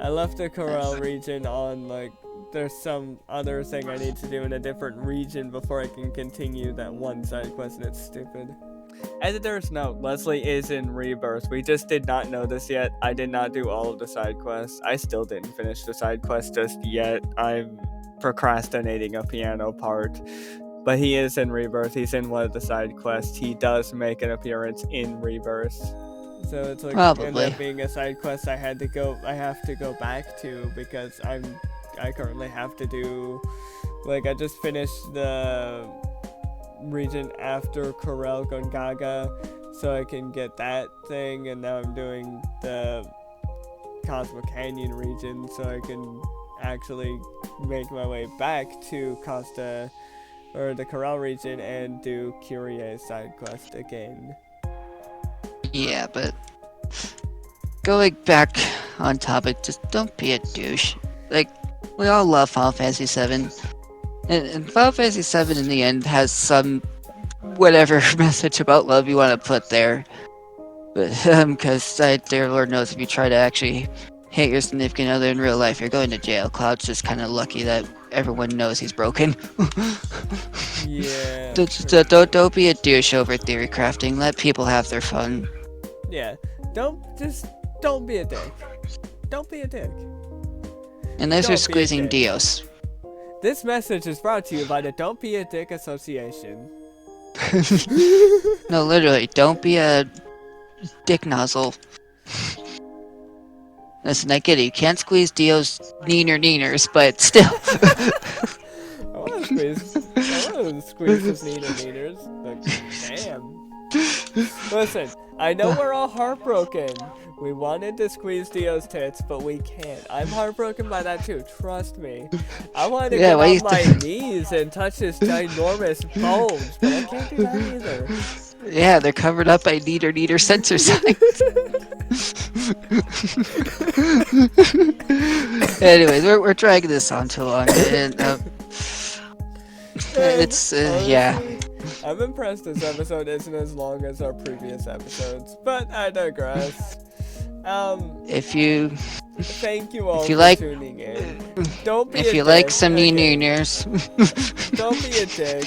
I left the Corel region on, like, there's some other thing I need to do in a different region before I can continue that one side quest, and it's stupid. Editor's note, Leslie is in Rebirth. We just did not know this yet. I did not do all of the side quests. I still didn't finish the side quest just yet. I'm procrastinating a piano part. But he is in Rebirth. He's in one of the side quests. He does make an appearance in Rebirth. So it's like ended up being a side quest I have to go back to, because I currently have to do, like, I just finished the region after Corel Gongaga, so I can get that thing, and now I'm doing the Cosmo Canyon region, so I can actually make my way back to Costa, or the Corel region, and do Kyrie's side quest again. Yeah, but going back on topic, just don't be a douche. Like, we all love Final Fantasy VII. And Final Fantasy VII in the end has some whatever message about love you want to put there. But, because dear Lord knows if you try to actually hate your significant other in real life, you're going to jail. Cloud's just kind of lucky that everyone knows he's broken. Yeah. Don't be a douche over theory crafting. Let people have their fun. Yeah. Don't be a dick. Don't be a dick. Unless you're squeezing Dios. This message is brought to you by the Don't Be a Dick Association. No, literally, don't be a dick nozzle. Listen, I get it. You can't squeeze Dio's neeners, but still. I want to squeeze his neeners. Like, damn. Listen, I know we're all heartbroken. We wanted to squeeze Dio's tits, but we can't. I'm heartbroken by that too, trust me. I wanted to get on my knees and touch his ginormous bulge, but I can't do that either. Yeah, they're covered up by neener sensor signs. Anyways, we're dragging this on too long. And, It's yeah. Honestly, I'm impressed this episode isn't as long as our previous episodes, but I digress. If you Thank you all you for like tuning in. Don't be if a you dick. like some Okay. neeners, Don't be a dick.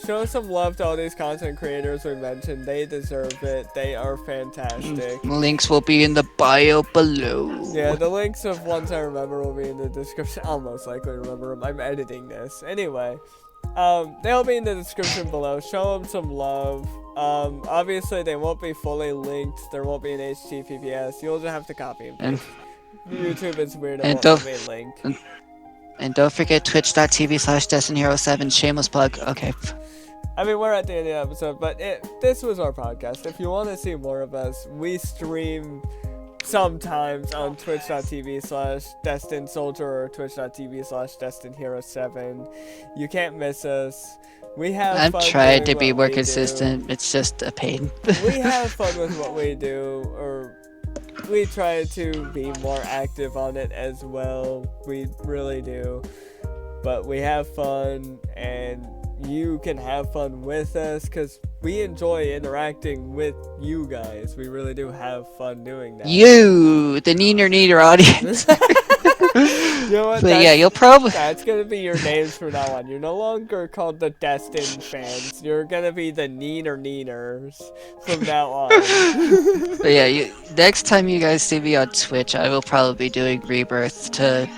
Show some love to all these content creators we mentioned. They deserve it. They are fantastic. links will be in the bio below. Yeah, the links of ones I remember will be in the description. I'll most likely remember them. I'm editing this. Anyway, they'll be in the description below. Show them some love. Obviously they won't be fully linked. There won't be an HTTPS. You'll just have to copy and paste. YouTube is weird. It won't let me link. And don't forget twitch.tv/DestinedHero7. Shameless plug. Okay. I mean, we're at the end of the episode, but this was our podcast. If you want to see more of us, we stream sometimes on twitch.tv/DestinedSoldier or twitch.tv/DestinedHero7. You can't miss us. We have I've fun tried doing to be what more we consistent. It's just a pain. We have fun with what we do, or we try to be more active on it as well. We really do. But we have fun, and you can have fun with us because we enjoy interacting with you guys. We really do have fun doing that. You, the neener audience. You know what? But yeah, you'll probably. That's gonna be your names from now on. You're no longer called the Destined fans. You're gonna be the Neeners from now on. But yeah, next time you guys see me on Twitch, I will probably be doing Rebirth to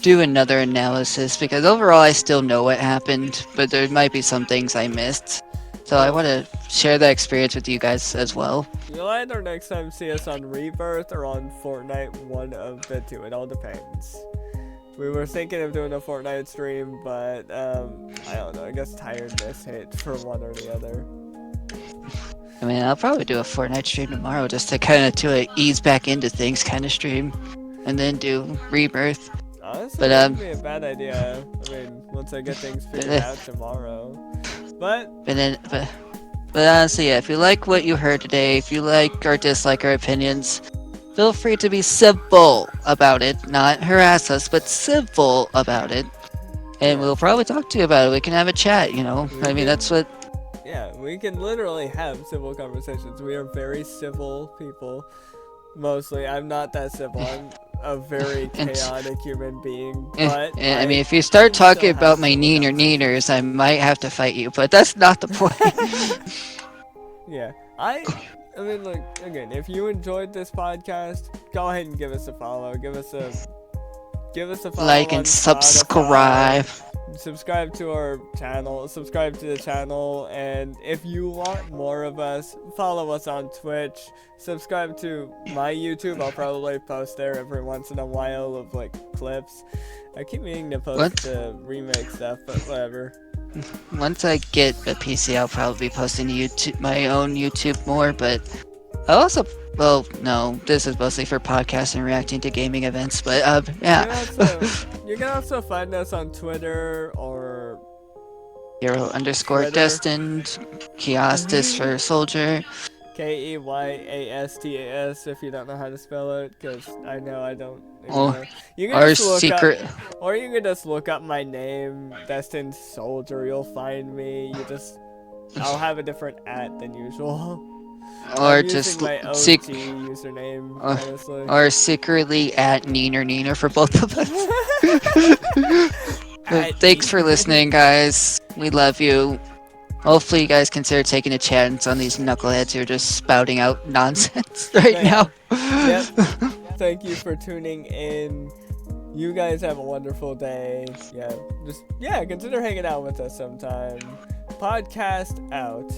do another analysis, because overall I still know what happened, but there might be some things I missed. So I want to share that experience with you guys as well. You'll either next time see us on Rebirth or on Fortnite, one of the two. It all depends. We were thinking of doing a Fortnite stream, but I don't know. I guess tiredness hit for one or the other. I mean, I'll probably do a Fortnite stream tomorrow just to kind of ease back into things kind of stream, and then do Rebirth. Honestly, But that would be a bad idea. I mean, once I get things figured out tomorrow. But honestly, yeah, if you like what you heard today, if you like or dislike our opinions, feel free to be civil about it. Not harass us, but civil about it. And we'll probably talk to you about it. We can have a chat, you know? I mean, that's what... Yeah, we can literally have civil conversations. We are very civil people. Mostly. I'm not that civil. I'm a very chaotic human being. But I mean, if you start talking about my neeners, I might have to fight you, but that's not the point. Yeah. I mean, look, again, if you enjoyed this podcast, go ahead and give us a follow. Give us a follow. Like and subscribe. Subscribe to our channel, subscribe to the channel, and if you want more of us, follow us on Twitch, subscribe to my YouTube. I'll probably post there every once in a while of like clips. I keep meaning to post the remake stuff, but whatever. Once I get a PC, I'll probably be posting to YouTube, my own YouTube more, but I'll also, well, no, this is mostly for podcasts and reacting to gaming events, but yeah. You can also find us on Twitter or Hero_destined, Kiostis for soldier. KEYASTAS if you don't know how to spell it, because I know I don't. You can Our just look secret. or you can just look up my name, DestinedSoldier. You'll find me. I'll have a different @ than usual. Or I'm just my OG username, honestly. Or secretly @neener for both of us. Thanks for listening, guys. We love you. Hopefully you guys consider taking a chance on these knuckleheads who are just spouting out nonsense right now. Yep. Thank you for tuning in. You guys have a wonderful day. Yeah, consider hanging out with us sometime. Podcast out.